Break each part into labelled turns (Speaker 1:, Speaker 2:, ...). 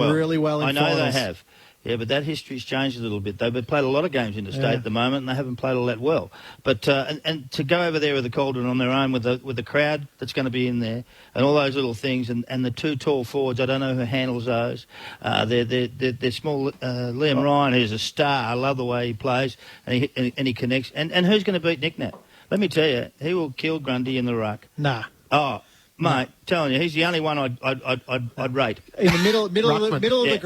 Speaker 1: really well in
Speaker 2: I know
Speaker 1: finals.
Speaker 2: they have. Yeah, but that history's changed a little bit. They've played a lot of games interstate at the moment, and they haven't played all that well. But and to go over there with the Cauldron on their own, with the crowd that's going to be in there, and all those little things, and the two tall forwards, I don't know who handles those. They're small. Liam Ryan, who's a star. I love the way he plays, and he connects. And who's going to beat Nick Nat? Let me tell you, he will kill Grundy in the ruck.
Speaker 1: Nah.
Speaker 2: Oh. Mate, telling you, he's the only one I'd rate.
Speaker 1: In the middle of the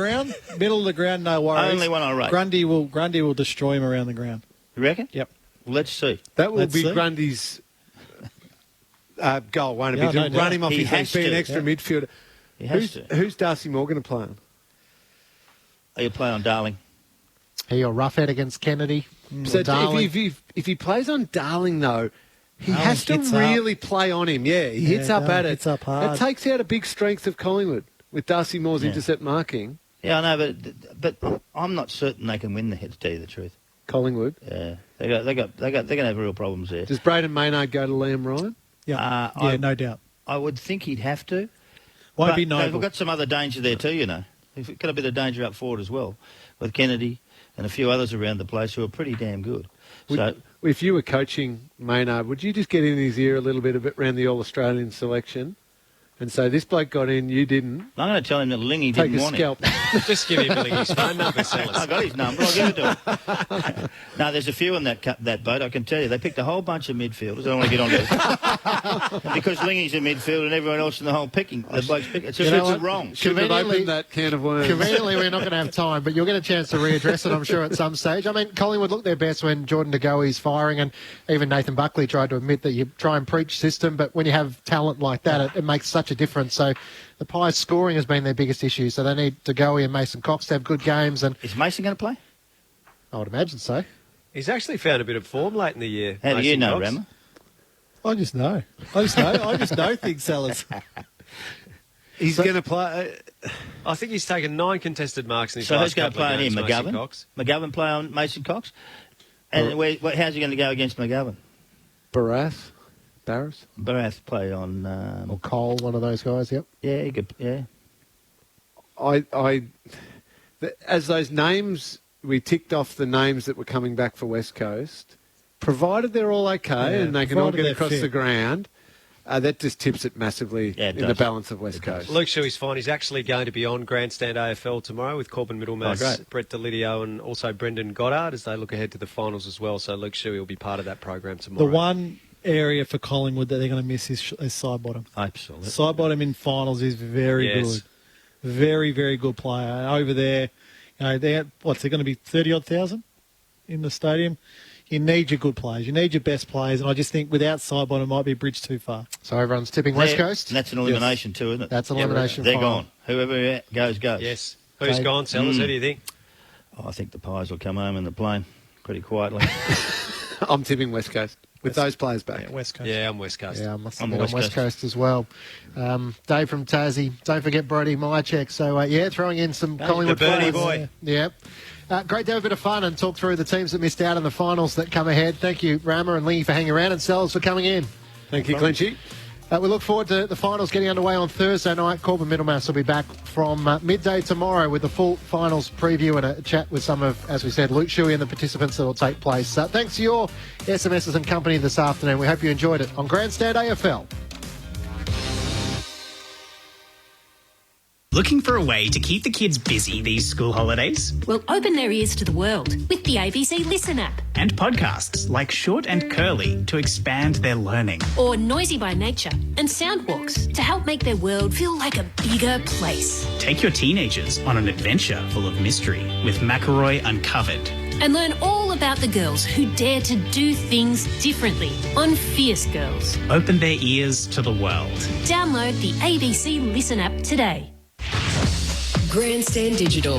Speaker 1: ground, no worries.
Speaker 2: Only one I rate.
Speaker 1: Grundy will destroy him around the ground.
Speaker 2: You reckon?
Speaker 1: Yep.
Speaker 2: Well, let's see.
Speaker 3: That will be Grundy's goal, won't it?
Speaker 1: Yeah,
Speaker 3: to run him off his feet, be an extra midfielder.
Speaker 2: He has to.
Speaker 3: Who's Darcy Moore going to play on?
Speaker 2: He'll play on Darling.
Speaker 4: He or Roughhead against Kennedy.
Speaker 3: So if he plays on Darling, though, he has to really play on him. Yeah, he hits up at it.
Speaker 1: Hits up hard.
Speaker 3: That takes out a big strength of Collingwood with Darcy Moore's intercept marking.
Speaker 2: Yeah, I know, but I'm not certain they can win the hit. To tell you the truth,
Speaker 3: Collingwood.
Speaker 2: Yeah, they're going to have real problems there.
Speaker 3: Does Braden Maynard go to Liam Ryan?
Speaker 1: Yeah, no doubt.
Speaker 2: I would think he'd have to.
Speaker 1: Won't be Noble.
Speaker 2: They've got some other danger there too, you know. They've got a bit of danger up forward as well, with Kennedy and a few others around the place who are pretty damn good.
Speaker 3: If you were coaching Maynard, would you just get in his ear a little bit around the All-Australian selection and say, this bloke got in, you didn't?
Speaker 2: I'm going to tell him that Lingy didn't want him.
Speaker 5: Just give him Lingy's phone number, Sellers.
Speaker 2: I got his number. I'll give it to him. No, there's a few in that boat, I can tell you. They picked a whole bunch of midfielders. I don't want to get on to it. Because Lingy's a midfielder and everyone else in the whole picking, the bloke's picking. It's just wrong.
Speaker 3: Should have opened that can of worms.
Speaker 4: Conveniently, we're not going to have time, but you'll get a chance to readdress it, I'm sure, at some stage. I mean, Collingwood looked their best when Jordan De Goey's firing, and even Nathan Buckley tried to admit that you try and preach system, but when you have talent like that, it makes such a difference. So the Pies' scoring has been their biggest issue, so they need De Goey and Mason Cox to have good games. And
Speaker 2: is Mason going to play?
Speaker 4: I would imagine so.
Speaker 5: He's actually found a bit of form late in the year.
Speaker 2: How do you know, Rammer?
Speaker 1: I just know. I just know things, Sellers.
Speaker 3: He's going to play.
Speaker 5: I think he's taken 9 contested marks in his
Speaker 2: so
Speaker 5: last
Speaker 2: who's going to play on him? McGovern? McGovern play on Mason Cox? And how's he going to go against McGovern?
Speaker 3: Barrath
Speaker 2: play on...
Speaker 4: or Cole, one of those guys, yep.
Speaker 2: Yeah, he could, yeah.
Speaker 3: As those names, we ticked off the names that were coming back for West Coast, provided they're all okay and they can all get across the ground, that just tips it massively in the balance of West Coast.
Speaker 5: Luke Shuey's fine. He's actually going to be on Grandstand AFL tomorrow with Corbin Middlemass, Brett Delidio and also Brendan Goddard as they look ahead to the finals as well. So Luke Shuey will be part of that program tomorrow.
Speaker 1: The one area for Collingwood that they're going to miss is side bottom.
Speaker 2: Absolutely.
Speaker 1: Side bottom in finals is very good. Very, very good player. Over there, they're going to be 30-odd thousand in the stadium. You need your good players. You need your best players. And I just think without side bottom, it might be a bridge too far.
Speaker 4: So everyone's tipping West Coast?
Speaker 2: And that's an elimination too, isn't it?
Speaker 4: That's an elimination.
Speaker 2: They're gone. Whoever goes.
Speaker 5: Yes. Who's gone, Sellers? Who do you think?
Speaker 2: I think the Pies will come home in the plane pretty quietly.
Speaker 3: I'm tipping West Coast. With those players back.
Speaker 1: Yeah, West Coast.
Speaker 5: Yeah, I'm West Coast.
Speaker 4: Yeah, I'm West Coast as well. Dave from Tassie. Don't forget Brody Mychek. So, throwing in some Collingwood
Speaker 5: the birdie
Speaker 4: finals.
Speaker 5: boy.
Speaker 4: Yeah. Great to have a bit of fun and talk through the teams that missed out in the finals that come ahead. Thank you, Rammer and Lingy, for hanging around, and Sellers for coming in.
Speaker 3: Thank you, Clinchy.
Speaker 4: We look forward to the finals getting underway on Thursday night. Corbin Middlemass will be back from midday tomorrow with the full finals preview and a chat with some of, as we said, Luke Shuey and the participants that will take place. Thanks for your SMSs and company this afternoon. We hope you enjoyed it on Grandstand AFL.
Speaker 6: Looking for a way to keep the kids busy these school holidays?
Speaker 7: Well, open their ears to the world with the ABC Listen app.
Speaker 6: And podcasts like Short and Curly to expand their learning.
Speaker 7: Or Noisy by Nature and Soundwalks to help make their world feel like a bigger place.
Speaker 6: Take your teenagers on an adventure full of mystery with McElroy Uncovered.
Speaker 7: And learn all about the girls who dare to do things differently on Fierce Girls.
Speaker 6: Open their ears to the world.
Speaker 7: Download the ABC Listen app today.
Speaker 8: Grandstand Digital,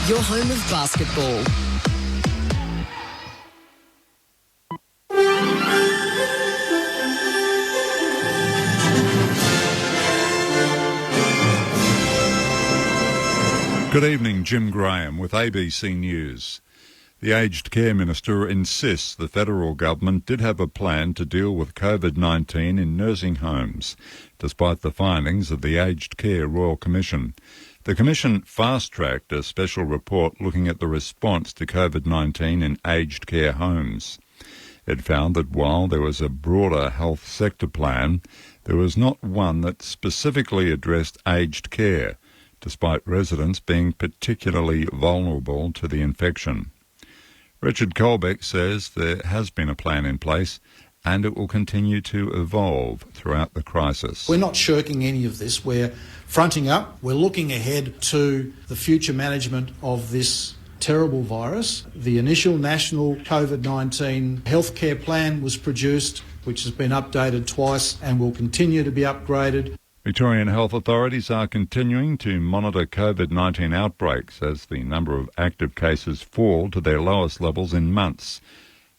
Speaker 8: your home of basketball.
Speaker 9: Good evening, Jim Graham with ABC News.
Speaker 8: The Aged Care Minister insists the federal government did have a plan to deal with COVID-19 in nursing homes, despite the findings of the Aged Care Royal Commission. The Commission fast-tracked a special report looking at the response to COVID-19 in aged care homes. It found that while there was a broader health sector plan, there was not one that specifically addressed aged care, despite residents being particularly vulnerable to the infection. Richard Colbeck says there has been a plan in place and it will continue to evolve throughout the crisis.
Speaker 9: We're not shirking any of this. We're fronting up. We're looking ahead to the future management of this terrible virus. The initial national COVID-19 healthcare plan was produced, which has been updated twice and will continue to be upgraded.
Speaker 8: Victorian health authorities are continuing to monitor COVID-19 outbreaks as the number of active cases fall to their lowest levels in months.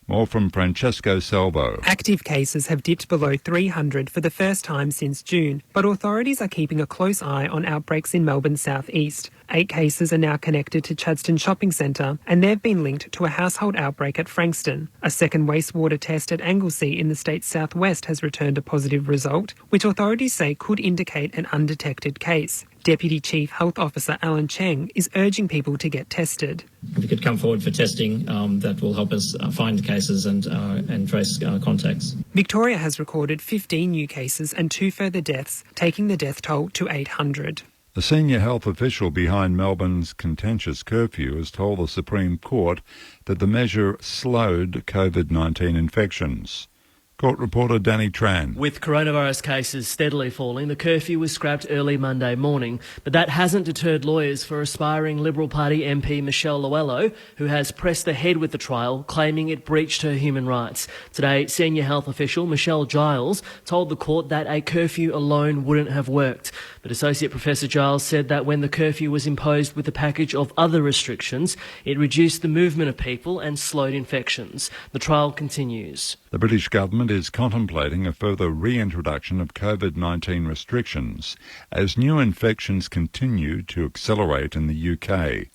Speaker 8: More from Francesco Salvo.
Speaker 10: Active cases have dipped below 300 for the first time since June, but authorities are keeping a close eye on outbreaks in Melbourne's southeast. 8 cases are now connected to Chadstone Shopping Centre, and they've been linked to a household outbreak at Frankston. A second wastewater test at Anglesea in the state's southwest has returned a positive result, which authorities say could indicate an undetected case. Deputy Chief Health Officer Alan Cheng is urging people to get tested.
Speaker 11: If you could come forward for testing, that will help us find cases and trace contacts.
Speaker 10: Victoria has recorded 15 new cases and 2 further deaths, taking the death toll to 800.
Speaker 8: A senior health official behind Melbourne's contentious curfew has told the Supreme Court that the measure slowed COVID-19 infections. Court reporter Danny Tran.
Speaker 12: With coronavirus cases steadily falling, the curfew was scrapped early Monday morning, but that hasn't deterred lawyers for aspiring Liberal Party MP Michelle Loello, who has pressed ahead with the trial, claiming it breached her human rights. Today, senior health official Michelle Giles told the court that a curfew alone wouldn't have worked. But Associate Professor Giles said that when the curfew was imposed with a package of other restrictions, it reduced the movement of people and slowed infections. The trial continues.
Speaker 8: The British government is contemplating a further reintroduction of COVID-19 restrictions as new infections continue to accelerate in the UK.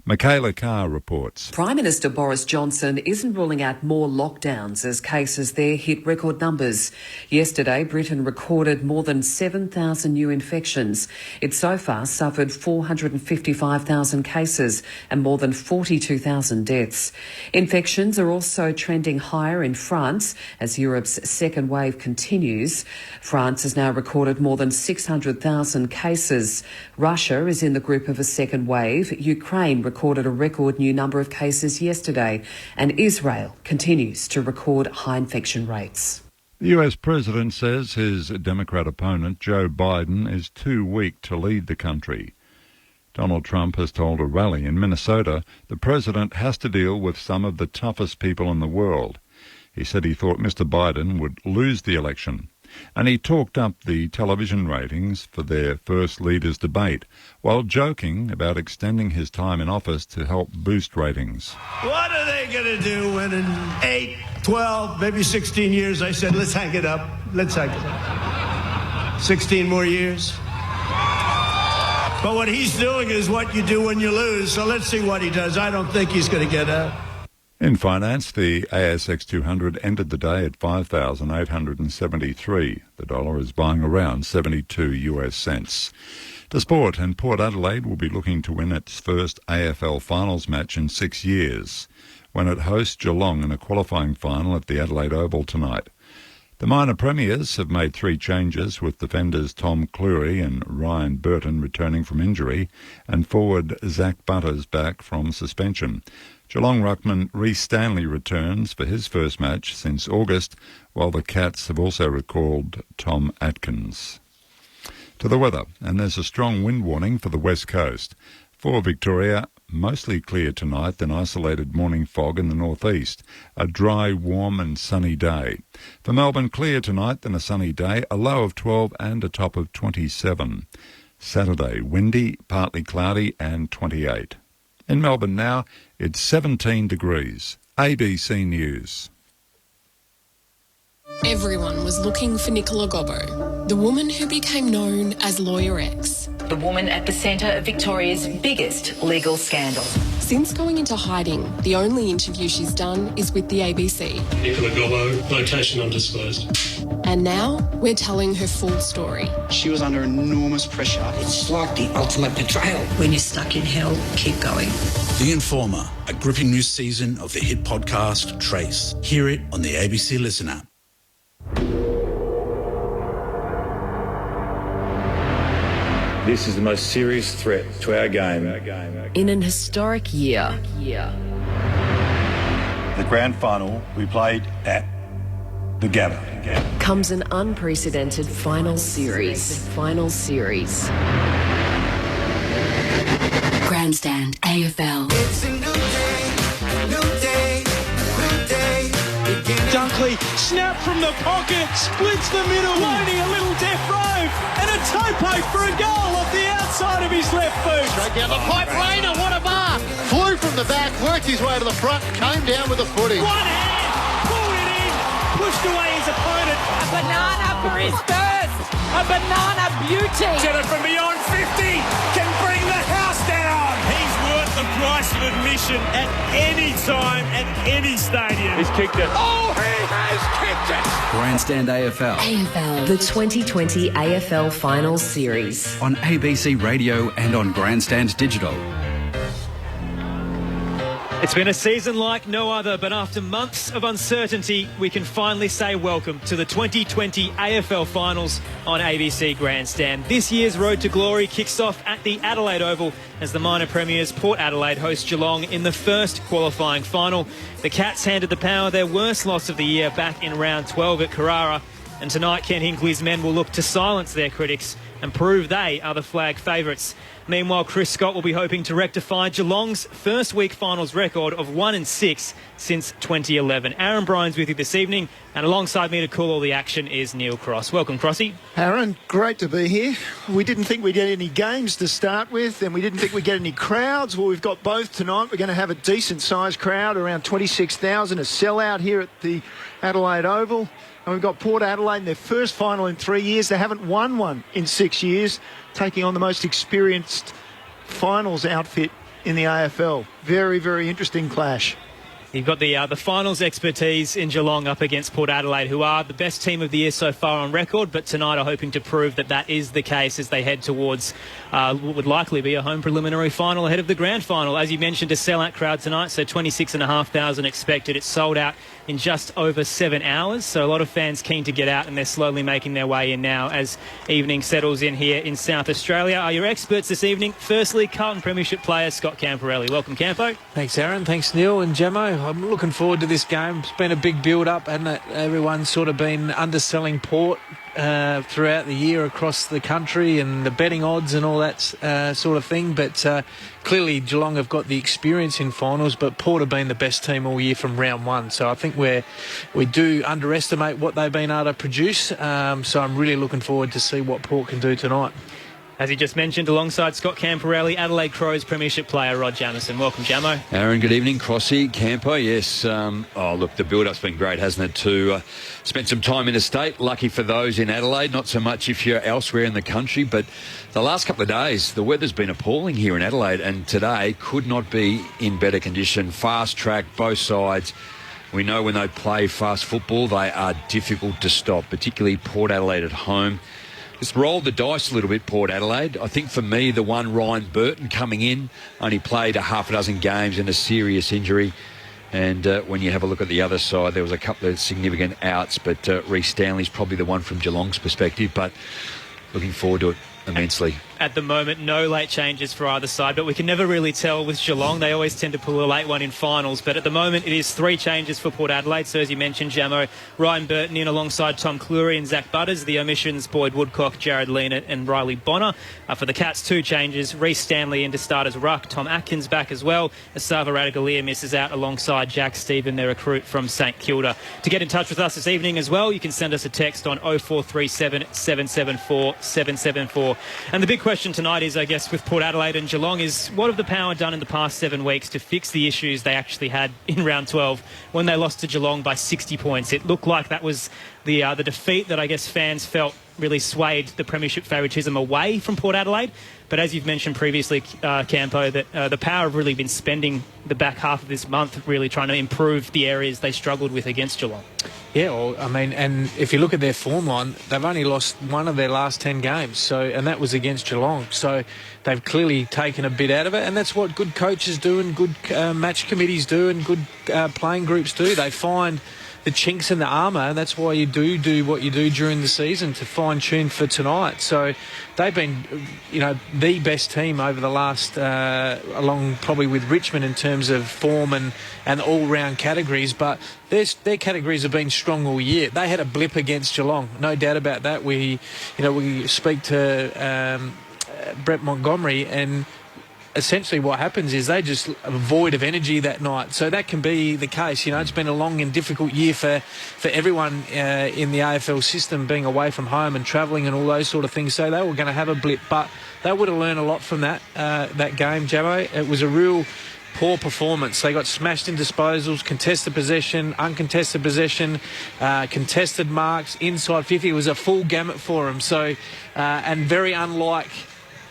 Speaker 8: Michaela Carr reports.
Speaker 13: Prime Minister Boris Johnson isn't ruling out more lockdowns as cases there hit record numbers. Yesterday, Britain recorded more than 7,000 new infections. It so far suffered 455,000 cases and more than 42,000 deaths. Infections are also trending higher in France as Europe's second wave continues. France has now recorded more than 600,000 cases. Russia is in the group of a second wave. Ukraine recorded a record new number of cases yesterday, and Israel continues to record high infection rates.
Speaker 8: The US president says his Democrat opponent, Joe Biden, is too weak to lead the country. Donald Trump has told a rally in Minnesota the president has to deal with some of the toughest people in the world. He said he thought Mr. Biden would lose the election. And he talked up the television ratings for their first leaders' debate, while joking about extending his time in office to help boost ratings.
Speaker 14: What are they going to do when in 8, 12, maybe 16 years, I said, let's hang it up. Let's hang it up. 16 more years. But what he's doing is what you do when you lose, so let's see what he does. I don't think he's going to get out.
Speaker 8: In finance, the ASX 200 ended the day at 5,873. The dollar is buying around 72 US cents. To sport, and Port Adelaide will be looking to win its first AFL finals match in 6 years, when it hosts Geelong in a qualifying final at the Adelaide Oval tonight. The minor premiers have made 3 changes, with defenders Tom Cleary and Ryan Burton returning from injury, and forward Zach Butters back from suspension. Geelong ruckman Rhys Stanley returns for his first match since August, while the Cats have also recalled Tom Atkins. To the weather, and there's a strong wind warning for the west coast. For Victoria, mostly clear tonight, then isolated morning fog in the northeast. A dry, warm and sunny day. For Melbourne, clear tonight, then a sunny day, a low of 12 and a top of 27. Saturday, windy, partly cloudy and 28. In Melbourne now, it's 17 degrees. ABC News.
Speaker 15: Everyone was looking for Nicola Gobbo, the woman who became known as Lawyer X.
Speaker 16: The woman at the centre of Victoria's biggest legal scandal.
Speaker 15: Since going into hiding, the only interview she's done is with the ABC.
Speaker 16: Nicola Gobbo, location undisclosed.
Speaker 15: And now we're telling her full story.
Speaker 17: She was under enormous pressure.
Speaker 18: It's like the ultimate betrayal. When you're stuck in hell, keep going.
Speaker 19: The Informer, a gripping new season of the hit podcast Trace. Hear it on the ABC Listen app.
Speaker 20: This is the most serious threat to our game.
Speaker 13: In an historic year.
Speaker 20: The grand final we played at the Gabba.
Speaker 13: Comes an unprecedented final series.
Speaker 7: Grandstand AFL.
Speaker 21: It's a new day.
Speaker 22: Dunkley, snap from the pocket, splits the middle, loading a little death row, and a toe poke for a goal off the outside of his left boot.
Speaker 4: Straight down the pipe, Rayner, what a mark! Flew from the back, worked his way to the front, came down with a footy.
Speaker 22: One hand, pulled it in, pushed away his opponent.
Speaker 23: A banana for his first, a banana beauty.
Speaker 22: Get it from beyond 50, can bring the house down. He's worth the price of admission at any time, at any stadium. He's kicked it. Oh, he has kicked it.
Speaker 24: Grandstand AFL.
Speaker 13: The 2020 AFL Finals Series.
Speaker 24: On ABC Radio and on Grandstand Digital.
Speaker 25: It's been a season like no other, but after months of uncertainty, we can finally say welcome to the 2020 AFL Finals on ABC Grandstand. This year's Road to Glory kicks off at the Adelaide Oval as the minor premiers Port Adelaide host Geelong in the first qualifying final. The Cats handed the Power their worst loss of the year back in round 12 at Carrara. And tonight, Ken Hinkley's men will look to silence their critics and prove they are the flag favourites. Meanwhile, Chris Scott will be hoping to rectify Geelong's first week finals record of 1-6 since 2011. Aaron Bryan's with you this evening, and alongside me to call all the action is Neil Cross. Welcome, Crossy.
Speaker 26: Aaron, great to be here. We didn't think we'd get any games to start with, and we didn't think we'd get any crowds. Well, we've got both tonight. We're going to have a decent-sized crowd, around 26,000, a sellout here at the Adelaide Oval. And we've got Port Adelaide in their first final in 3 years. They haven't won one in 6 years, taking on the most experienced finals outfit in the AFL. Very, very interesting clash.
Speaker 25: You've got the finals expertise in Geelong up against Port Adelaide, who are the best team of the year so far on record, but tonight are hoping to prove that that is the case as they head towards what would likely be a home preliminary final ahead of the grand final. As you mentioned, a sellout crowd tonight, so 26,500 expected. It's sold out in just over 7 hours, so a lot of fans keen to get out, and they're slowly making their way in now as evening settles in here in South Australia. Are your experts this evening? Firstly, Carlton Premiership player Scott Camporelli. Welcome, Campo.
Speaker 27: Thanks, Aaron. Thanks, Neil and Gemmo. I'm looking forward to this game. It's been a big build-up, hasn't it? Everyone's sort of been underselling Port throughout the year across the country, and the betting odds and all that sort of thing. But clearly Geelong have got the experience in finals, but Port have been the best team all year from round one. So I think we do underestimate what they've been able to produce. So I'm really looking forward to see what Port can do tonight.
Speaker 25: As he just mentioned, alongside Scott Camporelli, Adelaide Crows Premiership player Rod Jamieson. Welcome, Jamo.
Speaker 28: Aaron, good evening. Crossy, Campo, yes. Look, the build-up's been great, hasn't it, to spend some time in the state. Lucky for those in Adelaide, not so much if you're elsewhere in the country. But the last couple of days, the weather's been appalling here in Adelaide, and today could not be in better condition. Fast track, both sides. We know when they play fast football, they are difficult to stop, particularly Port Adelaide at home. Just rolled the dice a little bit, Port Adelaide. I think for me, the one Ryan Burton coming in, only played a half a dozen games and a serious injury. And when you have a look at the other side, there was a couple of significant outs, but Reece Stanley's probably the one from Geelong's perspective. But looking forward to it immensely.
Speaker 25: At the moment, no late changes for either side, but we can never really tell with Geelong. They always tend to pull a late one in finals, but at the moment it is 3 changes for Port Adelaide. So as you mentioned, Jamo, Ryan Burton in alongside Tom Cleary and Zach Butters. The omissions, Boyd Woodcock, Jared Leonard and Riley Bonner. For the Cats, 2 changes. Reece Stanley in to start as ruck. Tom Atkins back as well. Asava Radaglia misses out alongside Jack Stephen, their recruit from St Kilda. To get in touch with us this evening as well, you can send us a text on 0437 774 774. And the big question tonight is, I guess, with Port Adelaide and Geelong is what have the Power done in the past 7 weeks to fix the issues they actually had in round 12 when they lost to Geelong by 60 points? It looked like that was the defeat that I guess fans felt really swayed the premiership favouritism away from Port Adelaide. But as you've mentioned previously, Campo, that the Power have really been spending the back half of this month really trying to improve the areas they struggled with against Geelong.
Speaker 27: Yeah, well, I mean, and if you look at their form line, they've only lost one of their last 10 games, and that was against Geelong. So they've clearly taken a bit out of it, and that's what good coaches do and good match committees do and good playing groups do. They find the chinks in the armour, and that's why you do what you do during the season to fine-tune for tonight. So they've been, the best team over the last, along probably with Richmond in terms of form and all-round categories, but their categories have been strong all year. They had a blip against Geelong, no doubt about that. We speak to Brett Montgomery, and essentially what happens is they just a void of energy that night. So that can be the case. It's been a long and difficult year for everyone in the AFL system, being away from home and travelling and all those sort of things. So they were going to have a blip, but they would have learned a lot from that game, Jamo. It was a real poor performance. They got smashed in disposals, contested possession, uncontested possession, contested marks, inside 50. It was a full gamut for them. So, and very unlike,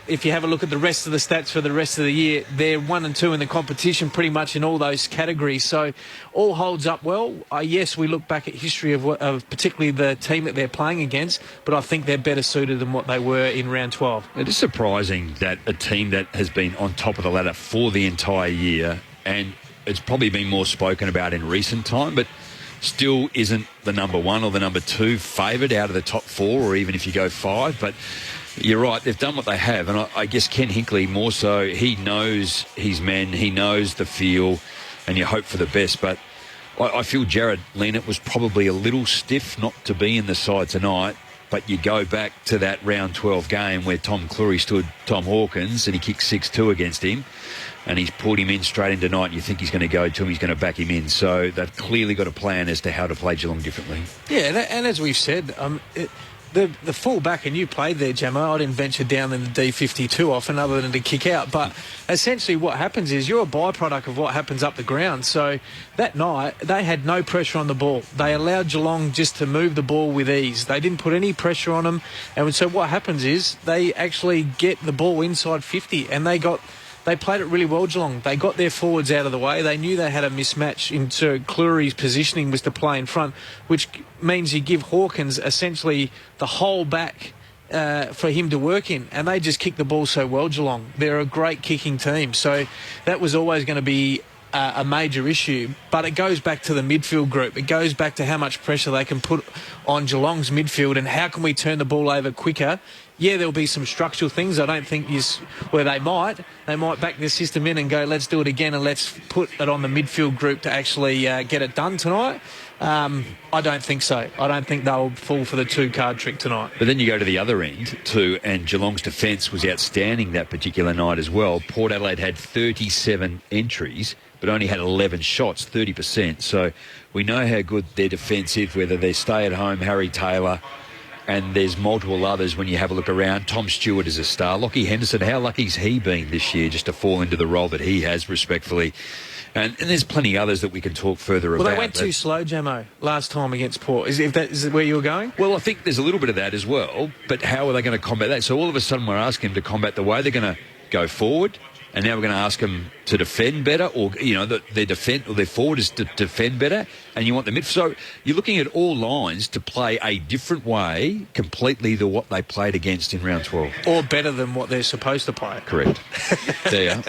Speaker 27: if you have a look at the rest of the stats for the rest of the year, they're 1 and 2 in the competition pretty much in all those categories. So all holds up well. Yes, we look back at history of particularly the team that they're playing against, but I think they're better suited than what they were in round 12.
Speaker 28: It is surprising that a team that has been on top of the ladder for the entire year, and it's probably been more spoken about in recent time, but still isn't the number 1 or the number 2 favoured out of the top 4, or even if you go 5. But you're right, they've done what they have, and I guess Ken Hinkley more so, he knows his men, he knows the feel, and you hope for the best. But I feel Jared Leonard was probably a little stiff not to be in the side tonight, but you go back to that round 12 game where Tom Cleary stood Tom Hawkins and he kicked 6-2 against him, and he's pulled him in straight in tonight, and you think he's going to go to him, he's going to back him in. So they've clearly got a plan as to how to play Geelong differently.
Speaker 27: Yeah, and as we've said, the full back, and you played there, Gemma, I didn't venture down in the D50 too often other than to kick out. But essentially what happens is you're a byproduct of what happens up the ground. So that night, they had no pressure on the ball. They allowed Geelong just to move the ball with ease. They didn't put any pressure on them. And so what happens is they actually get the ball inside 50, and they played it really well, Geelong. They got their forwards out of the way. They knew they had a mismatch into Cleary's positioning was to play in front, which means you give Hawkins essentially the whole back for him to work in. And they just kick the ball so well, Geelong. They're a great kicking team. So that was always going to be a major issue. But it goes back to the midfield group. It goes back to how much pressure they can put on Geelong's midfield and how can we turn the ball over quicker. Yeah, there'll be some structural things. I don't think where they might back their system in and go, let's do it again and let's put it on the midfield group to actually get it done tonight. I don't think so. I don't think they'll fall for the 2-card trick tonight.
Speaker 28: But then you go to the other end too, and Geelong's defence was outstanding that particular night as well. Port Adelaide had 37 entries, but only had 11 shots, 30%. So we know how good their defence is, whether they stay at home, Harry Taylor, and there's multiple others when you have a look around. Tom Stewart is a star. Lockie Henderson, how lucky's he been this year just to fall into the role that he has, respectfully? And there's plenty others that we can talk further about.
Speaker 27: Well, they went too slow, Jamo, last time against Port. Is it where you were going?
Speaker 28: Well, I think there's a little bit of that as well, but how are they going to combat that? So all of a sudden we're asking them to combat the way they're going to go forward, and now we're going to ask them to defend better, or their forward is to defend better, and you want the mid. So you're looking at all lines to play a different way, completely than what they played against in round 12,
Speaker 27: or better than what they're supposed to play.
Speaker 28: Correct. There you are.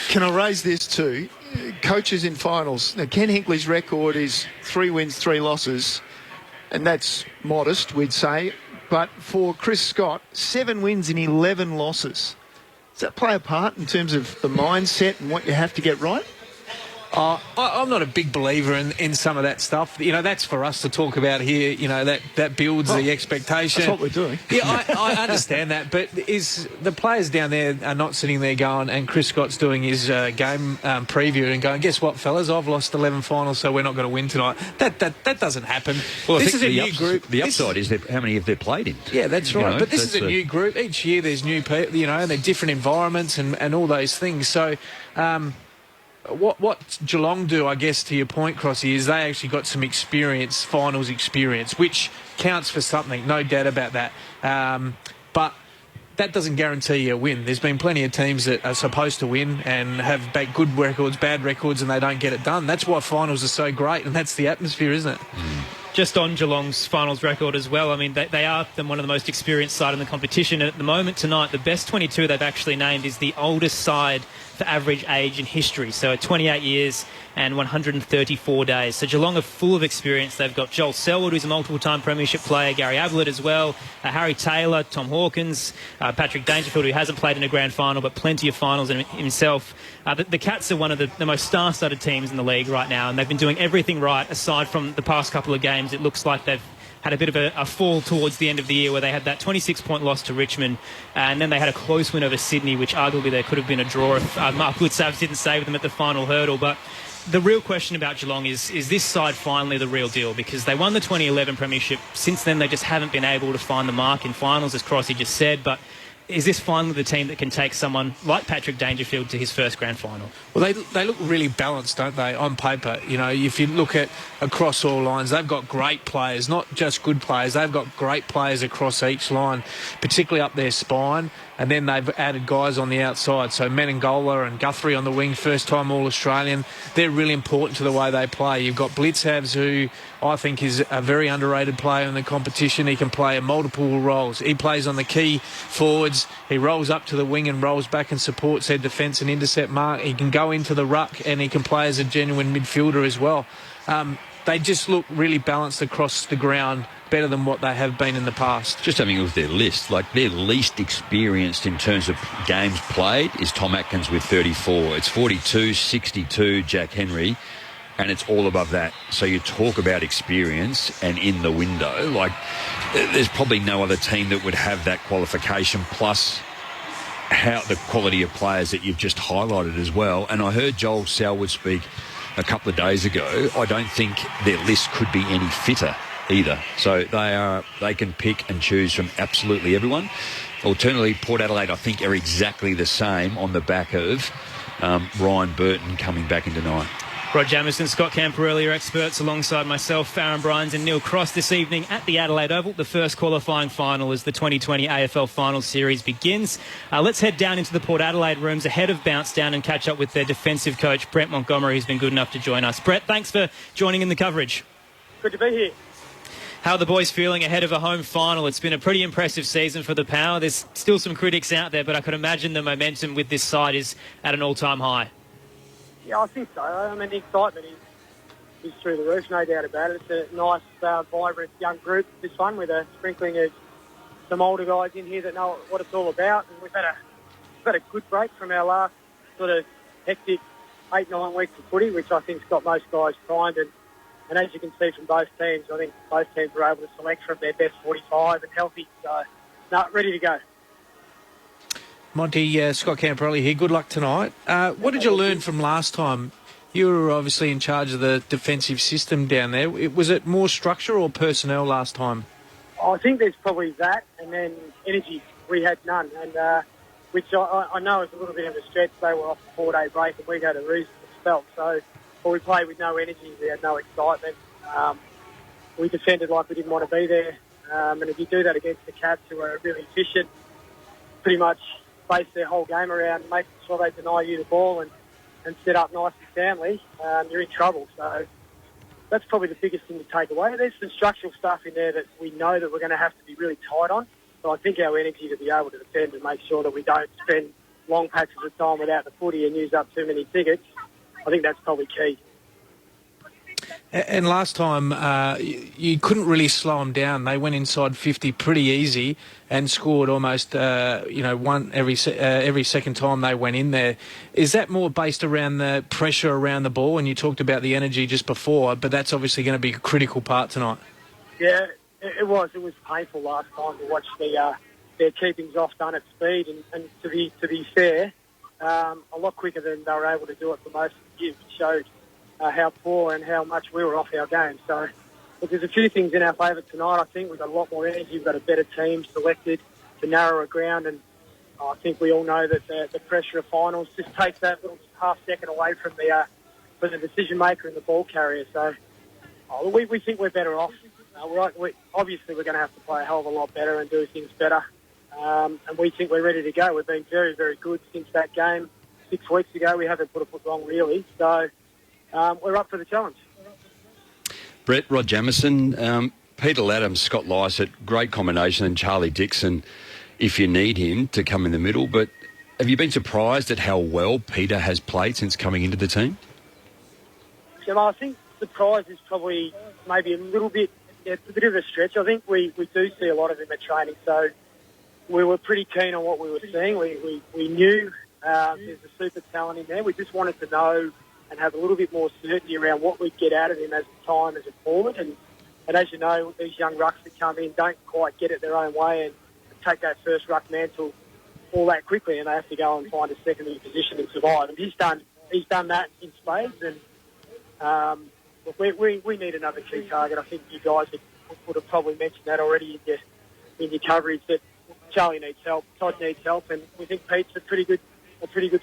Speaker 26: Can I raise this too? Coaches in finals. Now, Ken Hinkley's record is 3 wins, 3 losses, and that's modest, we'd say. But for Chris Scott, 7 wins and 11 losses. Does that play a part in terms of the mindset and what you have to get right?
Speaker 27: I'm not a big believer in some of that stuff. That's for us to talk about here. That builds the expectation.
Speaker 26: That's what we're doing.
Speaker 27: Yeah, I understand that. But is the players down there are not sitting there going, and Chris Scott's doing his game preview and going, guess what, fellas, I've lost 11 finals, so we're not going to win tonight. That doesn't happen.
Speaker 28: Well,
Speaker 27: this is a
Speaker 28: new
Speaker 27: group.
Speaker 28: The upside is how many have they played in?
Speaker 27: Yeah, that's right. But this is a new group. Each year there's new people, and they're different environments and all those things. So... What Geelong do, I guess, to your point, Crossy, is they actually got some experience, finals experience, which counts for something, no doubt about that. But that doesn't guarantee you a win. There's been plenty of teams that are supposed to win and have good records, bad records, and they don't get it done. That's why finals are so great, and that's the atmosphere, isn't it?
Speaker 25: Just on Geelong's finals record as well, I mean, they are one of the most experienced side in the competition, and at the moment tonight, the best 22 they've actually named is the oldest side for average age in history, so 28 years and 134 days. So Geelong are full of experience. They've got Joel Selwood, who's a multiple-time premiership player, Gary Ablett as well, Harry Taylor, Tom Hawkins, Patrick Dangerfield, who hasn't played in a grand final, but plenty of finals in himself. The Cats are one of the most star-studded teams in the league right now, and they've been doing everything right, aside from the past couple of games. It looks like they've had a bit of a fall towards the end of the year where they had that 26-point loss to Richmond, and then they had a close win over Sydney, which arguably there could have been a draw if Mark Goodsavs didn't save them at the final hurdle. But the real question about Geelong is this side finally the real deal? Because they won the 2011 premiership. Since then, they just haven't been able to find the mark in finals, as Crossy just said. But is this finally the team that can take someone like Patrick Dangerfield to his first grand final?
Speaker 27: Well, they look really balanced, don't they, on paper? You know, if you look at across all lines, they've got great players, not just good players. They've got great players across each line, particularly up their spine. And then they've added guys on the outside. So Menengola and Guthrie on the wing, first-time All-Australian. They're really important to the way they play. You've got Blitzhavs, who I think is a very underrated player in the competition. He can play multiple roles. He plays on the key forwards. He rolls up to the wing and rolls back and supports their defence and intercept mark. He can go into the ruck and he can play as a genuine midfielder as well. They just look really balanced across the ground, better than what they have been in the past.
Speaker 28: Just having a look at their list, like their least experienced in terms of games played is Tom Atkins with 34. It's 42, 62, Jack Henry, and it's all above that. So you talk about experience and in the window, like there's probably no other team that would have that qualification, plus how the quality of players that you've just highlighted as well. And I heard Joel Selwood speak a couple of days ago. I don't think their list could be any fitter either. So they can pick and choose from absolutely everyone. Alternatively, Port Adelaide, I think, are exactly the same on the back of Ryan Burton coming back in tonight.
Speaker 25: Rod Jamieson, Scott Camperelli are experts alongside myself, Aaron Bryans and Neil Cross this evening at the Adelaide Oval. The first qualifying final as the 2020 AFL Finals Series begins. Let's head down into the Port Adelaide rooms ahead of Bounce Down and catch up with their defensive coach, Brent Montgomery, who's been good enough to join us. Brett, thanks for joining in the coverage.
Speaker 1: Good to be here.
Speaker 25: How are the boys feeling ahead of a home final? It's been a pretty impressive season for the Power. There's still some critics out there, but I could imagine the momentum with this side is at an all-time high.
Speaker 1: Yeah, I think so. I mean, the excitement is through the roof, no doubt about it. It's a nice, vibrant young group, this one, with a sprinkling of some older guys in here that know what it's all about. And we've had a good break from our last sort of hectic 8-9 weeks of footy, which I think's got most guys primed. And as you can see from both teams, I think both teams were able to select from their best 45 and healthy. So, ready to go.
Speaker 27: Monty, Scott Camperelli here. Good luck tonight. What did you learn from last time? You were obviously in charge of the defensive system down there. Was it more structure or personnel last time?
Speaker 1: I think there's probably that, and then energy. We had none, and which I know is a little bit of a stretch. They were off a 4-day break, and we go to Roos for spell. So, we played with no energy. We had no excitement. We defended like we didn't want to be there. And if you do that against the Cats, who are really efficient, pretty much base their whole game around making sure they deny you the ball and set up nice and soundly, you're in trouble. So that's probably the biggest thing to take away. There's some structural stuff in there that we know that we're going to have to be really tight on. So I think our energy to be able to defend and make sure that we don't spend long patches of time without the footy and use up too many tickets, I think that's probably key.
Speaker 27: And last time, you couldn't really slow them down. They went inside 50 pretty easy and scored almost, one every second time they went in there. Is that more based around the pressure around the ball? And you talked about the energy just before, but that's obviously going to be a critical part tonight.
Speaker 1: Yeah, it was. It was painful last time to watch their keepings off done at speed. And to be fair, a lot quicker than they were able to do it for most of the year, which showed how poor and how much we were off our game. So there's a few things in our favour tonight. I think we've got a lot more energy. We've got a better team selected to narrow a ground. And I think we all know that the pressure of finals just takes that little half second away from the decision maker and the ball carrier. So we think we're better off. Obviously, we're going to have to play a hell of a lot better and do things better. And we think we're ready to go. We've been very, very good since that game 6 weeks ago. We haven't put a foot wrong, really. So we're up for the challenge.
Speaker 28: Brett, Rod Jamieson, Peter Latham, Scott Lycett, great combination, and Charlie Dixon, if you need him to come in the middle. But have you been surprised at how well Peter has played since coming into the team?
Speaker 1: Yeah, I think surprise is probably maybe a little bit, it's a bit of a stretch. I think we do see a lot of him at training, so we were pretty keen on what we were seeing. We knew there's a super talent in there. We just wanted to know and have a little bit more certainty around what we'd get out of him as time as a forward. And as you know, these young rucks that come in don't quite get it their own way and take that first ruck mantle all that quickly, and they have to go and find a secondary position and survive. And he's done that in spades. And look, we need another key target. I think you guys would have probably mentioned that already in your coverage, that Charlie needs help, Todd needs help, and we think Pete's a pretty good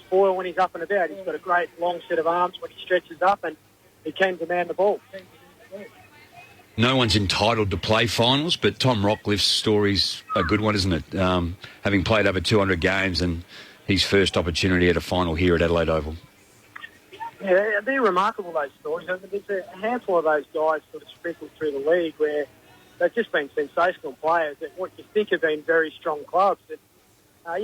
Speaker 1: foil when he's up and about. He's got a great long set of arms when he stretches up, and he can demand the ball.
Speaker 28: No one's entitled to play finals, but Tom Rockliff's story's a good one, isn't it? Having played over 200 games and his first opportunity at a final here at Adelaide Oval.
Speaker 1: Yeah, they're remarkable, those stories. I mean, there's a handful of those guys sort of sprinkled through the league where they've just been sensational players at what you think have been very strong clubs. And,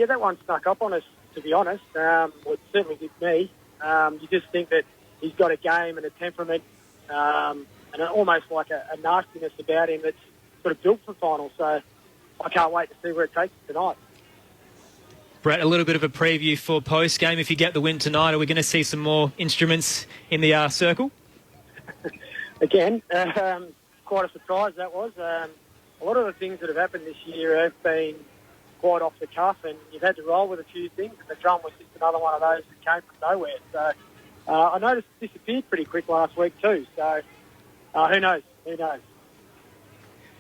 Speaker 1: that one snuck up on us, to be honest. Well, it certainly did me. You just think that he's got a game and a temperament and almost like a nastiness about him that's sort of built for finals. So I can't wait to see where it takes us tonight.
Speaker 25: Brett, a little bit of a preview for post-game. If you get the win tonight, are we going to see some more instruments in the circle?
Speaker 1: Again, quite a surprise that was. A lot of the things that have happened this year have been quite off the cuff, and you've had to roll with a few things, and the drum was just another one of those that came from nowhere. So I noticed it disappeared pretty quick last week too. So who knows? Who knows?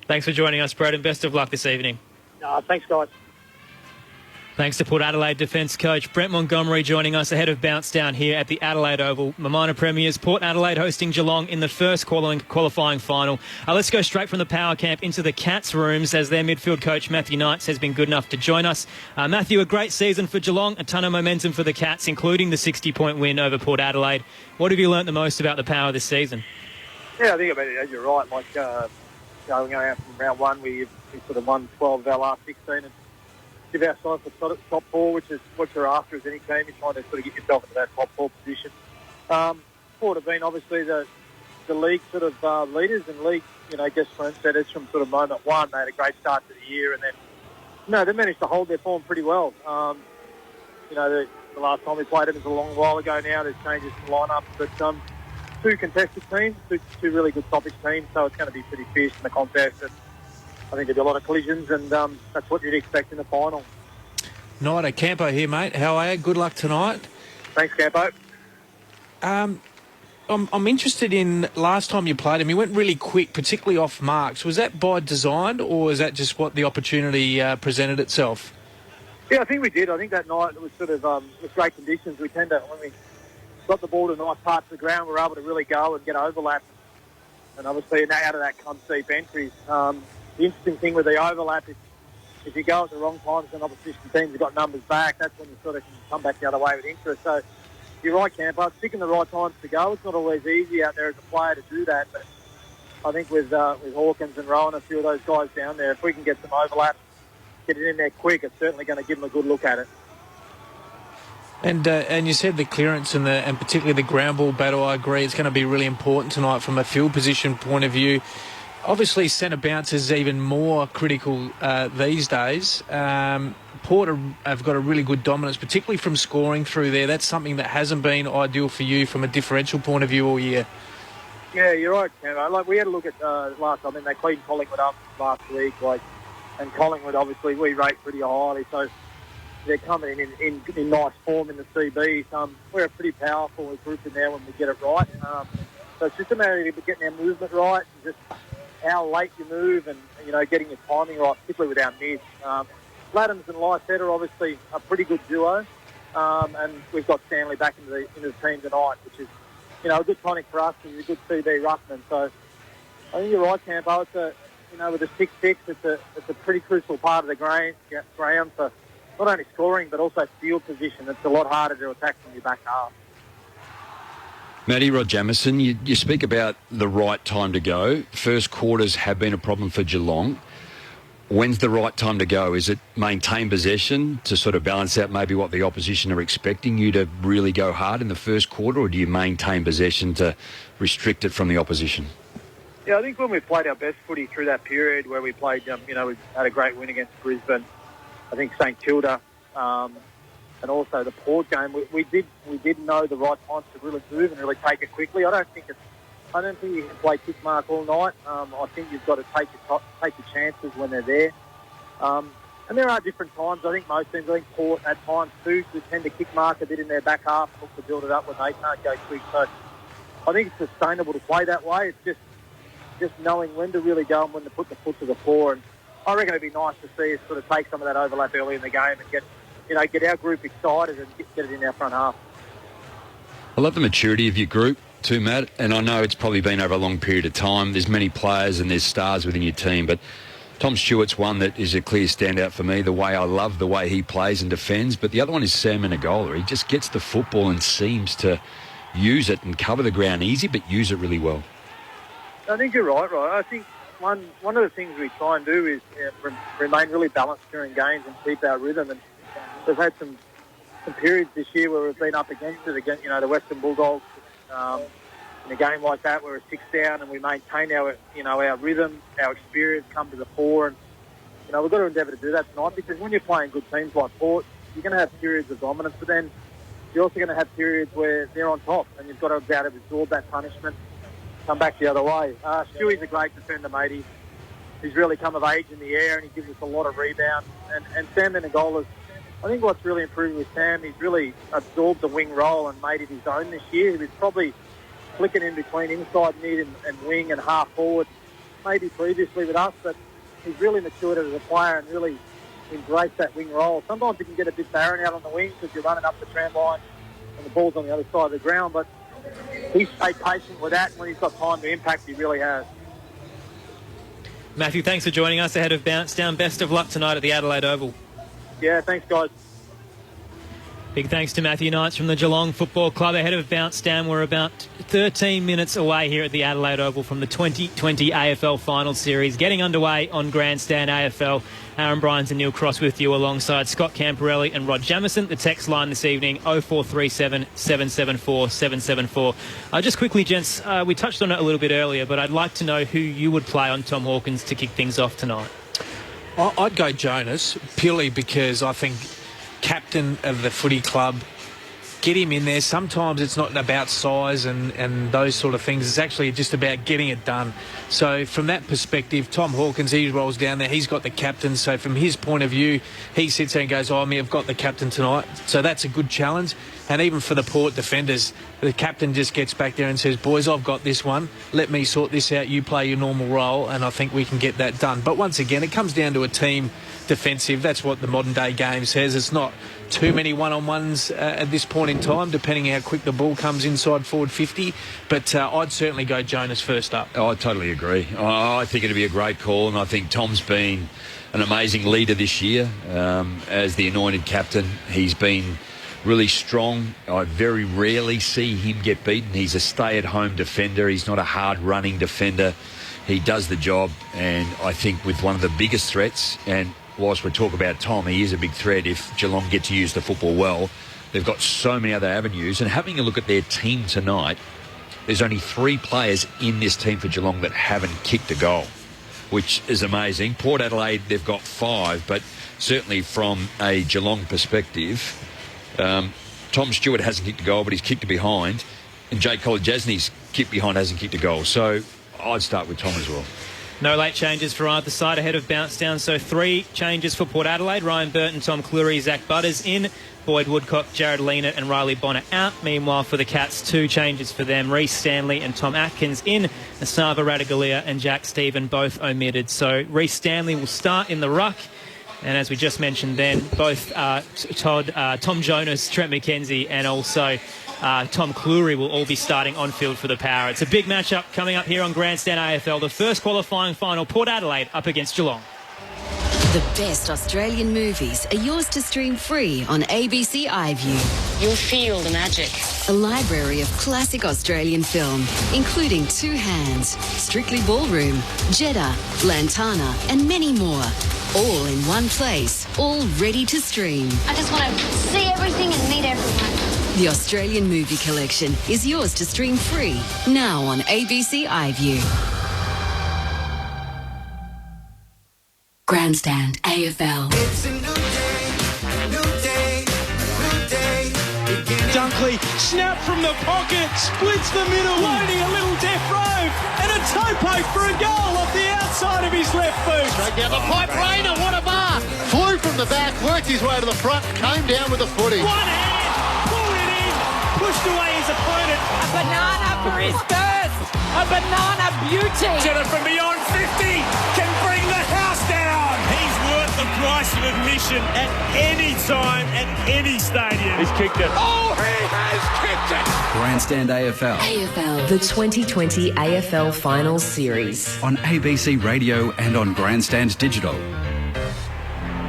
Speaker 25: Thanks for joining us, Brett, and best of luck this evening.
Speaker 1: Thanks, guys.
Speaker 25: Thanks to Port Adelaide defence coach Brett Montgomery joining us ahead of bounce down here at the Adelaide Oval. Minor Premiers, Port Adelaide hosting Geelong in the first qualifying final. Let's go straight from the power camp into the Cats rooms as their midfield coach Matthew Knights has been good enough to join us. Matthew, a great season for Geelong, a ton of momentum for the Cats, including the 60-point win over Port Adelaide. What have you learnt the most about the Power this season?
Speaker 2: Yeah, I think you're right. Like going out from round one, we sort of won 12 of our last 16 and give ourselves the top four, which is what you're after as any team. You're trying to sort of get yourself into that top four position. Port have been obviously the league sort of leaders and league, guest trendsetters from sort of moment one. They had a great start to the year, and then they managed to hold their form pretty well. The last time we played them is a long while ago now. There's changes in the lineup, but two contested teams, two really good topic teams, so it's going to be pretty fierce in the contest. And I think there'll be a lot of collisions, and that's what you'd expect in the final.
Speaker 27: Nighto, Campo here, mate. How are you? Good luck tonight.
Speaker 2: Thanks, Campo.
Speaker 27: I'm interested in last time you played him. He went really quick, particularly off marks. Was that by design, or is that just what the opportunity presented itself?
Speaker 2: Yeah, I think we did. I think that night it was sort of with great conditions. We tend to, when we got the ball to nice parts of the ground, we were able to really go and get overlap. And obviously, out of that comes deep entries. The interesting thing with the overlap is if you go at the wrong times and opposition teams have got numbers back, that's when you sort of can come back the other way with interest. So you're right, Campo. It's picking the right times to go. It's not always easy out there as a player to do that, but I think with Hawkins and Rowan, a few of those guys down there, if we can get some overlap, get it in there quick, it's certainly going to give them a good look at it.
Speaker 27: And you said the clearance and particularly the ground ball battle, I agree, it's going to be really important tonight from a field position point of view. Obviously, centre bounce is even more critical these days. Port have got a really good dominance, particularly from scoring through there. That's something that hasn't been ideal for you from a differential point of view all year.
Speaker 2: Yeah, you're right, Camo. Like, we had a look at last time. I mean, they cleaned Collingwood up last week, and Collingwood, obviously, we rate pretty highly. So they're coming in nice form in the CBs. We're a pretty powerful group in there when we get it right. So it's just a matter of getting our movement right and just how late you move and, getting your timing right, particularly with our mids. Laddams and Lyset are obviously a pretty good duo, and we've got Stanley back into the team tonight, which is, a good tonic for us, and he's a good CB ruckman. So I think you're right, Campo. It's with the 6-6, it's a pretty crucial part of the ground for not only scoring but also field position. It's a lot harder to attack from your back half.
Speaker 28: Matty, Rod Jamieson, you speak about the right time to go. First quarters have been a problem for Geelong. When's the right time to go? Is it maintain possession to sort of balance out maybe what the opposition are expecting you to really go hard in the first quarter, or do you maintain possession to restrict it from the opposition?
Speaker 2: Yeah, I think when we played our best footy through that period where we played, we had a great win against Brisbane, I think St Kilda, and also the Port game, we did know the right time to really move and really take it quickly. I don't think you can play kick mark all night. I think you've got to take your chances when they're there. And there are different times. I think most teams, Port at times too, who tend to kick mark a bit in their back half and look to build it up when they can't go quick. So I think it's sustainable to play that way. It's just knowing when to really go and when to put the foot to the floor. And I reckon it'd be nice to see us sort of take some of that overlap early in the game and get our group excited and get it in our front half.
Speaker 28: I love the maturity of your group too, Matt, and I know it's probably been over a long period of time. There's many players and there's stars within your team, but Tom Stewart's one that is a clear standout for me, I love the way he plays and defends, but the other one is Sam Menegola. He just gets the football and seems to use it and cover the ground easy, but use it really well.
Speaker 2: I think you're right. I think one of the things we try and do is remain really balanced during games and keep our rhythm. And we've had some periods this year where we've been up against it, the Western Bulldogs, in a game like that where we're 6 down and we maintain our rhythm, our experience come to the fore. And, we've got to endeavour to do that tonight, because when you're playing good teams like Port, you're going to have periods of dominance, but then you're also going to have periods where they're on top and you've got to be able to absorb that punishment, come back the other way. Stewie's a great defender, mate. He's really come of age in the air and he gives us a lot of rebound. And Sam Menegola's, I think what's really improved with Sam, he's really absorbed the wing role and made it his own this year. He was probably flicking in between inside mid and wing and half forward, maybe previously with us, but he's really matured as a player and really embraced that wing role. Sometimes you can get a bit barren out on the wing because you're running up the tram line and the ball's on the other side of the ground, but he's stayed patient with that, and when he's got time to impact, he really has.
Speaker 25: Matthew, thanks for joining us ahead of Bounce Down. Best of luck tonight at the Adelaide Oval.
Speaker 2: Yeah, thanks, guys.
Speaker 25: Big thanks to Matthew Knights from the Geelong Football Club. Ahead of Bounce Down, we're about 13 minutes away here at the Adelaide Oval from the 2020 AFL Finals Series. Getting underway on Grandstand AFL. Aaron Bryans and Neil Cross with you alongside Scott Camporelli and Rod Jamieson. The text line this evening, 0437 774 774. Just quickly, gents, we touched on it a little bit earlier, but I'd like to know who you would play on Tom Hawkins to kick things off tonight.
Speaker 27: I'd go Jonas, purely because I think captain of the footy club, get him in there. Sometimes it's not about size and those sort of things. It's actually just about getting it done. So from that perspective, Tom Hawkins, he rolls down there. He's got the captain. So from his point of view, he sits there and goes, I've got the captain tonight. So that's a good challenge. And even for the Port defenders, the captain just gets back there and says, boys, I've got this one. Let me sort this out. You play your normal role, and I think we can get that done. But once again, it comes down to a team defensive. That's what the modern day game says. It's not too many one-on-ones at this point in time, depending how quick the ball comes inside forward 50. But I'd certainly go Jonas first up.
Speaker 28: I totally agree. I think it'd be a great call, and I think Tom's been an amazing leader this year as the anointed captain. He's been really strong. I very rarely see him get beaten. He's a stay-at-home defender. He's not a hard-running defender. He does the job, and I think with one of the biggest threats, and whilst we talk about Tom, he is a big threat if Geelong get to use the football well. They've got so many other avenues, and having a look at their team tonight, there's only 3 players in this team for Geelong that haven't kicked a goal, which is amazing. Port Adelaide, they've got 5, but certainly from a Geelong perspective, Tom Stewart hasn't kicked a goal, but he's kicked it behind, and Jake Colajasny's kicked behind, hasn't kicked a goal. So I'd start with Tom as well.
Speaker 25: No late changes for either side ahead of Bounce Down. So 3 changes for Port Adelaide. Ryan Burton, Tom Cleary, Zach Butters in. Boyd Woodcock, Jared Lena and Riley Bonner out. Meanwhile, for the Cats, 2 changes for them. Reece Stanley and Tom Atkins in. Asava Radagalia and Jack Stephen both omitted. So Reece Stanley will start in the ruck. And as we just mentioned then, both Tom Jonas, Trent McKenzie and also Tom Cleary will all be starting on field for the Power. It's a big matchup coming up here on Grandstand AFL. The first qualifying final, Port Adelaide up against Geelong.
Speaker 3: The best Australian movies are yours to stream free on ABC iView.
Speaker 5: You'll feel the magic.
Speaker 3: A library of classic Australian film, including Two Hands, Strictly Ballroom, Jeddah, Lantana, and many more. All in one place, all ready to stream.
Speaker 5: I just want to see everything and meet everyone.
Speaker 3: The Australian Movie Collection is yours to stream free, now on ABC iView. Grandstand AFL.
Speaker 21: It's a new day,
Speaker 22: Dunkley, snap from the pocket, splits the middle, loading a little death row, and a toe poke for a goal off the outside of his left boot.
Speaker 4: Straight down the pipe, Rayner, what a mark! Flew from the back, worked his way to the front, came down with the footy.
Speaker 22: One hand, pulled it in, pushed away his opponent.
Speaker 23: A banana for his first. A banana beauty.
Speaker 22: Jenna from beyond 50 can bring the house down. He's worth the price of admission at any time, at any stadium. He's kicked it. Oh, he has kicked it.
Speaker 24: Grandstand AFL.
Speaker 3: AFL.
Speaker 13: The 2020 AFL Finals Series.
Speaker 24: On ABC Radio and on Grandstand Digital.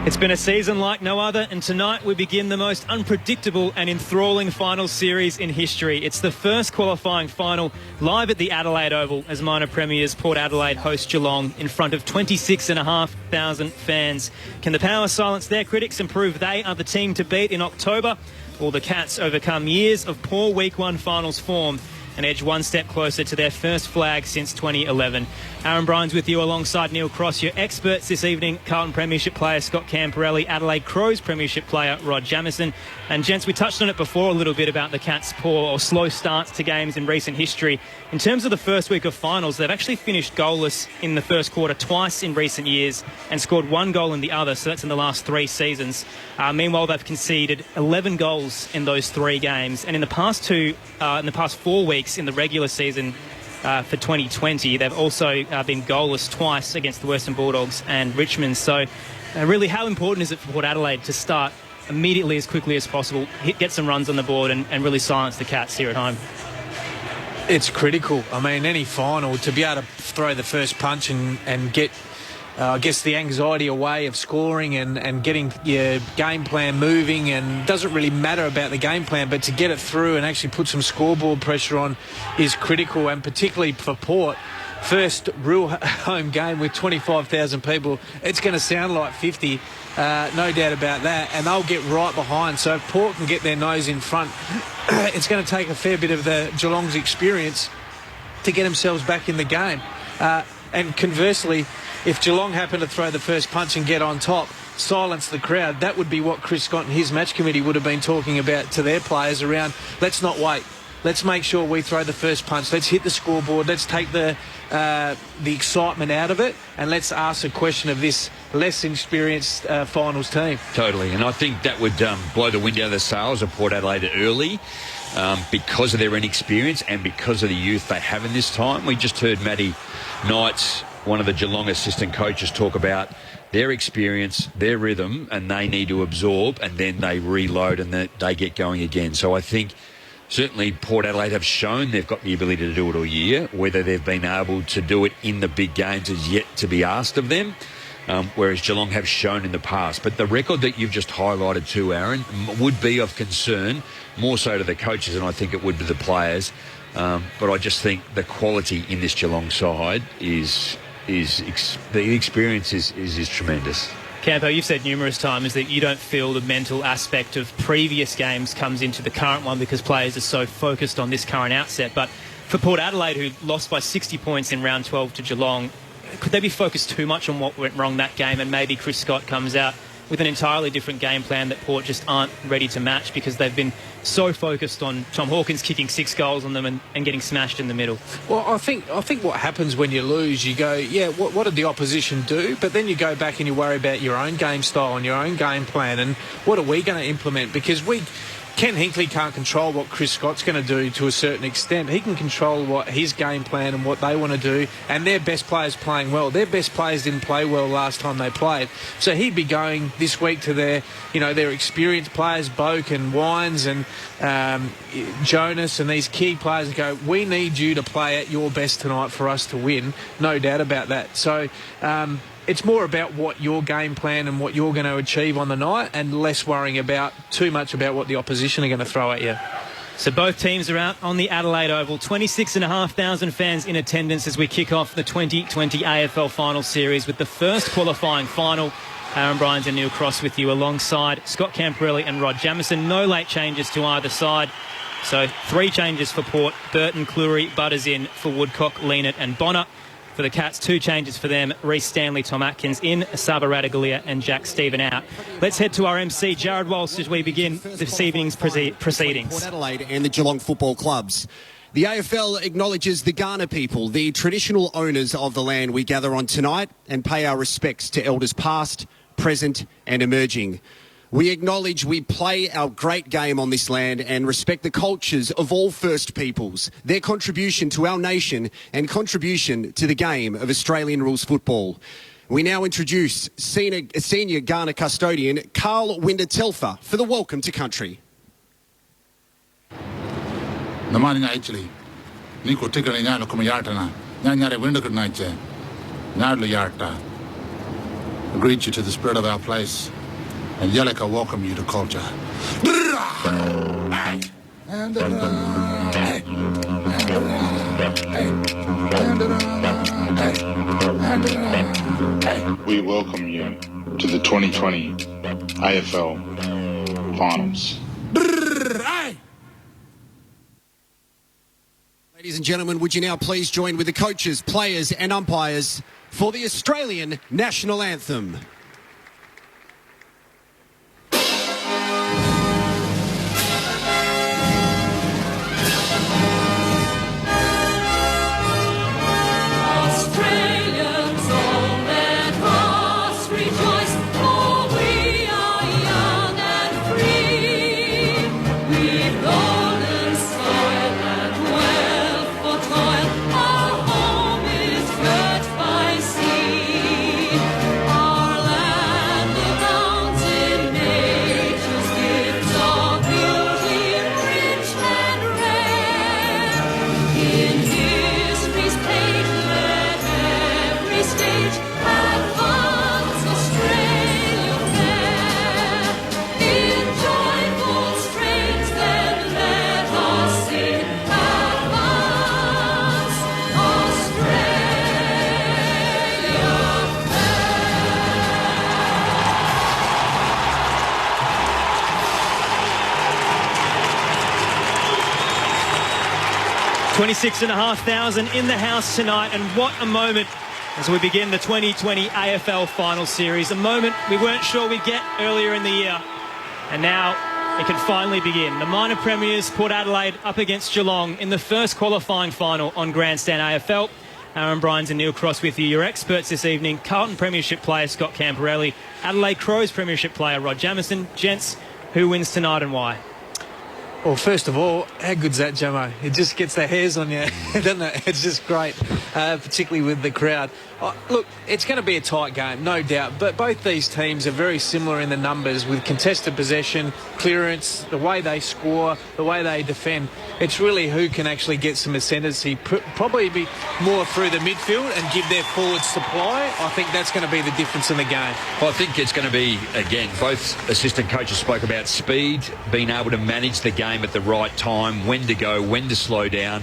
Speaker 25: It's been a season like no other, and tonight we begin the most unpredictable and enthralling final series in history. It's the first qualifying final live at the Adelaide Oval as minor premiers Port Adelaide host Geelong in front of 26,500 fans. Can the Power silence their critics and prove they are the team to beat in October? Will the Cats overcome years of poor Week 1 finals form and edge one step closer to their first flag since 2011. Aaron Bryan's with you alongside Neil Cross, your experts this evening, Carlton Premiership player Scott Camporelli, Adelaide Crows Premiership player Rod Jamieson. And gents, we touched on it before a little bit about the Cats' poor or slow starts to games in recent history. In terms of the first week of finals, they've actually finished goalless in the first quarter twice in recent years and scored one goal in the other, so that's in the last 3 seasons. Meanwhile, they've conceded 11 goals in those 3 games, and in the past 4 weeks in the regular season for 2020, they've also been goalless twice against the Western Bulldogs and Richmond. So really, how important is it for Port Adelaide to start immediately as quickly as possible, get some runs on the board and really silence the Cats here at home?
Speaker 27: It's critical. I mean, any final, to be able to throw the first punch and get, I guess, the anxiety away of scoring and getting your game plan moving, and it doesn't really matter about the game plan, but to get it through and actually put some scoreboard pressure on is critical, and particularly for Port. First real home game with 25,000 people. It's going to sound like 50, no doubt about that, and they'll get right behind. So if Port can get their nose in front, it's going to take a fair bit of the Geelong's experience to get themselves back in the game. And conversely, if Geelong happen to throw the first punch and get on top, silence the crowd, that would be what Chris Scott and his match committee would have been talking about to their players around, let's not wait. Let's make sure we throw the first punch. Let's hit the scoreboard. Let's take the excitement out of it, and let's ask a question of this less experienced finals team.
Speaker 28: Totally, and I think that would blow the wind out of the sails of Port Adelaide early because of their inexperience and because of the youth they have in this time. We just heard Matty Knights, one of the Geelong assistant coaches, talk about their experience, their rhythm, and they need to absorb, and then they reload and they get going again. So I think certainly Port Adelaide have shown they've got the ability to do it all year. Whether they've been able to do it in the big games is yet to be asked of them, whereas Geelong have shown in the past. But the record that you've just highlighted too, Aaron, would be of concern, more so to the coaches than I think it would to the players. But I just think the quality in this Geelong side is the experience is tremendous.
Speaker 25: Campo, you've said numerous times that you don't feel the mental aspect of previous games comes into the current one because players are so focused on this current outset. But for Port Adelaide, who lost by 60 points in round 12 to Geelong, could they be focused too much on what went wrong that game, and maybe Chris Scott comes out with an entirely different game plan that Port just aren't ready to match because they've been so focused on Tom Hawkins kicking 6 goals on them and getting smashed in the middle?
Speaker 27: Well, I think what happens when you lose, you go, yeah, what did the opposition do? But then you go back and you worry about your own game style and your own game plan and what are we going to implement? Because Ken Hinckley can't control what Chris Scott's going to do to a certain extent. He can control what his game plan and what they want to do, and their best players playing well. Their best players didn't play well last time they played, so he'd be going this week to their experienced players, Boak and Wines and Jonas and these key players, and go, we need you to play at your best tonight for us to win, no doubt about that. So it's more about what your game plan and what you're going to achieve on the night, and less worrying about too much about what the opposition are going to throw at you.
Speaker 25: So both teams are out on the Adelaide Oval. 26,500 fans in attendance as we kick off the 2020 AFL Final Series with the first qualifying final. Aaron Bryans and Neil Cross with you alongside Scott Camporelli and Rod Jamieson. No late changes to either side. So 3 changes for Port. Burton, Cleary, Butters in for Woodcock, Leanett and Bonner. For the Cats, 2 changes for them. Reece Stanley, Tom Atkins in, Saba Radaglia and Jack Stephen out. Let's head to our MC, Jared Walsh, as we begin this evening's proceedings.
Speaker 6: Port Adelaide and the Geelong football clubs. The AFL acknowledges the Kaurna people, the traditional owners of the land we gather on tonight, and pay our respects to elders past, present and emerging. We acknowledge we play our great game on this land and respect the cultures of all First Peoples, their contribution to our nation and contribution to the game of Australian rules football. We now introduce senior Kaurna custodian Carl Winder-Telfer for the welcome to country.
Speaker 8: Greet you to the spirit of our place, and Yelika welcome you to culture.
Speaker 9: We welcome you to the 2020 AFL Finals.
Speaker 6: Ladies and gentlemen, would you now please join with the coaches, players and umpires for the Australian National Anthem. $26,500 in the house tonight, and what a moment as we begin the 2020 AFL Final Series. A moment we weren't sure we'd get earlier in the year, and now it can finally begin. The minor premiers, Port Adelaide, up against Geelong in the first qualifying final on Grandstand AFL. Aaron Bryans and Neil Cross with you. Your experts this evening: Carlton Premiership player Scott Camporelli, Adelaide Crows Premiership player Rod Jamieson. Gents, who wins tonight and why?
Speaker 27: Well, first of all, how good's that, Jamo? It just gets the hairs on you, doesn't it? It's just great, particularly with the crowd. Look, it's going to be a tight game, no doubt, but both these teams are very similar in the numbers, with contested possession, clearance, the way they score, the way they defend. It's really who can actually get some ascendancy, probably be more through the midfield and give their forwards supply. I think that's going to be the difference in the game.
Speaker 28: Well, I think it's going to be, again, both assistant coaches spoke about speed, being able to manage the game at the right time, when to go, when to slow down.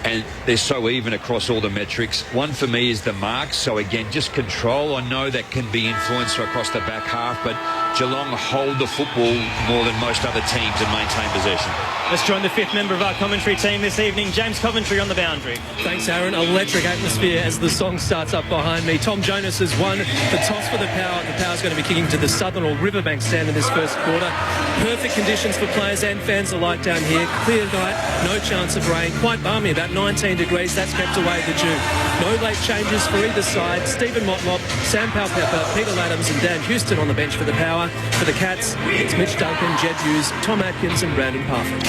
Speaker 28: And they're so even across all the metrics. One for me is the marks. So again, just control. I know that can be influenced across the back half, but Geelong hold the football more than most other teams and maintain possession.
Speaker 25: Let's join the fifth member of our commentary team this evening, James Coventry on the boundary.
Speaker 10: Thanks, Aaron. Electric atmosphere as the song starts up behind me. Tom Jonas has won the toss for the Power. The Power's going to be kicking to the Southern or Riverbank stand in this first quarter. Perfect conditions for players and fans alike down here. Clear night, no chance of rain. Quite balmy, about 19 degrees. That's kept away the dew. No late changes for either side. Stephen Motlop, Sam Powell-Pepper, Peter Laddams and Dan Houston on the bench for the Power. For the Cats, it's Mitch Duncan, Jed Hughes, Tom Atkins and Brandon Parfitt.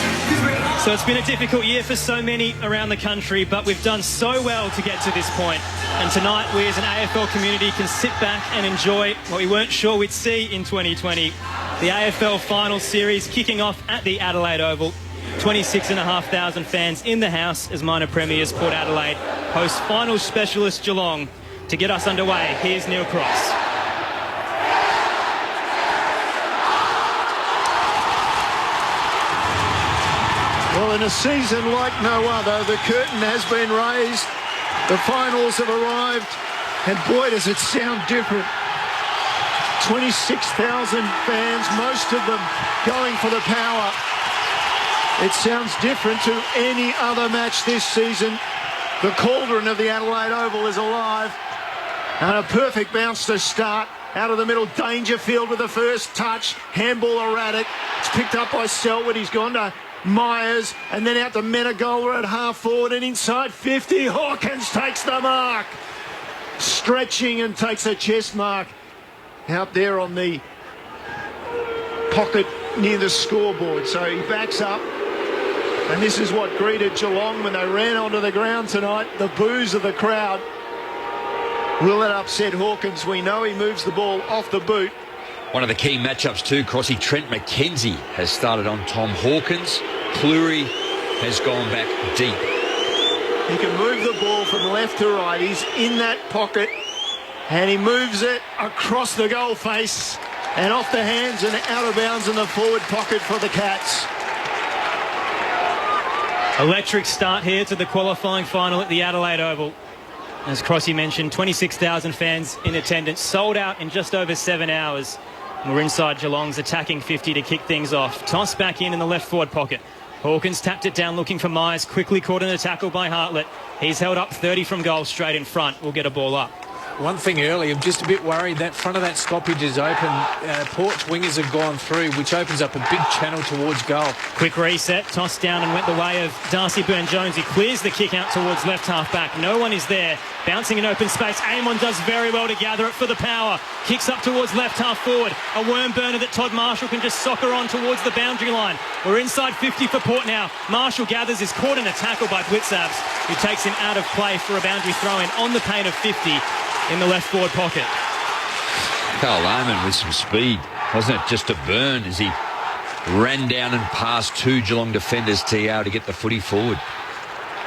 Speaker 10: So it's been a difficult year for so many around the country, but we've done so well to get to this point. And tonight, we as an AFL community can sit back and enjoy what we weren't sure we'd see in 2020. The AFL Final Series kicking off at the Adelaide Oval. 26,500 fans in the house as minor premiers Port Adelaide host final specialist Geelong. To get us underway, here's Neil Cross.
Speaker 26: Well, in a season like no other, the curtain has been raised. The finals have arrived, and boy, does it sound different. 26,000 fans, most of them going for the Power. It sounds different to any other match this season. The cauldron of the Adelaide Oval is alive. And a perfect bounce to start. Out of the middle, Dangerfield with the first touch. Handball erratic. It's picked up by Selwood. He's gone to Myers. And then out to Menegola at half forward. And inside 50, Hawkins takes the mark. Stretching and takes a chest mark. Out there on the pocket near the scoreboard. So he backs up. And this is what greeted Geelong when they ran onto the ground tonight. The boos of the crowd. Will it upset Hawkins? We know he moves the ball off the boot.
Speaker 28: One of the key matchups too, Crossy. Trent McKenzie has started on Tom Hawkins. Cleary has gone back deep.
Speaker 26: He can move the ball from left to right. He's in that pocket. And he moves it across the goal face. And off the hands and out of bounds in the forward pocket for the Cats.
Speaker 25: Electric start here to the qualifying final at the Adelaide Oval. As Crossy mentioned, 26,000 fans in attendance, sold out in just over 7 hours. And we're inside Geelong's attacking 50 to kick things off. Toss back in the left forward pocket. Hawkins tapped it down looking for Myers, quickly caught in a tackle by Hartlett. He's held up 30 from goal straight in front. We'll get a ball up.
Speaker 27: One thing early, I'm just a bit worried that front of that stoppage is open. Port's wingers have gone through, which opens up a big channel towards goal.
Speaker 25: Quick reset, tossed down and went the way of Darcy Byrne-Jones. He clears the kick out towards left half back. No one is there. Bouncing in open space. Amon does very well to gather it for the Power. Kicks up towards left half forward. A worm burner that Todd Marshall can just soccer on towards the boundary line. We're inside 50 for Port now. Marshall gathers, is caught in a tackle by Blitzabs, who takes him out of play for a boundary throw-in on the paint of 50. In the left forward pocket.
Speaker 28: Carl Lehman with some speed. Wasn't it just a burn as he ran down and past two Geelong defenders to get the footy forward.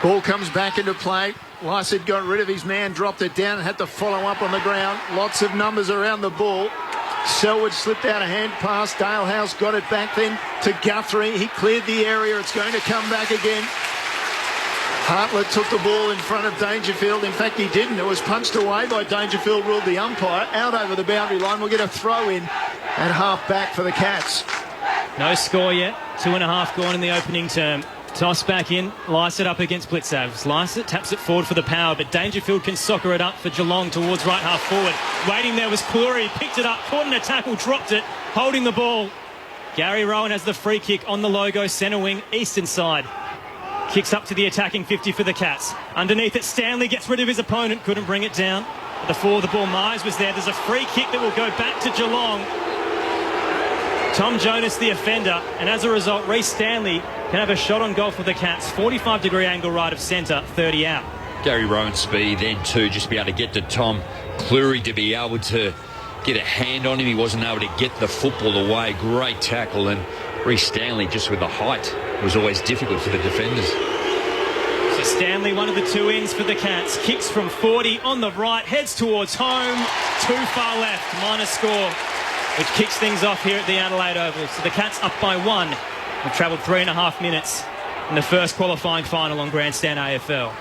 Speaker 26: Ball comes back into play. Lycett got rid of his man, dropped it down and had to follow up on the ground. Lots of numbers around the ball. Selwood slipped out a hand pass. Dalehouse got it back then to Guthrie. He cleared the area. It's going to come back again. Hartlett took the ball in front of Dangerfield. In fact, he didn't. It was punched away by Dangerfield, ruled the umpire. Out over the boundary line. We'll get a throw in at half back for the Cats.
Speaker 25: No score yet. 2.5 gone in the opening term. Toss back in. Lycett up against Blitzavs. Lycett taps it forward for the Power, but Dangerfield can soccer it up for Geelong towards right half forward. Waiting there was Cleary. Picked it up, caught in a tackle, dropped it, holding the ball. Gary Rowan has the free kick on the logo, centre wing, eastern side. Kicks up to the attacking 50 for the Cats. Underneath it, Stanley gets rid of his opponent. Couldn't bring it down. Before the ball, Myers was there. There's a free kick that will go back to Geelong. Tom Jonas, the offender. And as a result, Reece Stanley can have a shot on goal for the Cats. 45-degree angle right of centre, 30 out.
Speaker 28: Gary Rowan's speed then too, just be able to get to Tom Cleary to be able to get a hand on him. He wasn't able to get the football away. Great tackle. And Reece Stanley, just with the height, was always difficult for the defenders.
Speaker 25: So Stanley, one of the two ins for the Cats. Kicks from 40 on the right, heads towards home. Too far left, minor score, which kicks things off here at the Adelaide Oval. So the Cats up by 1. Have travelled 3.5 minutes in the first qualifying final on Grandstand AFL.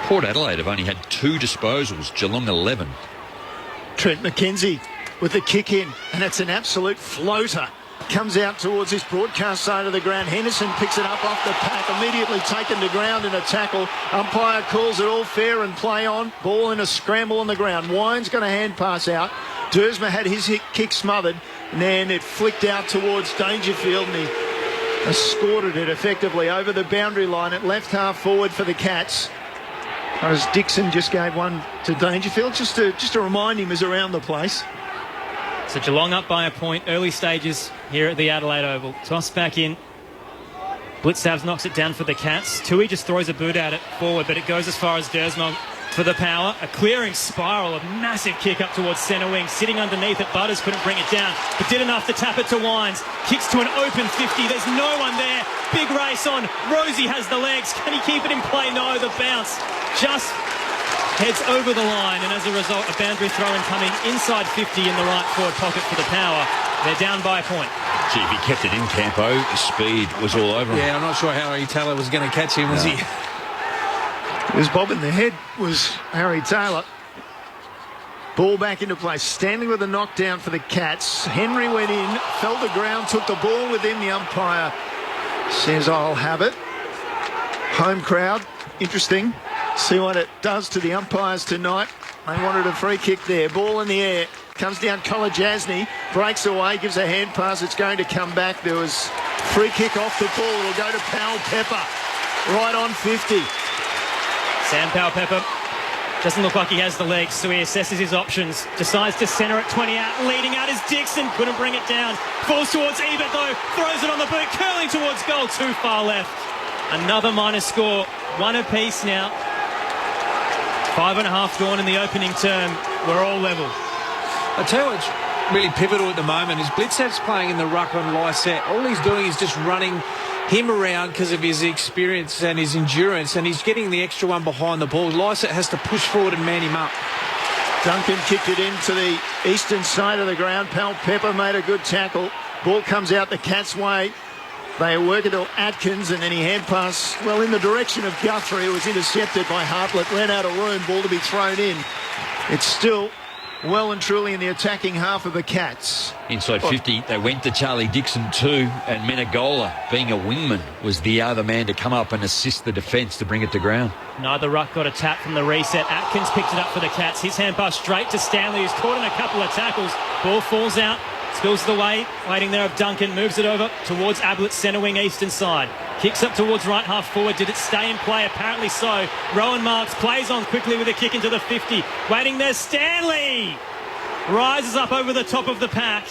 Speaker 28: Port Adelaide have only had 2 disposals, Geelong 11.
Speaker 26: Trent McKenzie with the kick in, and it's an absolute floater. Comes out towards this broadcast side of the ground. Henderson picks it up off the pack, immediately taken to ground in a tackle. Umpire calls it all fair and play on. Ball in a scramble on the ground. Wine's going to hand pass out. Dersma had his kick smothered, and then it flicked out towards Dangerfield, and he escorted it effectively over the boundary line at left half forward for the Cats. As Dixon just gave one to Dangerfield, just to remind him is around the place.
Speaker 25: So Geelong up by a point, early stages here at the Adelaide Oval. Toss back in. Blitzavs knocks it down for the Cats. Tui just throws a boot at it forward, but it goes as far as Dersmont for the power. A clearing spiral, a massive kick up towards centre wing. Sitting underneath it, Butters couldn't bring it down, but did enough to tap it to Wines. Kicks to an open 50. There's no one there. Big race on. Rosie has the legs. Can he keep it in play? No, the bounce just heads over the line, and as a result, a boundary throw-in coming inside 50 in the right forward pocket for the power. They're down by a point.
Speaker 28: Gee, if he kept it in, Campo, the speed was all over him.
Speaker 27: Yeah, I'm not sure Harry Taylor was going to catch him, was he?
Speaker 26: It was bobbing the head, was Harry Taylor. Ball back into play. Stanley with a knockdown for the Cats. Henry went in, fell to ground, took the ball with him. The umpire says, I'll have it. Home crowd, interesting. See what it does to the umpires tonight. They wanted a free kick there. Ball in the air. Comes down Kolajasny. Breaks away. Gives a hand pass. It's going to come back. There was free kick off the ball. It'll go to Powell Pepper. Right on 50.
Speaker 25: Sam Powell Pepper doesn't look like he has the legs, so he assesses his options. Decides to centre at 20 out. Leading out is Dixon. Couldn't bring it down. Falls towards Ebert though. Throws it on the boot. Curling towards goal. Too far left. Another minor score. One apiece now. 5.5 gone in the opening term. We're all level.
Speaker 27: I tell you what's really pivotal at the moment is Blitzav's playing in the ruck on Lysette. All he's doing is just running him around because of his experience and his endurance, and he's getting the extra one behind the ball. Lysette has to push forward and man him up.
Speaker 26: Duncan kicked it into the eastern side of the ground. Powell Pepper made a good tackle. Ball comes out the Cats' way. They work it to Atkins, and then he hand pass, well, in the direction of Guthrie. It was intercepted by Hartlett. Ran out of room. Ball to be thrown in. It's still well and truly in the attacking half of the Cats.
Speaker 28: Inside 50, they went to Charlie Dixon too, and Menegola, being a wingman, was the other man to come up and assist the defence to bring it to ground.
Speaker 25: Neither ruck got a tap from the reset. Atkins picked it up for the Cats. His hand pass straight to Stanley, who's caught in a couple of tackles. Ball falls out. Spills the way, waiting there of Duncan, moves it over towards Ablett's centre wing eastern side. Kicks up towards right half forward. Did it stay in play? Apparently so. Rowan Marks plays on quickly with a kick into the 50. Waiting there, Stanley! Rises up over the top of the pack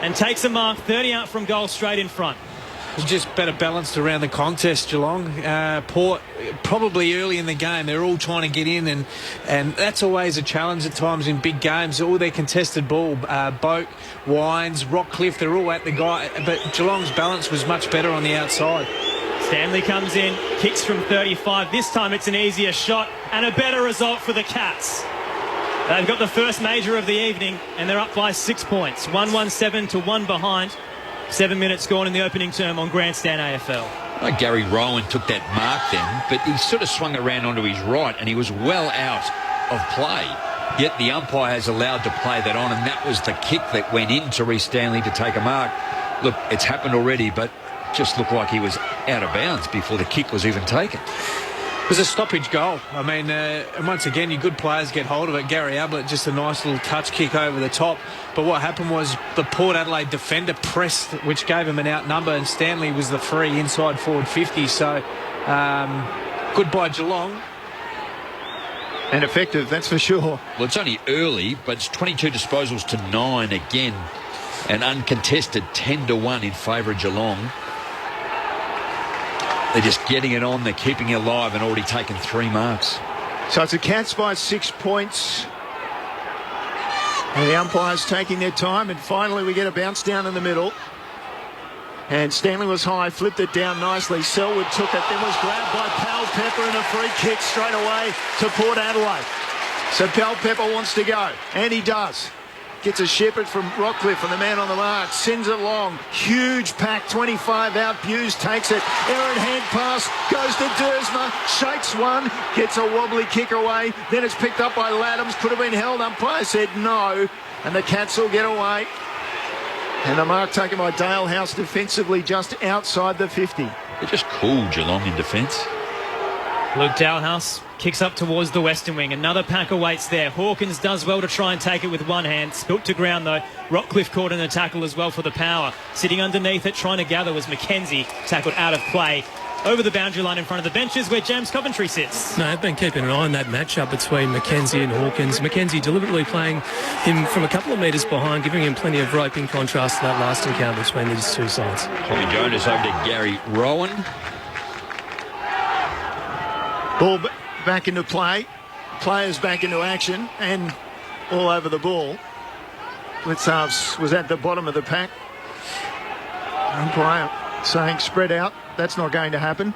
Speaker 25: and takes a mark, 30 out from goal, straight in front.
Speaker 27: Just better balanced around the contest, Geelong. Port, probably early in the game, they're all trying to get in, and that's always a challenge at times in big games. All their contested ball, Boak, Wines, Rockcliffe, they're all at the guy, but Geelong's balance was much better on the outside.
Speaker 25: Stanley comes in, kicks from 35. This time it's an easier shot and a better result for the Cats. They've got the first major of the evening, and they're up by 6 points. 1-1-7 to 1 behind. 7 minutes gone in the opening term on Grandstand AFL.
Speaker 28: Gary Rowan took that mark then, but he sort of swung around onto his right and he was well out of play. Yet the umpire has allowed to play that on, and that was the kick that went into Reece Stanley to take a mark. Look, it's happened already, but just looked like he was out of bounds before the kick was even taken.
Speaker 27: It was a stoppage goal. I mean, once again, your good players get hold of it. Gary Ablett, just a nice little touch kick over the top. But what happened was the Port Adelaide defender pressed, which gave him an outnumber, and Stanley was the free inside forward 50. So, goodbye Geelong.
Speaker 26: And effective, that's for sure.
Speaker 28: Well, it's only early, but it's 22 disposals to 9 again. And uncontested 10-1 in favour of Geelong. They're just getting it on, they're keeping it alive, and already taken 3 marks.
Speaker 26: So it's a Cats by 6 points. And the umpires taking their time, and finally we get a bounce down in the middle. And Stanley was high, flipped it down nicely. Selwood took it, then was grabbed by Powell Pepper, and a free kick straight away to Port Adelaide. So Powell Pepper wants to go, and he does. Gets a shepherd from Rockcliffe, and the man on the mark sends it long. Huge pack, 25 out. Buse takes it. Errant hand pass goes to Dersma. Shakes one, gets a wobbly kick away. Then it's picked up by Laddams. Could have been held. Umpire said no, and the Cats will get away. And the mark taken by Dalehouse defensively just outside the 50.
Speaker 28: They're just cool, Geelong, in defence.
Speaker 25: Luke Dowhouse kicks up towards the western wing. Another pack awaits there. Hawkins does well to try and take it with one hand. Spilt to ground though. Rockcliffe caught in a tackle as well for the Power. Sitting underneath it, trying to gather was Mackenzie. Tackled out of play. Over the boundary line in front of the benches where James Coventry sits.
Speaker 10: No, I've been keeping an eye on that matchup between Mackenzie and Hawkins. Mackenzie deliberately playing him from a couple of metres behind, giving him plenty of rope in contrast to that last encounter between these two sides.
Speaker 28: Tommy Jonas over to Gary Rowan.
Speaker 26: Ball back into play. Players back into action and all over the ball. Blitzarves was at the bottom of the pack. Umpire saying spread out. That's not going to happen.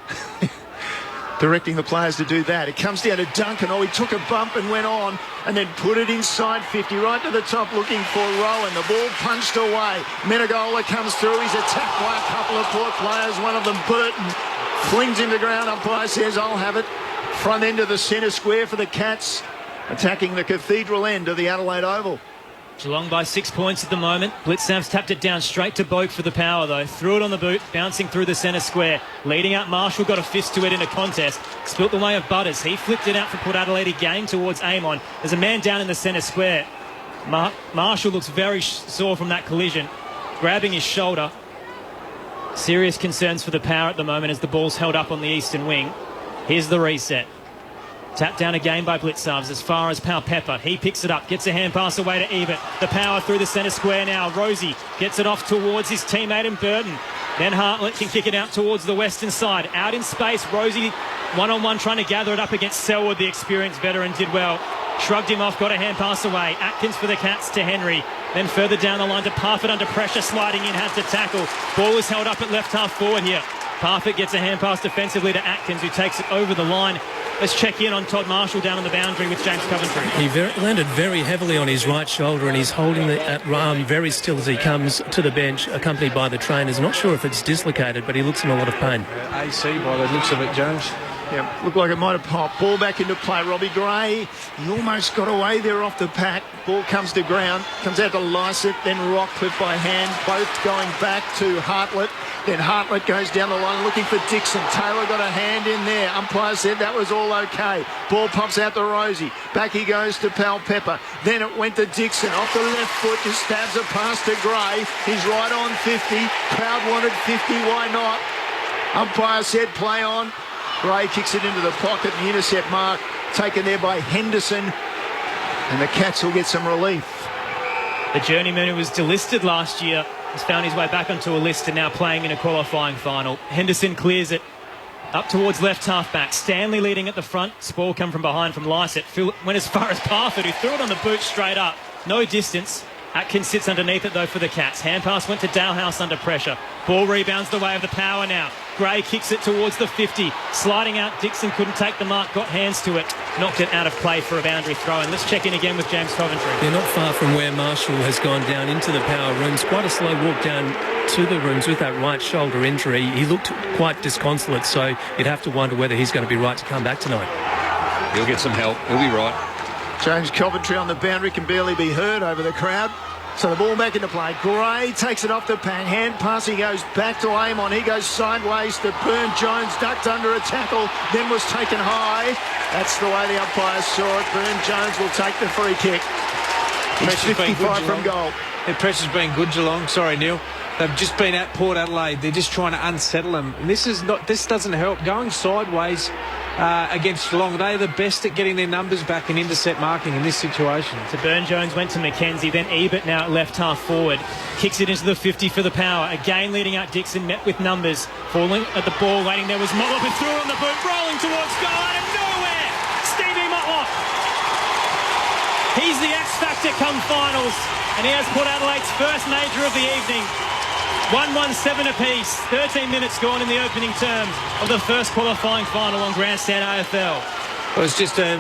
Speaker 26: Directing the players to do that. It comes down to Duncan. Oh, he took a bump and went on and then put it inside 50, right to the top looking for Rowan. The ball punched away. Menegola comes through. He's attacked by a couple of Port players. One of them, Burton, flings him to ground. Umpire says, I'll have it. Front end of the centre square for the Cats, attacking the cathedral end of the Adelaide Oval.
Speaker 25: Geelong by 6 points at the moment. Blitzav's tapped it down straight to Boak for the Power though. Threw it on the boot, bouncing through the centre square. Leading out Marshall, got a fist to it in a contest. Spilt the way of Butters. He flicked it out for Port Adelaide again towards Amon. There's a man down in the centre square. Marshall looks very sore from that collision. Grabbing his shoulder. Serious concerns for the Power at the moment as the ball's held up on the eastern wing. Here's the reset. Tapped down again by Blitzarves as far as Pal Pepper. He picks it up, gets a hand pass away to Ebert. The Power through the centre square now. Rosie gets it off towards his teammate in Burton. Then Hartlett can kick it out towards the western side. Out in space, Rosie one-on-one trying to gather it up against Selwood. The experienced veteran did well. Shrugged him off, got a hand pass away. Atkins for the Cats to Henry. Then further down the line to Parfitt under pressure, sliding in, had to tackle. Ball is held up at left half forward here. Parfitt gets a hand pass defensively to Atkins, who takes it over the line. Let's check in on Todd Marshall down on the boundary with James Coventry.
Speaker 10: He landed very heavily on his right shoulder and he's holding the arm very still as he comes to the bench, accompanied by the trainers. Not sure if it's dislocated, but he looks in a lot of pain.
Speaker 27: AC by the looks of it, Jones.
Speaker 26: Yeah, looked like it might have popped. Ball back into play. Robbie Gray, he almost got away there off the pack. Ball comes to ground, comes out to Lycett, then Rockcliffe by hand, both going back to Hartlett. Then Hartlett goes down the line looking for Dixon. Taylor got a hand in there. Umpire said that was all okay. Ball pops out to Rosie. Back he goes to Pal Pepper. Then it went to Dixon. Off the left foot, just stabs a pass to Gray. He's right on 50. Crowd wanted 50, why not? Umpire said play on. Gray kicks it into the pocket. The intercept mark taken there by Henderson. And the Cats will get some relief.
Speaker 25: The journeyman who was delisted last year has found his way back onto a list and now playing in a qualifying final. Henderson clears it up towards left half-back. Stanley leading at the front. Spall come from behind from Lycett. Phil went as far as Parfitt, who threw it on the boot straight up. No distance. Atkins sits underneath it though for the Cats. Hand pass went to Dowhouse under pressure. Ball rebounds the way of the Power now. Gray kicks it towards the 50. Sliding out, Dixon couldn't take the mark, got hands to it. Knocked it out of play for a boundary throw. And let's check in again with James Coventry.
Speaker 10: They're not far from where Marshall has gone down into the Power rooms. Quite a slow walk down to the rooms with that right shoulder injury. He looked quite disconsolate, so you'd have to wonder whether he's going to be right to come back tonight.
Speaker 28: He'll get some help. He'll be right.
Speaker 26: James Coventry on the boundary can barely be heard over the crowd. So the ball back into play. Gray takes it off the pan. Hand pass. He goes back to Amon. He goes sideways to Burn-Jones. Ducked under a tackle. Then was taken high. That's the way the umpires saw it. Burn-Jones will take the free kick. He's 55 from goal.
Speaker 27: The pressure's been good, Geelong. Sorry, Neil. They've just been at Port Adelaide. They're just trying to unsettle them. And this doesn't help. Going sideways against Geelong, they're the best at getting their numbers back and intercept marking in this situation.
Speaker 25: So Burn-Jones went to Mackenzie, then Ebert now at left half forward. Kicks it into the 50 for the Power. Again leading out Dixon, met with numbers. Falling at the ball, waiting there was Motlop, who threw it on the boot, rolling towards goal out of nowhere. Stevie Motlop. He's the X-Factor come finals, and he has Port Adelaide's first major of the evening. 1-1-7 apiece. 13 minutes gone in the opening terms of the first qualifying final on Grandstand AFL.
Speaker 27: It was just an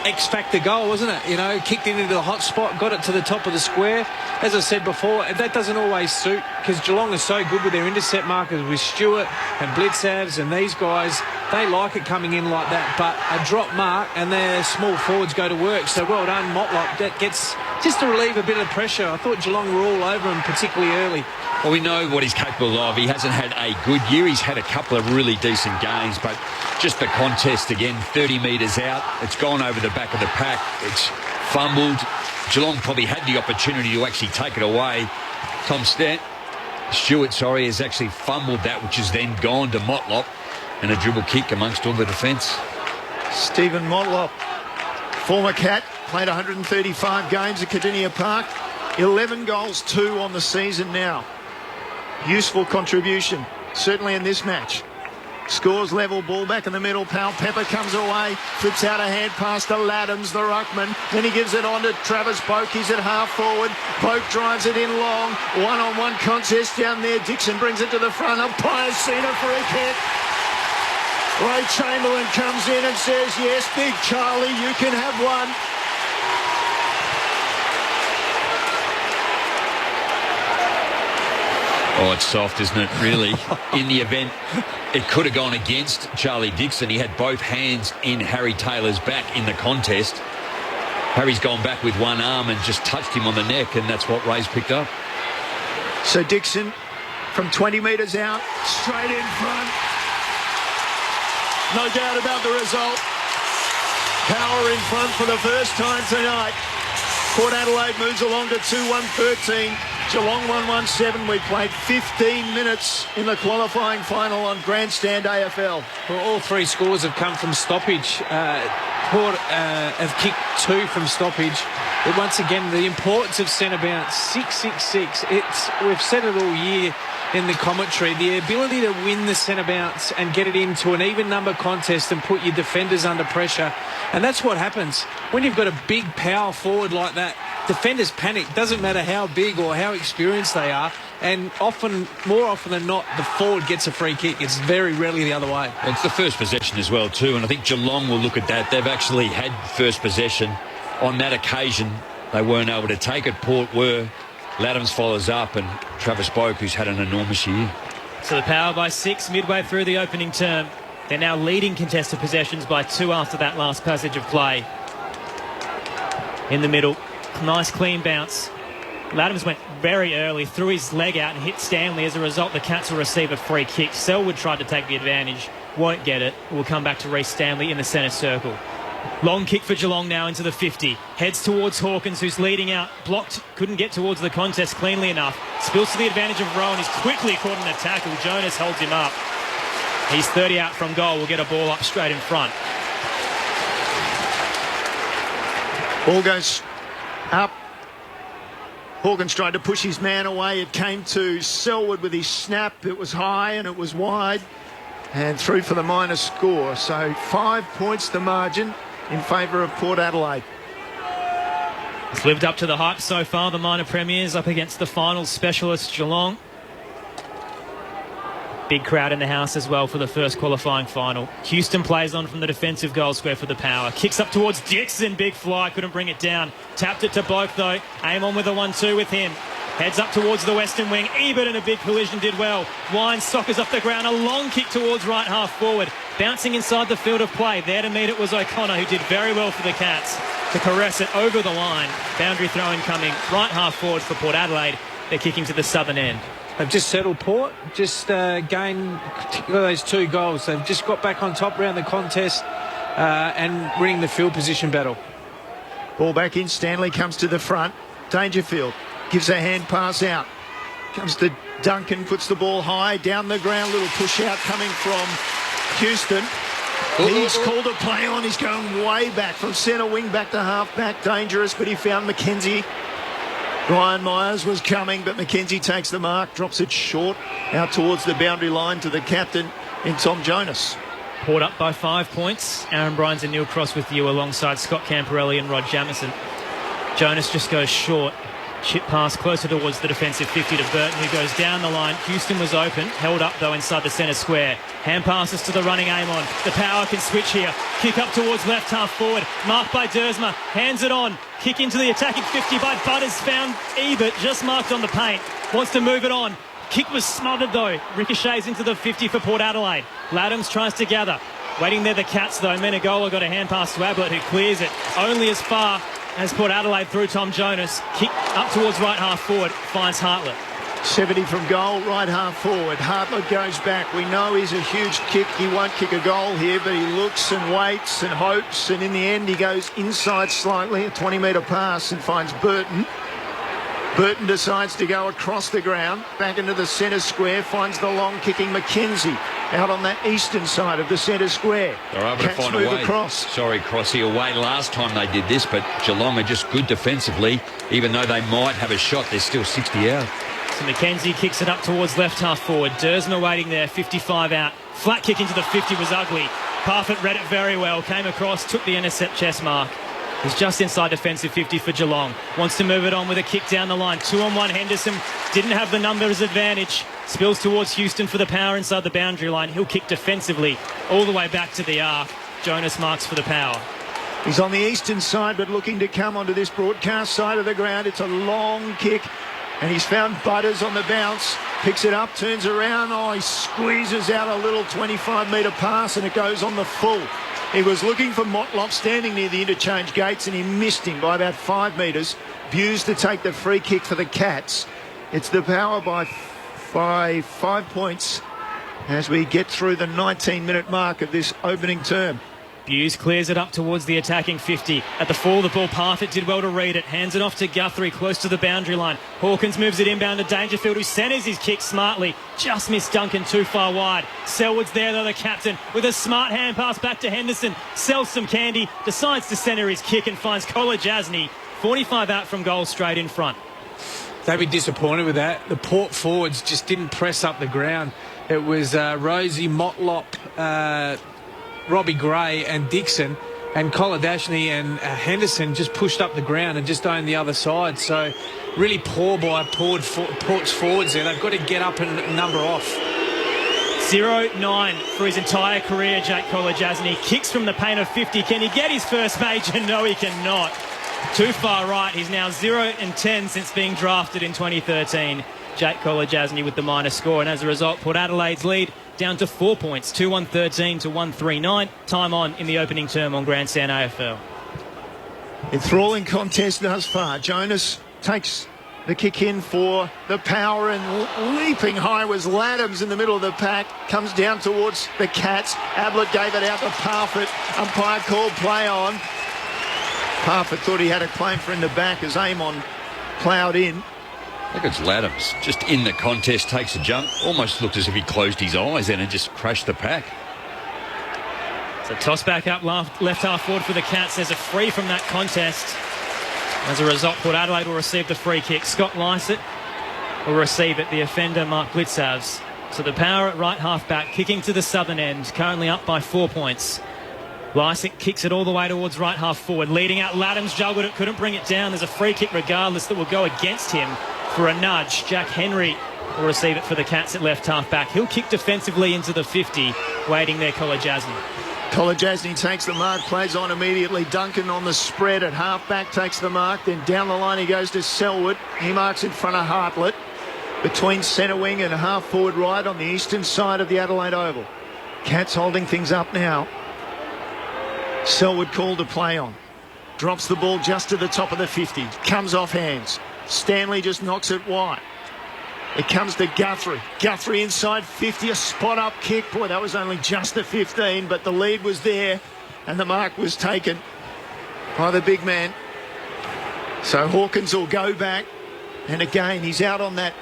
Speaker 27: X-Factor goal, wasn't it? You know, kicked it into the hot spot, got it to the top of the square. As I said before, that doesn't always suit because Geelong is so good with their intercept markers with Stewart and Blitzavs and these guys. They like it coming in like that, but a drop mark and their small forwards go to work. So well done, Motlop. That gets just to relieve a bit of pressure. I thought Geelong were all over him, particularly early.
Speaker 28: Well, we know what he's capable of. He hasn't had a good year. He's had a couple of really decent games, but just the contest again, 30 metres out. It's gone over the back of the pack. It's fumbled. Geelong probably had the opportunity to actually take it away. Stewart has actually fumbled that, which has then gone to Motlop, and a dribble kick amongst all the defence.
Speaker 26: Stephen Motlop, former Cat, played 135 games at Cardinia Park. 11 goals, 2 on the season now. Useful contribution, certainly in this match. Scores level, ball back in the middle. Powell Pepper comes away, flips out a hand pass to Laddams, the ruckman. Then he gives it on to Travis Boak. He's at half forward. Boak drives it in long. One-on-one contest down there. Dixon brings it to the front. Umpire Cena for a kick. Ray Chamberlain comes in and says, yes, Big Charlie, you can have one.
Speaker 28: Oh, it's soft, isn't it, really? In the event, it could have gone against Charlie Dixon. He had both hands in Harry Taylor's back in the contest. Harry's gone back with one arm and just touched him on the neck, and that's what Ray's picked up.
Speaker 26: So Dixon, from 20 metres out, straight in front. No doubt about the result. Power in front for the first time tonight. Port Adelaide moves along to 2-1-13. Geelong 1-1-7. We played 15 minutes in the qualifying final on Grandstand AFL.
Speaker 27: Well, all 3 scores have come from stoppage. Port have kicked 2 from stoppage. But once again, the importance of centre bounce, 6-6-6. We've said it all year in the commentary, the ability to win the centre bounce and get it into an even number contest and put your defenders under pressure. And that's what happens. When you've got a big power forward like that, defenders panic. Doesn't matter how big or how experienced they are. And more often than not, the forward gets a free kick. It's very rarely the other way.
Speaker 28: It's the first possession as well, too. And I think Geelong will look at that. They've actually had first possession. On that occasion, they weren't able to take it. Port were. Laddams follows up, and Travis Boak, who's had an enormous year.
Speaker 25: So the Power by 6 midway through the opening term. They're now leading contested possessions by 2 after that last passage of play. In the middle, nice clean bounce. Laddams went very early, threw his leg out and hit Stanley. As a result, the Cats will receive a free kick. Selwood tried to take the advantage, won't get it. We'll come back to Reece Stanley in the centre circle. Long kick for Geelong now into the 50. Heads towards Hawkins, who's leading out. Blocked, couldn't get towards the contest cleanly enough. Spills to the advantage of Rowan. He's quickly caught in a tackle. Jonas holds him up. He's 30 out from goal. We'll get a ball up straight in front.
Speaker 26: Ball goes up. Hawkins tried to push his man away. It came to Selwood with his snap. It was high and it was wide. And through for the minor score. So 5 points the margin in favour of Port Adelaide.
Speaker 25: It's lived up to the hype so far. The minor premiers up against the finals specialists Geelong. Big crowd in the house as well for the first qualifying final. Houston plays on from the defensive goal square for the Power. Kicks up towards Dixon. Big fly. Couldn't bring it down. Tapped it to Boak though. Aim on with a 1-2 with him. Heads up towards the western wing. Ebert in a big collision did well. Wines soccers off the ground. A long kick towards right half forward. Bouncing inside the field of play. There to meet it was O'Connor, who did very well for the Cats to caress it over the line. Boundary throw-in coming right half forward for Port Adelaide. They're kicking to the southern end.
Speaker 27: They've just settled Port, just gained those 2 goals. They've just got back on top around the contest and winning the field position battle.
Speaker 26: Ball back in. Stanley comes to the front. Dangerfield gives a hand pass out. Comes to Duncan, puts the ball high, down the ground. Little push out coming from Houston. He's called a play on. He's going way back from centre wing back to half back. Dangerous, but he found McKenzie. Ryan Myers was coming, but McKenzie takes the mark, drops it short, out towards the boundary line to the captain in Tom Jonas.
Speaker 25: Port up by 5 points. Aaron Bryans and Neil Cross with you alongside Scott Camporelli and Rod Jamieson. Jonas just goes short. Chip pass closer towards the defensive 50 to Burton, who goes down the line. Houston was open, held up though inside the centre square. Hand passes to the running Amon. The Power can switch here. Kick up towards left half forward. Marked by Dersma. Hands it on. Kick into the attacking 50 by Butters. Found Ebert, just marked on the paint. Wants to move it on. Kick was smothered though. Ricochets into the 50 for Port Adelaide. Laddams tries to gather. Waiting there the Cats though. Menegola got a hand pass to Ablett, who clears it only as far as Port Adelaide through Tom Jonas. Kick up towards right half forward, finds Hartlett.
Speaker 26: 70 from goal, right half forward. Hartlett goes back. We know he's a huge kick. He won't kick a goal here, but he looks and waits and hopes, and in the end he goes inside slightly, a 20-metre pass, and finds Burton. Burton decides to go across the ground, back into the centre square, finds the long-kicking Mackenzie out on that eastern side of the centre square.
Speaker 28: They're able
Speaker 26: Cats
Speaker 28: to find
Speaker 26: move
Speaker 28: a way.
Speaker 26: across.
Speaker 28: Sorry, Crossy, away last time they did this, but Geelong are just good defensively. Even though they might have a shot, they're still 60 out.
Speaker 25: So Mackenzie kicks it up towards left half forward. Dersner waiting there, 55 out. Flat kick into the 50 was ugly. Parfitt read it very well, came across, took the intercept chest mark. He's just inside defensive 50 for Geelong. Wants to move it on with a kick down the line. 2-on-1 Henderson. Didn't have the numbers advantage. Spills towards Houston for the power inside the boundary line. He'll kick defensively all the way back to the arc. Jonas marks for the power.
Speaker 26: He's on the eastern side, but looking to come onto this broadcast side of the ground. It's a long kick, and he's found Butters on the bounce. Picks it up, turns around. Oh, he squeezes out a little 25-metre pass, and it goes on the full. He was looking for Motlop standing near the interchange gates, and he missed him by about 5 metres. Buse to take the free kick for the Cats. It's the power by 5 points as we get through the 19-minute mark of this opening term.
Speaker 25: Buse clears it up towards the attacking 50. At the fall, the ball Parfitt did well to read it. Hands it off to Guthrie, close to the boundary line. Hawkins moves it inbound to Dangerfield, who centres his kick smartly. Just missed Duncan too far wide. Selwood's there, though, the captain, with a smart hand pass back to Henderson. Sells some candy, decides to centre his kick and finds Kolajasny. 45 out from goal, straight in front.
Speaker 27: They'd be disappointed with that. The Port forwards just didn't press up the ground. It was Rosie, Motlop, Robbie Gray and Dixon, and Kolodashny and Henderson just pushed up the ground and just owned the other side. So really poor by Port's forwards there. They've got to get up and number off.
Speaker 25: 0-9 for his entire career, Jake Kolajasny. Kicks from the paint of 50. Can he get his first major? No, he cannot. Too far right. He's now 0-10 since being drafted in 2013. Jake Kolajasny with the minor score, and as a result, Port Adelaide's lead down to 4 points, 2-1-13 to 1-3-9. Time on in the opening term on Grandstand AFL.
Speaker 26: Enthralling contest thus far. Jonas takes the kick in for the power, and leaping high was Laddams in the middle of the pack. Comes down towards the Cats. Ablett gave it out to Parfitt. Umpire called play on. Parfitt thought he had a claim for in the back as Amon ploughed in.
Speaker 28: I think it's Laddams, just in the contest, takes a jump. Almost looked as if he closed his eyes then and just crashed the pack.
Speaker 25: So toss back up left half forward for the Cats. There's a free from that contest. As a result, Port Adelaide will receive the free kick. Scott Lycett will receive it, the offender Mark Blitzavs. So the power at right half back, kicking to the southern end, currently up by 4 points. Lycett kicks it all the way towards right half forward, leading out Laddams, juggled it, couldn't bring it down. There's a free kick regardless that will go against him for a nudge. Jack Henry will receive it for the Cats at left half back. He'll kick defensively into the 50, waiting there Kolajasny.
Speaker 26: Kolajasny takes the mark, plays on immediately. Duncan on the spread at half back takes the mark, then down the line he goes to Selwood. He marks in front of Hartlett between centre wing and half forward right on the eastern side of the Adelaide Oval. Cats holding things up now. Selwood called to play on. Drops the ball just to the top of the 50. Comes off hands. Stanley just knocks it wide. It comes to Guthrie. Guthrie inside 50, a spot-up kick. Boy, that was only just the 15, but the lead was there, and the mark was taken by the big man. So Hawkins will go back, and again, he's out on that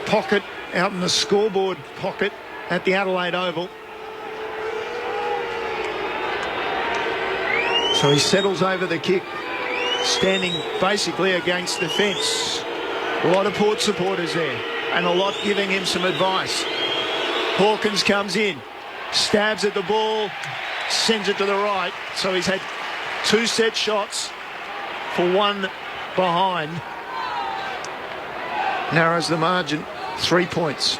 Speaker 26: pocket, out in the scoreboard pocket at the Adelaide Oval. So he settles over the kick, standing basically against the fence. A lot of Port supporters there, and a lot giving him some advice. Hawkins comes in, stabs at the ball, sends it to the right. So he's had 2 set shots for 1 behind. Narrows the margin, 3 points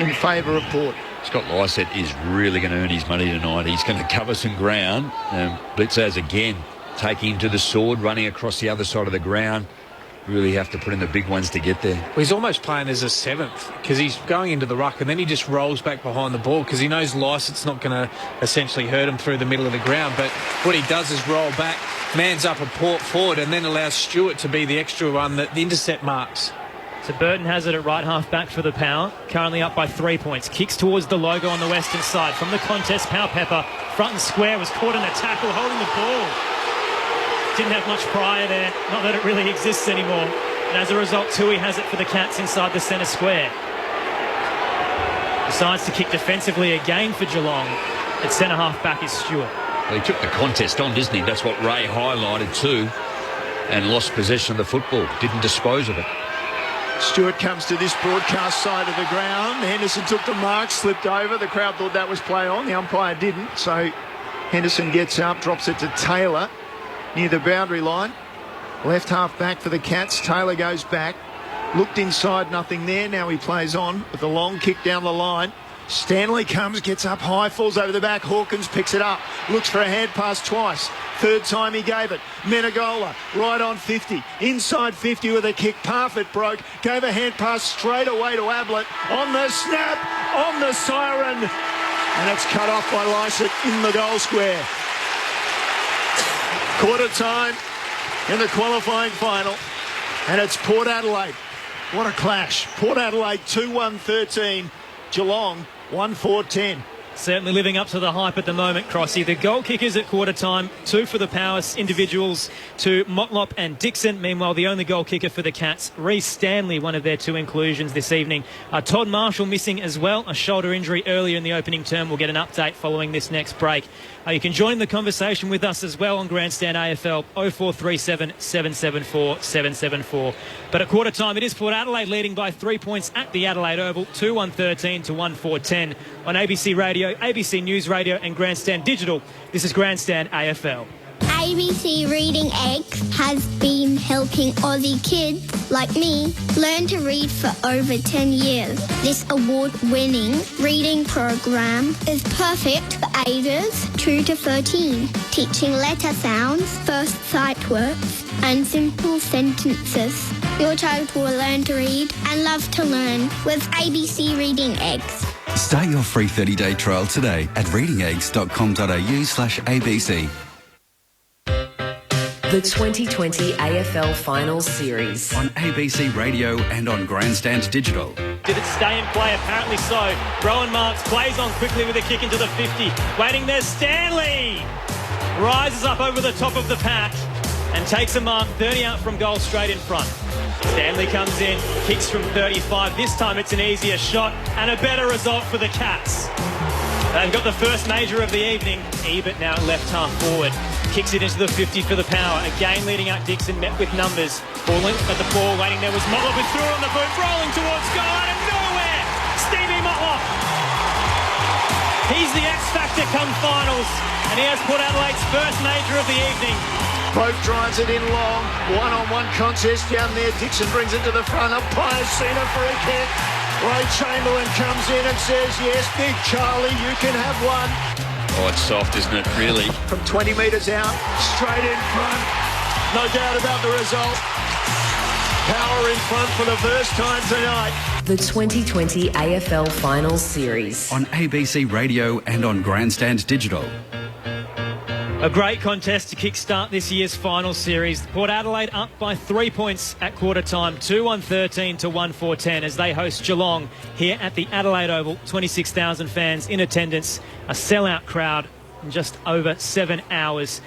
Speaker 26: in favour of Port.
Speaker 28: Scott Lycett is really going to earn his money tonight. He's going to cover some ground. Blitzers again taking him to the sword, running across the other side of the ground. Really have to put in the big ones to get there.
Speaker 27: Well, he's almost playing as a 7th because he's going into the ruck and then he just rolls back behind the ball because he knows Lycett's not going to essentially hurt him through the middle of the ground. But what he does is roll back, mans up a port forward and then allows Stewart to be the extra one that the intercept marks.
Speaker 25: So Burton has it at right half back for the Power, currently up by 3 points. Kicks towards the logo on the western side. From the contest, Powell Pepper, front and square, was caught in a tackle, holding the ball. Didn't have much prior there, not that it really exists anymore. And as a result, Tui has it for the Cats inside the centre square. Decides to kick defensively again for Geelong. At centre half back is Stewart.
Speaker 28: Well, he took the contest on, didn't he? That's what Ray highlighted too. And lost possession of the football. Didn't dispose of it.
Speaker 26: Stewart comes to this broadcast side of the ground. Henderson took the mark, slipped over. The crowd thought that was play on. The umpire didn't. So Henderson gets up, drops it to Taylor near the boundary line. Left half back for the Cats. Taylor goes back. Looked inside, nothing there. Now he plays on with a long kick down the line. Stanley comes, gets up high, falls over the back. Hawkins picks it up, looks for a hand pass twice. Third time he gave it. Menegola, right on 50. Inside 50 with a kick. Parfitt broke, gave a hand pass straight away to Ablett. On the snap, on the siren. And it's cut off by Lysett in the goal square. Quarter time in the qualifying final. And it's Port Adelaide. What a clash. Port Adelaide 2-1-13. Geelong 1-4-10.
Speaker 25: Certainly living up to the hype at the moment, Crossy. The goal kickers at quarter time, 2 for the Powers individuals to Motlop and Dixon. Meanwhile, the only goal kicker for the Cats, Reece Stanley, one of their 2 inclusions this evening. Todd Marshall missing as well, a shoulder injury earlier in the opening term. We'll get an update following this next break. You can join the conversation with us as well on Grandstand AFL 0437 774 774. But at quarter time, it is Port Adelaide leading by 3 points at the Adelaide Oval, 2-1-13 to 1-4-10 on ABC Radio, ABC News Radio and Grandstand Digital. This is Grandstand AFL.
Speaker 11: ABC Reading Eggs has been helping Aussie kids like me learn to read for over 10 years. This award-winning reading program is perfect for ages 2 to 13, teaching letter sounds, first sight words, and simple sentences. Your child will learn to read and love to learn with ABC Reading Eggs.
Speaker 24: Start your free 30-day trial today at readingeggs.com.au/ABC.
Speaker 13: The 2020 AFL Finals Series.
Speaker 24: On ABC Radio and on Grandstand Digital.
Speaker 25: Did it stay in play? Apparently so. Rowan Marks plays on quickly with a kick into the 50. Waiting there, Stanley! Rises up over the top of the pack and takes a mark, 30 out from goal straight in front. Stanley comes in, kicks from 35. This time it's an easier shot and a better result for the Cats. They've got the first major of the evening. Ebert now left half forward. Kicks it into the 50 for the Power. Again leading out Dixon, met with numbers. Falling at the ball, waiting there was Motlop, who threw it on the boot, rolling towards goal out of nowhere. Stevie Motlop. He's the X Factor come finals, and he has Port Adelaide's first major of the evening.
Speaker 26: Both drives it in long. One-on-one contest down there. Dixon brings it to the front. Umpire's seen a free kick. Ray Chamberlain comes in and says, yes, Big Charlie, you can have one.
Speaker 28: Oh, it's soft, isn't it, really?
Speaker 26: From 20 metres out, straight in front. No doubt about the result. Power in front for the first time tonight.
Speaker 13: The 2020 AFL Finals Series.
Speaker 24: On ABC Radio and on Grandstand Digital.
Speaker 25: A great contest to kickstart this year's final series. Port Adelaide up by 3 points at quarter time, 2-1-13 to 1-4-10 as they host Geelong here at the Adelaide Oval. 26,000 fans in attendance, a sellout crowd in just over 7 hours.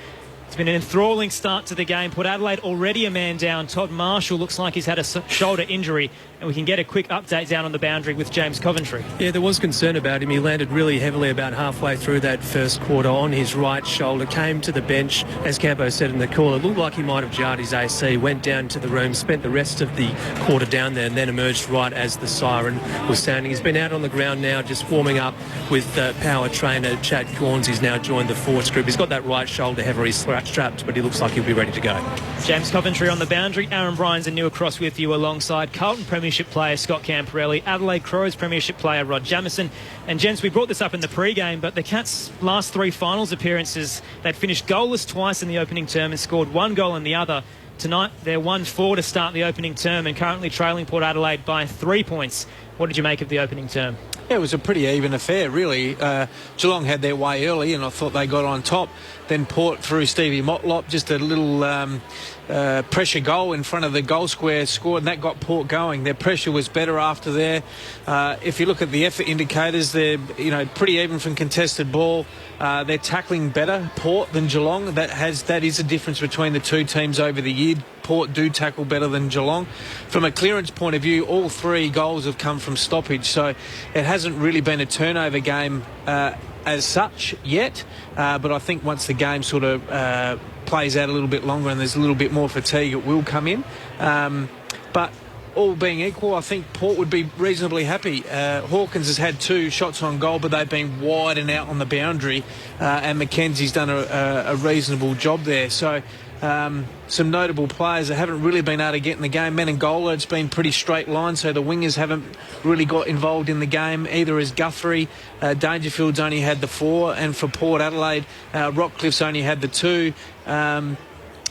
Speaker 25: It's been an enthralling start to the game. Port Adelaide already a man down. Todd Marshall looks like he's had a shoulder injury, and we can get a quick update down on the boundary with James Coventry.
Speaker 10: Yeah, there was concern about him. He landed really heavily about halfway through that first quarter on his right shoulder, came to the bench, as Campo said in the call. It looked like he might have jarred his AC, went down to the room, spent the rest of the quarter down there, and then emerged right as the siren was sounding. He's been out on the ground now, just warming up with Power trainer Chad Corns. He's now joined the forwards group. He's got that right shoulder heavily strapped, but he looks like he'll be ready to go.
Speaker 25: James Coventry on the boundary. Aaron Bryans and Neil Cross with you alongside Carlton Premiership player Scott Camporelli, Adelaide Crows Premiership player Rod Jamieson. And gents, we brought this up in the pre-game, but the Cats' last 3 finals appearances, they'd finished goalless twice in the opening term and scored 1 goal in the other. Tonight, they're 1-4 to start the opening term and currently trailing Port Adelaide by 3 points What did you make of the opening term?
Speaker 27: Yeah, it was a pretty even affair, really. Geelong had their way early, and I thought they got on top. Then Port through Stevie Motlop, just a little pressure goal in front of the goal square scored, and that got Port going. Their pressure was better after there. If you look at the effort indicators, they're pretty even from contested ball. They're tackling better, Port, than Geelong. That is a difference between the two teams over the year. Port do tackle better than Geelong. From a clearance point of view, all 3 goals have come from stoppage, so it hasn't really been a turnover game as such yet, but I think once the game sort of plays out a little bit longer and there's a little bit more fatigue, it will come in. But all being equal, I think Port would be reasonably happy. Hawkins has had 2 shots on goal, but they've been wide and out on the boundary, and Mackenzie's done a reasonable job there. So some notable players that haven't really been able to get in the game. Menengola, it's been pretty straight line, so the wingers haven't really got involved in the game, either as Guthrie. Dangerfield's only had the 4, and for Port Adelaide, Rockcliffe's only had the 2.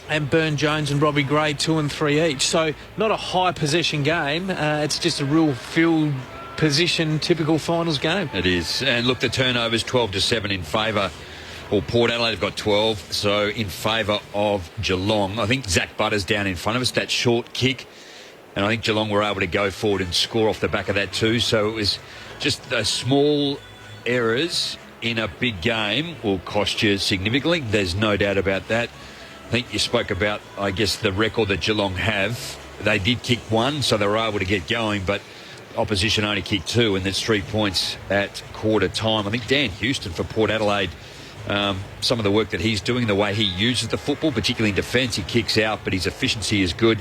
Speaker 27: And Burn Jones and Robbie Gray 2 and 3 each. So not a high possession game. It's just a real field position, typical finals game.
Speaker 28: It is. And look, the turnovers 12-7 in favour. Well, Port Adelaide have got 12, so in favour of Geelong. I think Zach Butter's down in front of us, that short kick. And I think Geelong were able to go forward and score off the back of that too. So it was just small errors in a big game will cost you significantly. There's no doubt about that. I think you spoke about, I guess, the record that Geelong have. They did kick 1, so they were able to get going, but opposition only kicked 2, and there's 3 points at quarter time. I think Dan Houston for Port Adelaide, some of the work that he's doing, the way he uses the football, particularly in defence, he kicks out, but his efficiency is good.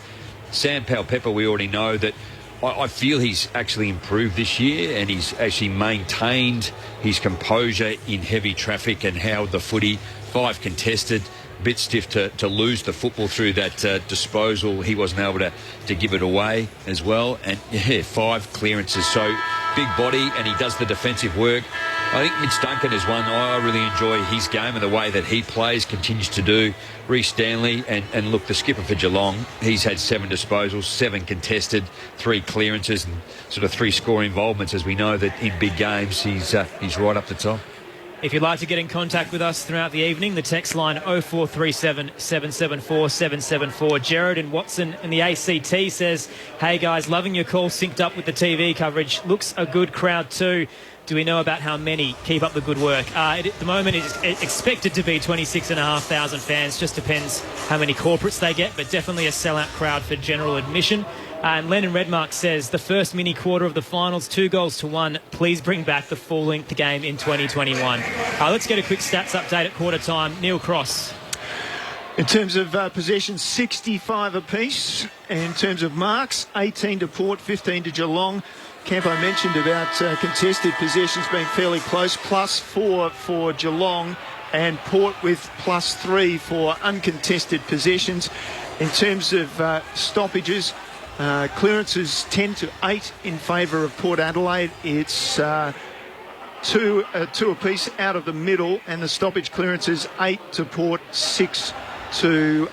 Speaker 28: Sam Powell-Pepper, we already know that I feel he's actually improved this year, and he's actually maintained his composure in heavy traffic and held the footy. 5 contested. Bit stiff to lose the football through that disposal. He wasn't able to give it away as well. And, 5 clearances. So, big body, and he does the defensive work. I think Mitch Duncan is one I really enjoy his game and the way that he plays, continues to do. Reece Stanley, and look, the skipper for Geelong, he's had 7 disposals, 7 contested, 3 clearances, and sort of 3 score involvements, as we know that in big games he's right up the top.
Speaker 25: If you'd like to get in contact with us throughout the evening, the text line 0437 774 774. Jared in Watson in the ACT says, hey guys, loving your call, synced up with the TV coverage. Looks a good crowd too. Do we know about how many? Keep up the good work. At the moment, it's expected to be 26,500 fans. Just depends how many corporates they get, but definitely a sellout crowd for general admission. And Lennon Redmark says, the first mini quarter of the finals, 2-1. Please bring back the full-length game in 2021. Let's get a quick stats update at quarter time. Neil Cross.
Speaker 26: In terms of possessions, 65 apiece. In terms of marks, 18 to Port, 15 to Geelong. Campo mentioned about contested possessions being fairly close, +4 for Geelong, and Port with +3 for uncontested possessions. In terms of stoppages, clearances 10-8 in favour of Port Adelaide. It's two apiece out of the middle, and the stoppage clearances 8 to Port, 6 to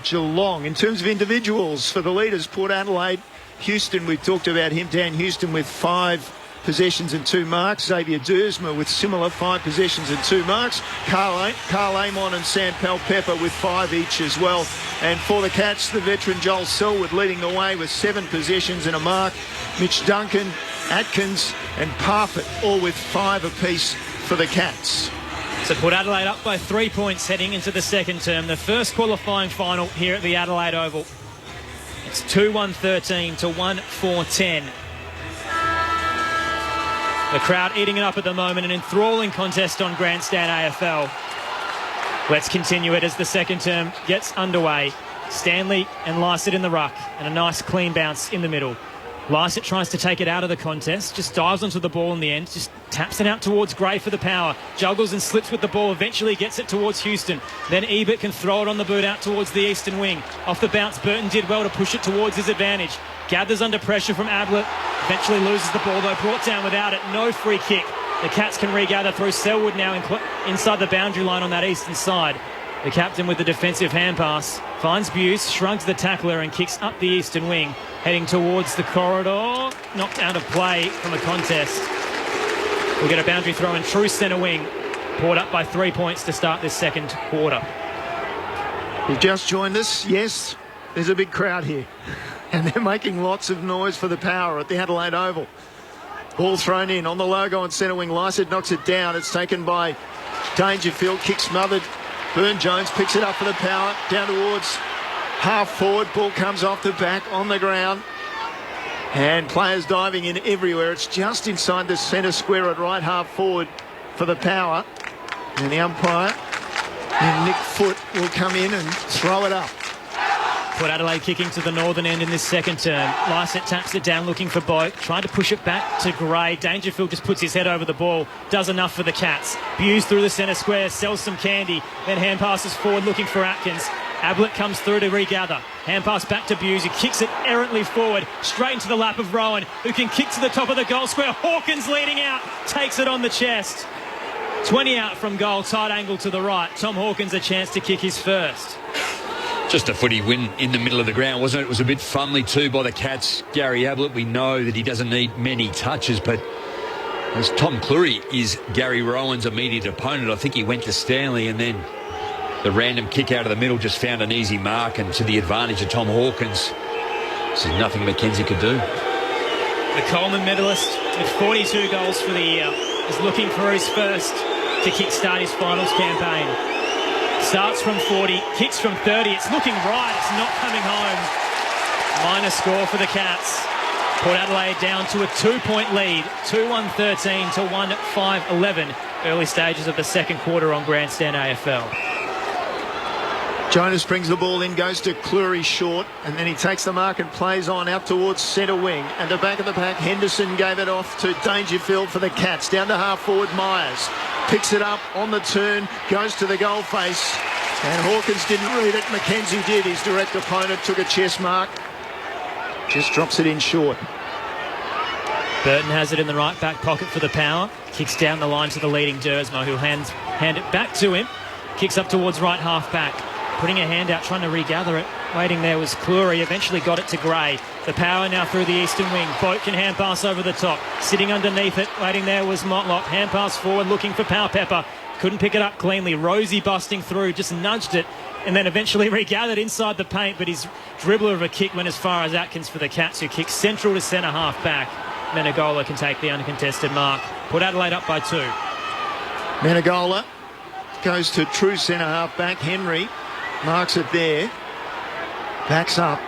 Speaker 26: Geelong. In terms of individuals, for the leaders, Port Adelaide, Houston, we've talked about him, Dan Houston with 5 possessions and 2 marks. Xavier Dersma with similar 5 possessions and 2 marks. Carl Amon and Sam Powell-Pepper with 5 each as well. And for the Cats, the veteran Joel Selwood leading the way with 7 possessions and a mark. Mitch Duncan, Atkins and Parfitt all with 5 apiece for the Cats.
Speaker 25: So Port Adelaide up by 3 points heading into the second term. The first qualifying final here at the Adelaide Oval. It's 2-1-13 to 1-4-10. The crowd eating it up at the moment, an enthralling contest on Grandstand AFL. Let's continue it as the second term gets underway. Stanley and Lysett in the ruck, and a nice clean bounce in the middle. Lysett tries to take it out of the contest, just dives onto the ball in the end, just taps it out towards Gray for the power, juggles and slips with the ball, eventually gets it towards Houston. Then Ebert can throw it on the boot out towards the eastern wing. Off the bounce, Burton did well to push it towards his advantage. Gathers under pressure from Ablett, eventually loses the ball though, brought down without it, no free kick. The Cats can regather through Selwood now inside the boundary line on that eastern side. The captain with the defensive hand pass finds Buse, shrugs the tackler and kicks up the eastern wing. heading towards the corridor. Knocked out of play from a contest. We'll get a boundary throw in true centre wing. Port up by 3 points to start this second quarter.
Speaker 26: You've just joined us. Yes, there's a big crowd here. And they're making lots of noise for the Power at the Adelaide Oval. Ball thrown in on the logo on centre wing. Lycett knocks it down. It's taken by Dangerfield. Kick smothered. Burne-Jones picks it up for the Power. Down towards half forward. Ball comes off the back on the ground. And players diving in everywhere. It's just inside the centre square at right half forward for the Power. And the umpire, Nick Foote, will come in and throw it up.
Speaker 25: Port Adelaide kicking to the northern end in this second term. Lycett taps it down looking for Boak. Trying to push it back to Gray. Dangerfield just puts his head over the ball. Does enough for the Cats. Buse through the centre square. Sells some candy. Then hand passes forward looking for Atkins. Ablett comes through to regather. Hand pass back to Buse, who kicks it errantly forward, straight into the lap of Rowan, who can kick to the top of the goal square. Hawkins leading out, takes it on the chest. 20 out from goal, tight angle to the right. Tom Hawkins a chance to kick his first.
Speaker 28: Just a footy win in the middle of the ground, wasn't it? It was a bit fumbly too by the Cats. Gary Ablett, we know that he doesn't need many touches, but as Tom Cleary is Gary Rowan's immediate opponent, I think he went to Stanley and then the random kick out of the middle just found an easy mark and to the advantage of Tom Hawkins. This is nothing McKenzie could do.
Speaker 25: The Coleman medalist with 42 goals for the year is looking for his first to kickstart his finals campaign. Starts from 40, kicks from 30. It's looking right. It's not coming home. Minor score for the Cats. Port Adelaide down to a 2-point lead. 2-1-13 to 1-5-11. Early stages of the second quarter on Grandstand AFL.
Speaker 26: Jonas brings the ball in, goes to Cleary short, and then he takes the mark and plays on out towards centre wing. And the back of the pack, Henderson gave it off to Dangerfield for the Cats. Down to half forward, Myers. Picks it up on the turn, goes to the goal face. And Hawkins didn't read it. McKenzie did. His direct opponent took a chest mark. Just drops it in short.
Speaker 25: Burton has it in the right back pocket for the Power. Kicks down the line to the leading Dersmo, who hand it back to him. Kicks up towards right half back. Putting a hand out, trying to regather it. Waiting there was Cleary. Eventually got it to Gray. The Power now through the eastern wing. Boat can hand pass over the top. Sitting underneath it. Waiting there was Motlop. Hand pass forward looking for Power Pepper. Couldn't pick it up cleanly. Rosie busting through. Just nudged it. And then eventually regathered inside the paint. But his dribbler of a kick went as far as Atkins for the Cats, who kicks central to centre half back. Menegola can take the uncontested mark. Put Adelaide up by 2.
Speaker 26: Menegola goes to true centre half back. Henry marks it there. Backs up.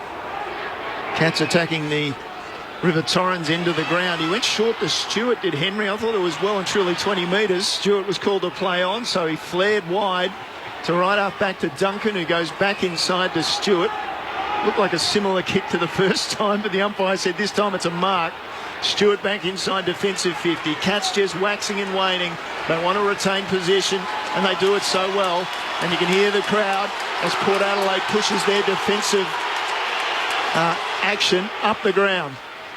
Speaker 26: Cats attacking the River Torrens into the ground. He went short to Stewart, did Henry. I thought it was well and truly 20 metres. Stewart was called to play on, so he flared wide to right up back to Duncan, who goes back inside to Stewart. Looked like a similar kick to the first time, but the umpire said this time it's a mark. Stewart back inside defensive 50. Cats just waxing and waning. They want to retain possession, and they do it so well. And you can hear the crowd as Port Adelaide pushes their defensive action up the ground.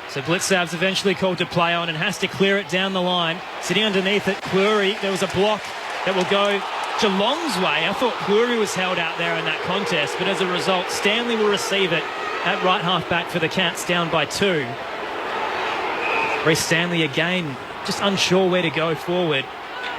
Speaker 25: So Blitzav's eventually called to play on and has to clear it down the line. Sitting underneath it, Cleary. There was a block that will go Geelong's way. I thought Cleary was held out there in that contest, but as a result, Stanley will receive it at right half back for the Cats, down by 2. Reece Stanley again, just unsure where to go forward.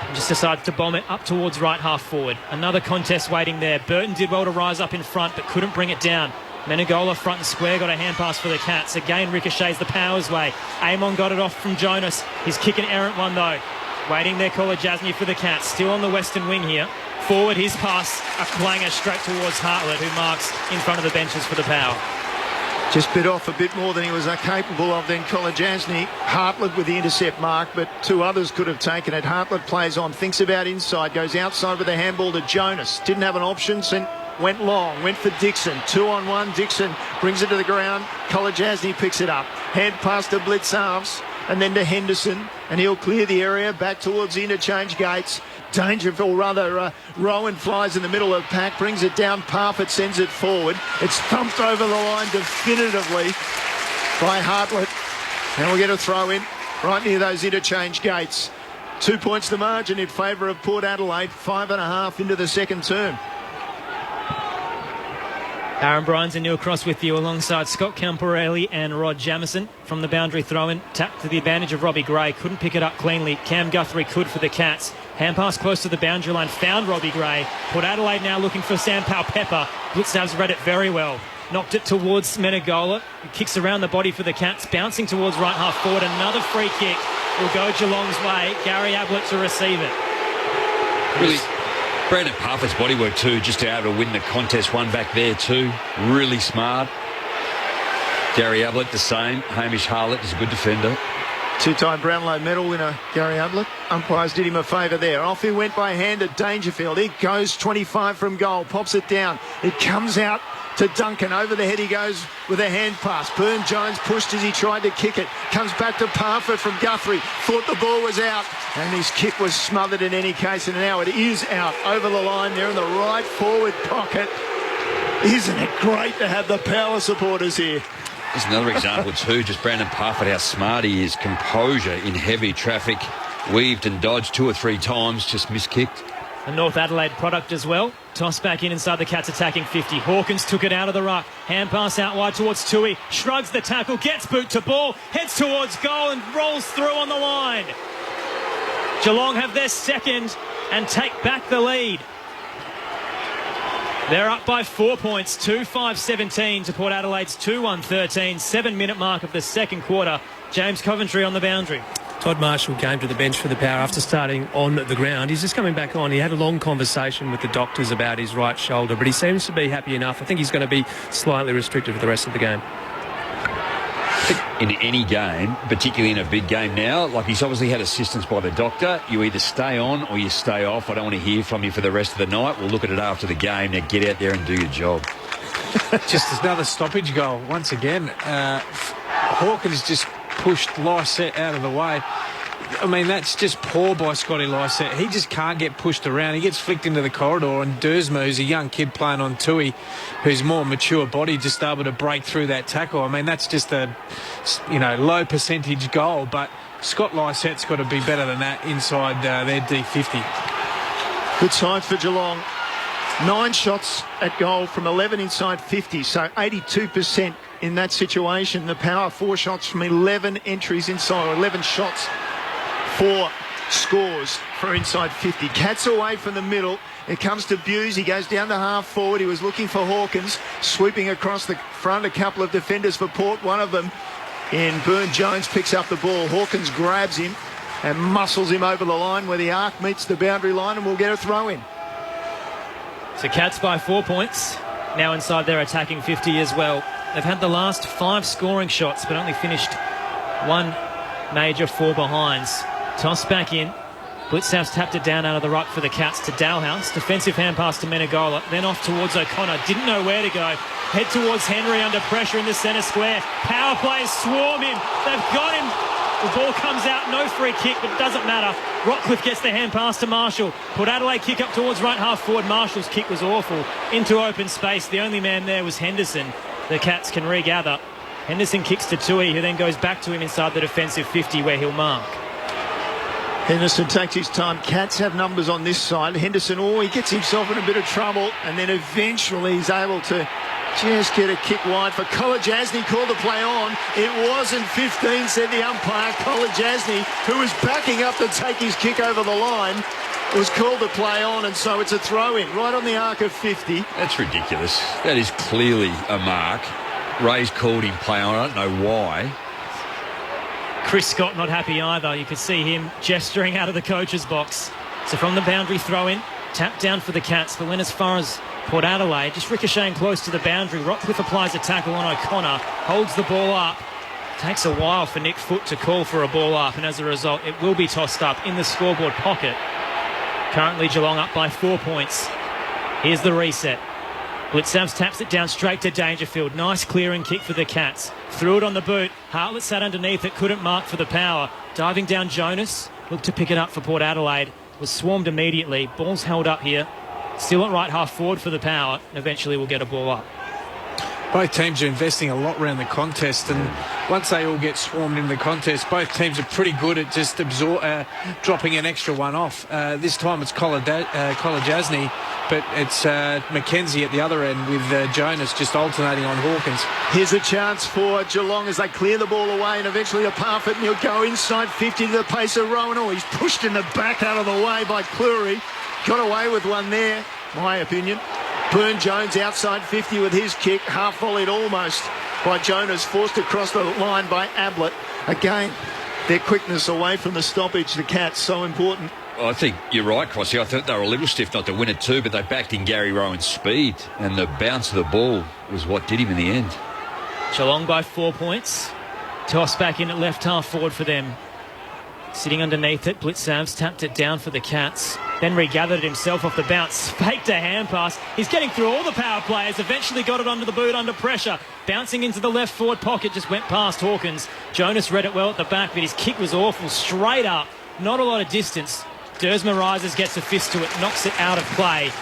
Speaker 25: And just decides to bomb it up towards right half forward. Another contest waiting there. Burton did well to rise up in front, but couldn't bring it down. Menegola front and square, got a hand pass for the Cats. Again ricochets the Power's way. Amon got it off from Jonas. He's kicking an errant one though. Waiting there, Kolajasny for the Cats. Still on the western wing here. Forward his pass, a clanger straight towards Hartlett, who marks in front of the benches for the Power.
Speaker 26: Just bit off a bit more than he was capable of then Kolajasny. Hartlett with the intercept mark, but 2 others could have taken it. Hartlett plays on, thinks about inside, goes outside with a handball to Jonas. Didn't have an option, went long, went for Dixon. 2-on-1, Dixon brings it to the ground. Kolajasny picks it up. Hand pass to Blitzarves and then to Henderson, and he'll clear the area back towards the interchange gates. Dangerfield, rather, Rowan flies in the middle of the pack, brings it down, Parfitt sends it forward. It's thumped over the line definitively by Hartlett. And we'll get a throw in right near those interchange gates. 2 points the margin in favour of Port Adelaide, 5.5 into the second term.
Speaker 25: Aaron Bryans and Neil Cross with you alongside Scott Camporelli and Rod Jamieson from the boundary throw-in. Tapped to the advantage of Robbie Gray. Couldn't pick it up cleanly. Cam Guthrie could for the Cats. Hand pass close to the boundary line. Found Robbie Gray. Port Adelaide now looking for Sam Powell-Pepper. Blitzav's read it very well. Knocked it towards Menegola. Kicks around the body for the Cats. Bouncing towards right half forward. Another free kick will go Geelong's way. Gary Ablett to receive it.
Speaker 28: Really, Brandon Parfitt's bodywork too, just to be able to win the contest. One back there too. Really smart. Gary Ablett the same. Hamish Harlett is a good defender.
Speaker 26: Two-time Brownlow medal winner Gary Ablett. Umpires did him a favour there. Off he went by hand at Dangerfield. It goes 25 from goal. Pops it down. It comes out to Duncan. Over the head he goes with a hand pass. Byrne-Jones pushed as he tried to kick it. Comes back to Parfitt from Guthrie. Thought the ball was out. And his kick was smothered in any case. And now it is out over the line there in the right forward pocket. Isn't it great to have the power supporters here?
Speaker 28: There's another example too, just Brandon Parfitt, how smart he is. Composure in heavy traffic. Weaved and dodged 2 or 3 times, just miskicked.
Speaker 25: A North Adelaide product as well. Toss back in inside the Cats attacking 50. Hawkins took it out of the ruck. Hand pass out wide towards Tui. Shrugs the tackle, gets boot to ball, heads towards goal and rolls through on the line. Geelong have their second and take back the lead. They're up by 4 points, 2-5-17 to Port Adelaide's 2-1-13. 7-minute mark of the second quarter. James Coventry on the boundary.
Speaker 10: Todd Marshall came to the bench for the Power after starting on the ground. He's just coming back on. He had a long conversation with the doctors about his right shoulder, but he seems to be happy enough. I think he's going to be slightly restricted for the rest of the game.
Speaker 28: In any game, particularly in a big game now, like he's obviously had assistance by the doctor. You either stay on or you stay off. I don't want to hear from you for the rest of the night. We'll look at it after the game. Now get out there and do your job.
Speaker 27: Just another stoppage goal once again. Hawkins just pushed Lysette out of the way. I mean, that's just poor by Scotty Lysette. He just can't get pushed around. He gets flicked into the corridor, and Dersma, who's a young kid playing on Tui, who's more mature body, just able to break through that tackle. I mean, that's just a, low percentage goal, but Scott Lysette's got to be better than that inside their D50.
Speaker 26: Good side for Geelong. 9 shots at goal from 11 inside 50, so 82% in that situation. The Power 4 shots from 11 entries inside, or 11 shots, 4 scores for inside 50. Cats away from the middle. It comes to Buse. He goes down to half forward. He was looking for Hawkins, sweeping across the front. A couple of defenders for Port. One of them in Byrne-Jones picks up the ball. Hawkins grabs him and muscles him over the line where the arc meets the boundary line, and we'll get a throw in.
Speaker 25: So Cats by 4 points. Now inside their attacking 50 as well. They've had the last 5 scoring shots, but only finished 1 major 4 behinds. Toss back in. Blitzhouse tapped it down out of the ruck for the Cats to Dalhouse. Defensive hand pass to Menegola. Then off towards O'Connor. Didn't know where to go. Head towards Henry under pressure in the centre square. Power players swarm him. They've got him. The ball comes out. No free kick, but it doesn't matter. Rockcliffe gets the hand pass to Marshall. Port Adelaide kick up towards right half forward. Marshall's kick was awful. Into open space. The only man there was Henderson. The Cats can regather. Henderson kicks to Tui, who then goes back to him inside the defensive 50 where he'll mark.
Speaker 26: Henderson takes his time. Cats have numbers on this side. Henderson, he gets himself in a bit of trouble, and then eventually he's able to just get a kick wide for Kolajasny. Called the play on. It wasn't 15, said the umpire. Kolajasny, who was backing up to take his kick over the line, was called to play on, and so it's a throw-in right on the arc of 50.
Speaker 28: That's ridiculous. That is clearly a mark. Ray's called him play on. I don't know why.
Speaker 25: Chris Scott not happy either. You could see him gesturing out of the coach's box. So from the boundary throw-in, tap down for the Cats, but went as far as Port Adelaide, just ricocheting close to the boundary. Rockcliffe applies a tackle on O'Connor, holds the ball up. Takes a while for Nick Foote to call for a ball up, and as a result, it will be tossed up in the scoreboard pocket. Currently Geelong up by 4 points. Here's the reset. Blitzavs taps it down straight to Dangerfield. Nice clearing kick for the Cats. Threw it on the boot. Hartlett sat underneath it, couldn't mark for the Power. Diving down Jonas, looked to pick it up for Port Adelaide. Was swarmed immediately. Ball's held up here. Still at right half forward for the Power. Eventually we'll get a ball up.
Speaker 27: Both teams are investing a lot around the contest, and once they all get swarmed into the contest, both teams are pretty good at just dropping an extra one off. This time it's Kolajasny, but it's Mackenzie at the other end with Jonas just alternating on Hawkins.
Speaker 26: Here's a chance for Geelong as they clear the ball away, and eventually a Parfitt, and he'll go inside 50 to the pace of Rowan. Oh, he's pushed in the back out of the way by Cleary. Got away with one there, my opinion. Burne-Jones outside 50 with his kick, half volleyed almost by Jonas, forced across the line by Ablett. Again, their quickness away from the stoppage, the Cats, so important.
Speaker 28: Well, I think you're right, Crossy. I thought they were a little stiff not to win it too, but they backed in Gary Rowan's speed, and the bounce of the ball was what did him in the end.
Speaker 25: Geelong by 4 points. Toss back in at left half forward for them. Sitting underneath it, Blitzavs tapped it down for the Cats. Then regathered it himself off the bounce. Faked a hand pass. He's getting through all the power players. Eventually got it under the boot under pressure. Bouncing into the left forward pocket. Just went past Hawkins. Jonas read it well at the back, but his kick was awful. Straight up. Not a lot of distance. Dersma rises, gets a fist to it. Knocks it out of play.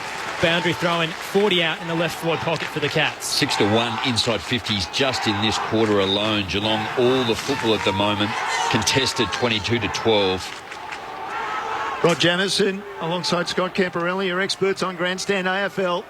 Speaker 25: Boundary throw-in, 40 out in the left forward pocket for the Cats.
Speaker 28: 6-1 inside 50s just in this quarter alone. Geelong all the football at the moment. Contested 22-12.
Speaker 26: Rod Jamison alongside Scott Camporelli, your experts on Grandstand AFL.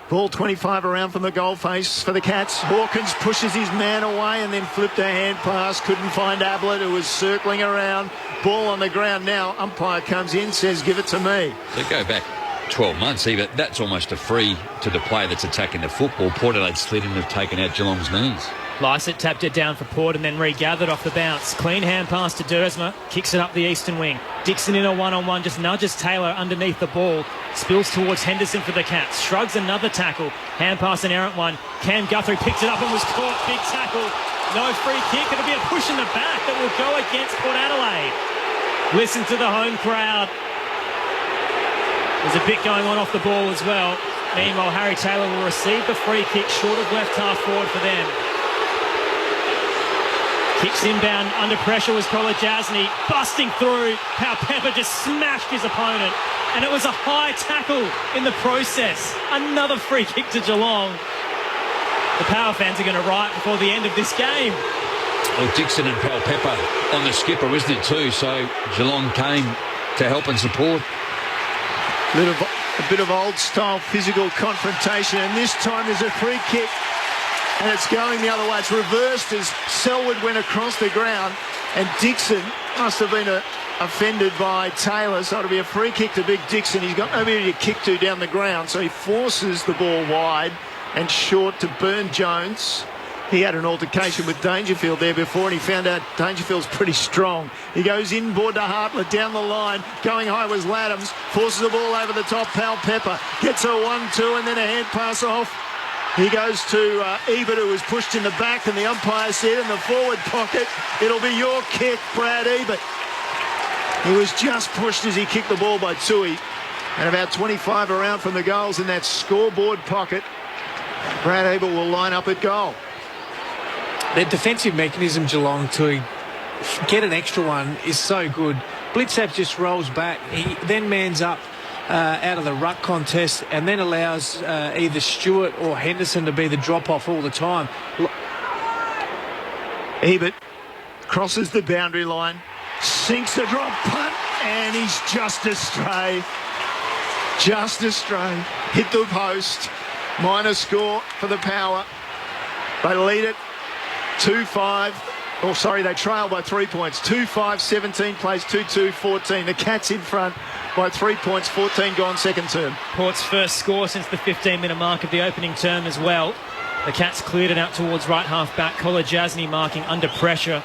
Speaker 26: Ball 25 around from the goal face for the Cats. Hawkins pushes his man away and then flipped a hand pass. Couldn't find Ablett, who was circling around. Ball on the ground now. Umpire comes in, says, give it to me.
Speaker 28: So go back 12 months, even that's almost a free to the player that's attacking the football. Port Adelaide slid in and have taken out Geelong's knees.
Speaker 25: Lycett tapped it down for Port and then regathered off the bounce. Clean hand pass to Dersma. Kicks it up the eastern wing. Dixon in a one-on-one. Just nudges Taylor underneath the ball. Spills towards Henderson for the Cats. Shrugs another tackle. Hand pass an errant one. Cam Guthrie picked it up and was caught. Big tackle. No free kick. It'll be a push in the back that will go against Port Adelaide. Listen to the home crowd. There's a bit going on off the ball as well. Meanwhile, Harry Taylor will receive the free kick short of left half forward for them. Kicks inbound, under pressure was Kolajasny, busting through. Pepper just smashed his opponent. And it was a high tackle in the process. Another free kick to Geelong. The Power fans are going to riot before the end of this game.
Speaker 28: Well, Dixon and Pepper on the skipper, isn't it, too? So Geelong came to help and support.
Speaker 26: A bit of old-style physical confrontation, and this time there's a free kick. And it's going the other way. It's reversed as Selwood went across the ground. And Dixon must have been offended by Taylor. So it'll be a free kick to Big Dixon. He's got nobody to kick to down the ground. So he forces the ball wide and short to Burne-Jones. He had an altercation with Dangerfield there before, and he found out Dangerfield's pretty strong. He goes inboard to Hartlett, down the line. Going high was Laddams. Forces the ball over the top. Pal Pepper gets a 1-2 and then a hand pass off. He goes to Ebert, who was pushed in the back, and the umpire said in the forward pocket, it'll be your kick, Brad Ebert. He was just pushed as he kicked the ball by Tui. And about 25 around from the goals in that scoreboard pocket, Brad Ebert will line up at goal.
Speaker 27: Their defensive mechanism, Geelong, to get an extra one is so good. Blitzap just rolls back. He then mans up out of the ruck contest and then allows either Stewart or Henderson to be the drop-off all the time.
Speaker 26: Ebert crosses the boundary line, sinks a drop punt, and he's just astray. Just astray. Hit the post. Minor score for the Power. They lead it 2-5. Oh, sorry, they trail by 3 points. 2-5, 17 plays 2-2, 14. The Cats in front by 3 points, 14 gone second term.
Speaker 25: Port's first score since the 15-minute mark of the opening term as well. The Cats cleared it out towards right half back. Kolajasny marking under pressure.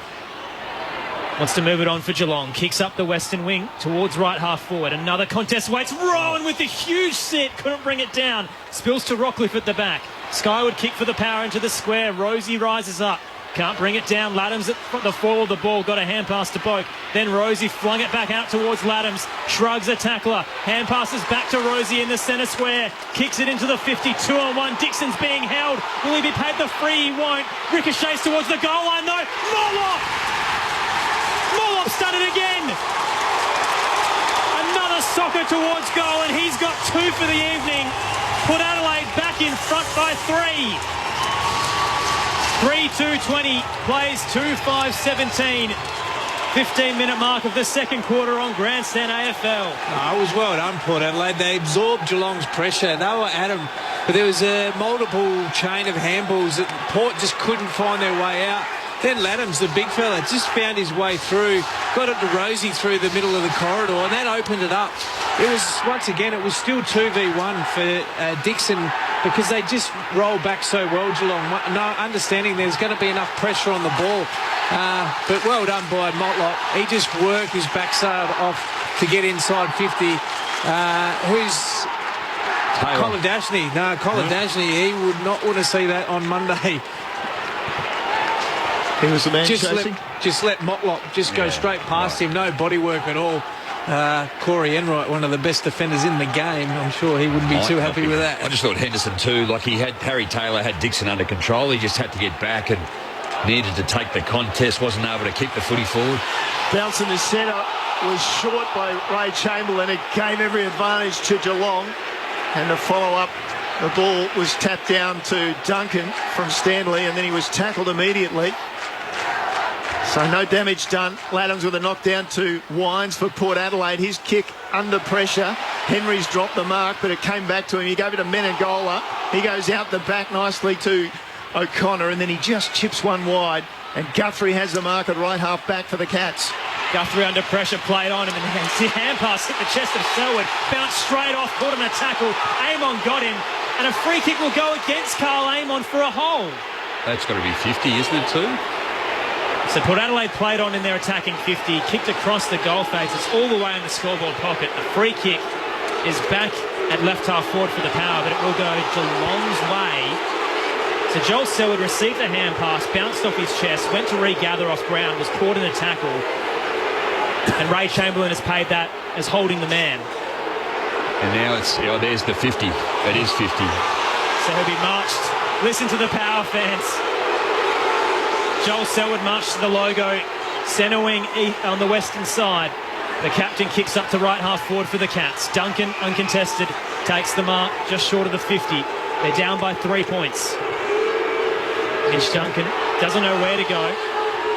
Speaker 25: Wants to move it on for Geelong. Kicks up the western wing towards right half forward. Another contest waits. Rowan with a huge sit. Couldn't bring it down. Spills to Rockcliffe at the back. Skyward kick for the Power into the square. Rosie rises up. Can't bring it down. Laddams at the fall of the ball. Got a hand pass to Boak. Then Rosie flung it back out towards Laddams. Shrugs a tackler. Hand passes back to Rosie in the centre square. Kicks it into the 50. 2-on-1. Dixon's being held. Will he be paid the free? He won't. Ricochets towards the goal line though. Morlop's done it again. Another soccer towards goal, and he's got 2 for the evening. Port Adelaide back in front by 3. 3:2:20, plays 2:5:17. 15-minute mark of the second quarter on Grandstand AFL.
Speaker 27: It was well done, Port Adelaide. They absorbed Geelong's pressure. They were at them, but there was a multiple chain of handballs that Port just couldn't find their way out. Then Laddams, the big fella, just found his way through, got it to Rosie through the middle of the corridor, and that opened it up. It was, once again, it was still 2v1 for Dixon because they just rolled back so well, Geelong. No, understanding there's going to be enough pressure on the ball. But well done by Motlop. He just worked his backside off to get inside 50. Who's Colin Dashney? No, Colin Dashney, he would not want to see that on Monday.
Speaker 26: He was the man chasing?
Speaker 27: Just let Motlop just go straight past him. No body work at all. Corey Enright, one of the best defenders in the game. I'm sure he wouldn't be too happy with that.
Speaker 28: I just thought Henderson too, like Harry Taylor had Dixon under control. He just had to get back and needed to take the contest, wasn't able to kick the footy forward.
Speaker 26: Bounce in the centre was short by Ray Chamberlain. It gave every advantage to Geelong. And the follow-up, the ball was tapped down to Duncan from Stanley, and then he was tackled immediately. So no damage done. Laddams with a knockdown to Wines for Port Adelaide. His kick under pressure. Henry's dropped the mark, but it came back to him. He gave it to Menegola. He goes out the back nicely to O'Connor, and then he just chips one wide. And Guthrie has the mark at right half back for the Cats.
Speaker 25: Guthrie under pressure, played on him, and the hand pass hit the chest of Selwood. Bounced straight off, caught him in a tackle. Amon got him, and a free kick will go against Carl Amon for a hole.
Speaker 28: That's got to be 50, isn't it, too?
Speaker 25: So Port Adelaide played on in their attacking 50, kicked across the goal face. It's all the way in the scoreboard pocket. The free kick is back at left half forward for the Power, but it will go Geelong's way. So Joel Selwood received the hand pass, bounced off his chest, went to regather off ground, was caught in a tackle. And Ray Chamberlain has paid that as holding the man.
Speaker 28: And now it's, there's the 50. It is 50.
Speaker 25: So he'll be marched. Listen to the Power fans. Joel Selwood marched to the logo, centre wing on the western side. The captain kicks up to right half forward for the Cats. Duncan, uncontested, takes the mark just short of the 50. They're down by 3 points. Mitch Duncan doesn't know where to go.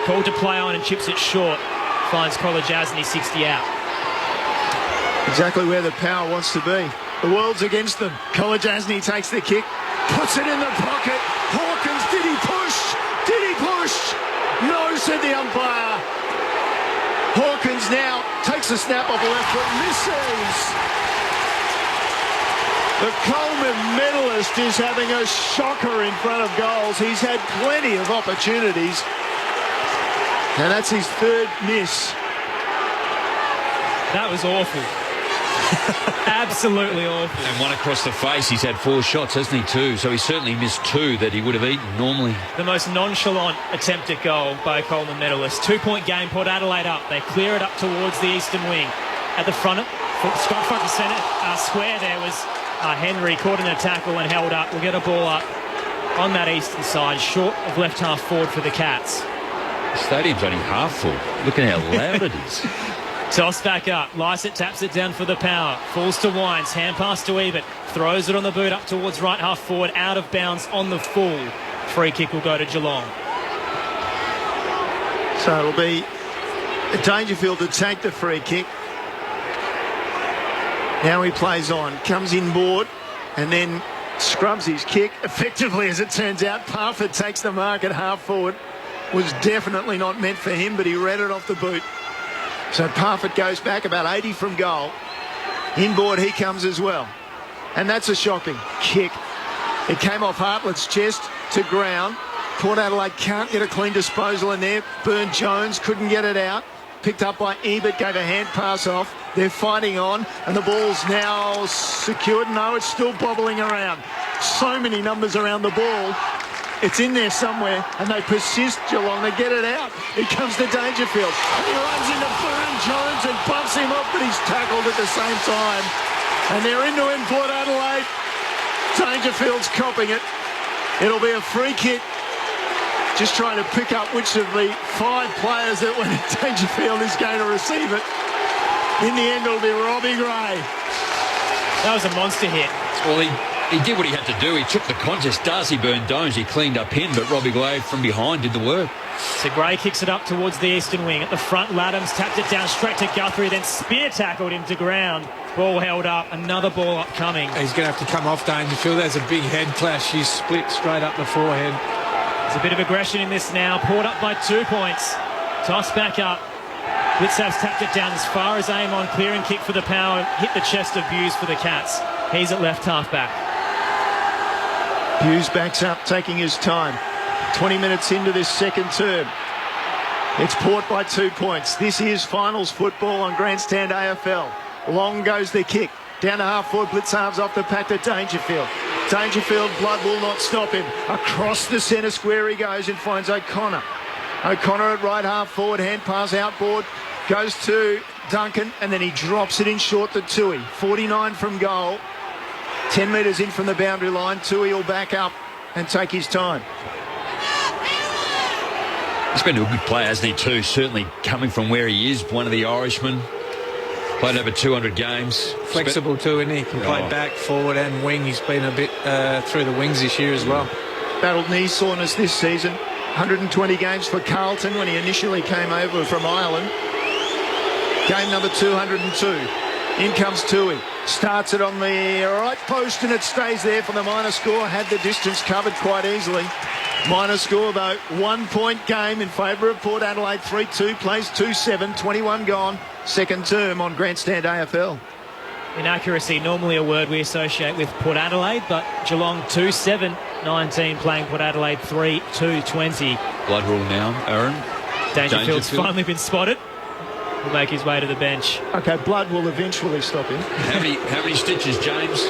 Speaker 25: Called to play on and chips it short. Finds Kolajasny 60 out.
Speaker 26: Exactly where the Power wants to be. The world's against them. Kolajasny takes the kick, puts it in the pocket. Hawkins, did he push? Did he push? No, said the umpire. Hawkins now takes a snap off the left foot, misses. The Coleman medalist is having a shocker in front of goals. He's had plenty of opportunities. And that's his third miss.
Speaker 25: That was awful. Absolutely awful.
Speaker 28: And one across the face. He's had 4 shots, hasn't he, too? So he certainly missed 2 that he would have eaten normally.
Speaker 25: The most nonchalant attempt at goal by a Coleman medalist. 2-point game, Port Adelaide up. They clear it up towards the eastern wing. At the front and centre square there was Henry caught in a tackle and held up. We'll get a ball up on that eastern side, short of left half forward for the Cats.
Speaker 28: The stadium's only half full. Look at how loud it is.
Speaker 25: Toss back up. Lysett taps it down for the Power. Falls to Wines. Hand pass to Ebert. Throws it on the boot up towards right half forward. Out of bounds on the full. Free kick will go to Geelong.
Speaker 26: So it'll be Dangerfield to take the free kick. Now he plays on. Comes inboard and then scrubs his kick. Effectively, as it turns out, Parford takes the mark at half forward. Was definitely not meant for him, but he read it off the boot. So Parford goes back about 80 from goal. Inboard he comes as well. And that's a shocking kick. It came off Hartlett's chest to ground. Port Adelaide can't get a clean disposal in there. Byrne-Jones couldn't get it out. Picked up by Ebert, gave a hand pass off. They're fighting on, and the ball's now secured. No, it's still bobbling around. So many numbers around the ball. It's in there somewhere, and they persist, Geelong. They get it out. It comes to Dangerfield. And he runs into Byrne-Jones and bumps him up, but he's tackled at the same time. And they're into him, Port Adelaide. Dangerfield's copping it. It'll be a free kick. Just trying to pick up which of the 5 players that went at Dangerfield is going to receive it. In the end, it'll be Robbie Gray.
Speaker 25: That was a monster hit.
Speaker 28: Well, he did what he had to do. He took the contest. Darcy Byrne-Jones, he cleaned up in, but Robbie Glave from behind did the work.
Speaker 25: So Gray kicks it up towards the eastern wing. At the front, Laddams tapped it down straight to Guthrie, then spear tackled him to ground. Ball held up. Another ball upcoming.
Speaker 27: He's going to have to come off Dangerfield. There's a big head clash. He's split straight up the forehead.
Speaker 25: There's a bit of aggression in this now. Port up by 2 points. Toss back up. Blitzav's tapped it down as far as Amon. Clear and kick for the Power. Hit the chest of Hughes for the Cats. He's at left half back.
Speaker 26: Hughes backs up, taking his time. 20 minutes into this second term. It's Port by 2 points. This is finals football on Grandstand AFL. Long goes the kick. Down to half forward, Blitzarves off the pack to Dangerfield. Dangerfield, Blood will not stop him. Across the centre square he goes and finds O'Connor. O'Connor at right half forward, hand pass outboard. Goes to Duncan and then he drops it in short to Tui. 49 from goal. 10 metres in from the boundary line. Tui will back up and take his time.
Speaker 28: He's been a good player, hasn't he, too? Certainly coming from where he is, one of the Irishmen. Played over 200 games.
Speaker 27: Flexible too, isn't he? Can play back, forward and wing. He's been a bit through the wings this year as well.
Speaker 26: Battled knee soreness this season. 120 games for Carlton when he initially came over from Ireland. Game number 202. In comes Tui. Starts it on the right post and it stays there for the minor score. Had the distance covered quite easily. Minor score though, 1 point game in favour of Port Adelaide. 3-2, plays 2-7, 21 gone. Second term on Grandstand AFL.
Speaker 25: Inaccuracy, normally a word we associate with Port Adelaide, but Geelong 2-7-19 playing Port Adelaide 3-2-20.
Speaker 28: Blood rule now, Aaron.
Speaker 25: Dangerfield's finally been spotted. He'll make his way to the bench.
Speaker 26: Okay, Blood will eventually stop him.
Speaker 28: How many stitches, James?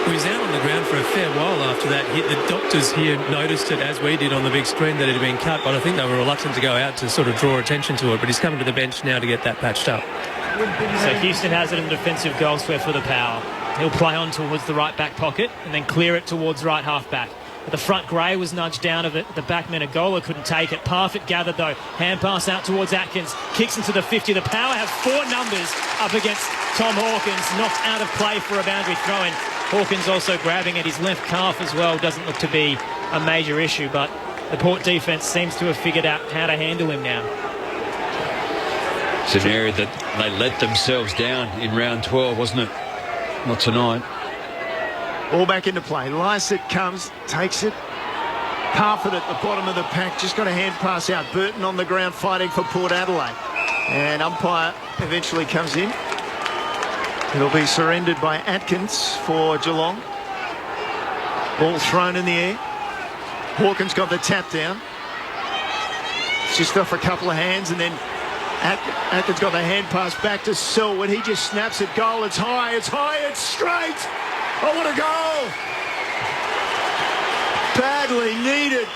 Speaker 10: He was out on the ground for a fair while after that hit. The doctors here noticed it, as we did on the big screen, that it had been cut, but I think they were reluctant to go out to sort of draw attention to it. But he's coming to the bench now to get that patched up.
Speaker 25: So Houston has it in defensive goal square for the Power. He'll play on towards the right back pocket and then clear it towards right half back. At the front, Gray was nudged down of it. The back Menegola couldn't take it. Parfitt gathered though. Hand pass out towards Atkins. Kicks into the 50. The Power have 4 numbers up against Tom Hawkins. Knocked out of play for a boundary throw-in. Hawkins also grabbing at his left calf as well. Doesn't look to be a major issue, but the Port defence seems to have figured out how to handle him now.
Speaker 28: It's an area that they let themselves down in round 12, wasn't it? Not tonight.
Speaker 26: All back into play. Lycett comes, takes it. Parfitt at the bottom of the pack. Just got a hand pass out. Burton on the ground fighting for Port Adelaide. And umpire eventually comes in. It'll be surrendered by Atkins for Geelong. Ball thrown in the air. Hawkins got the tap down. It's just off a couple of hands and then Atkins got the hand pass back to Selwood. He just snaps it. Goal. It's high. It's high. It's straight. Oh, what a goal. Badly needed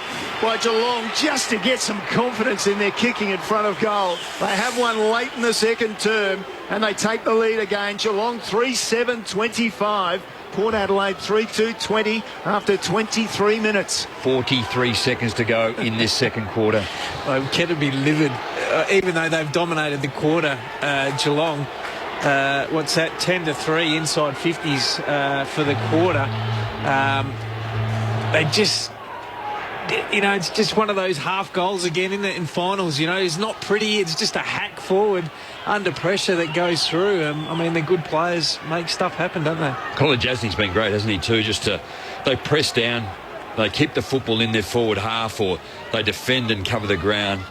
Speaker 26: by Geelong just to get some confidence in their kicking in front of goal. They have one late in the second term and they take the lead again. Geelong 3-7-25. Port Adelaide 3-2-20 after 23 minutes.
Speaker 28: 43 seconds to go in this second quarter.
Speaker 27: Kent would be livid, even though they've dominated the quarter, Geelong. What's that? 10-3 inside 50s for the quarter. They just, it's just one of those half goals again in finals. It's not pretty. It's just a hack forward under pressure that goes through. The good players make stuff happen, don't they?
Speaker 28: Colin Jasny's been great, hasn't he, too? They press down, they keep the football in their forward half, or they defend and cover the ground.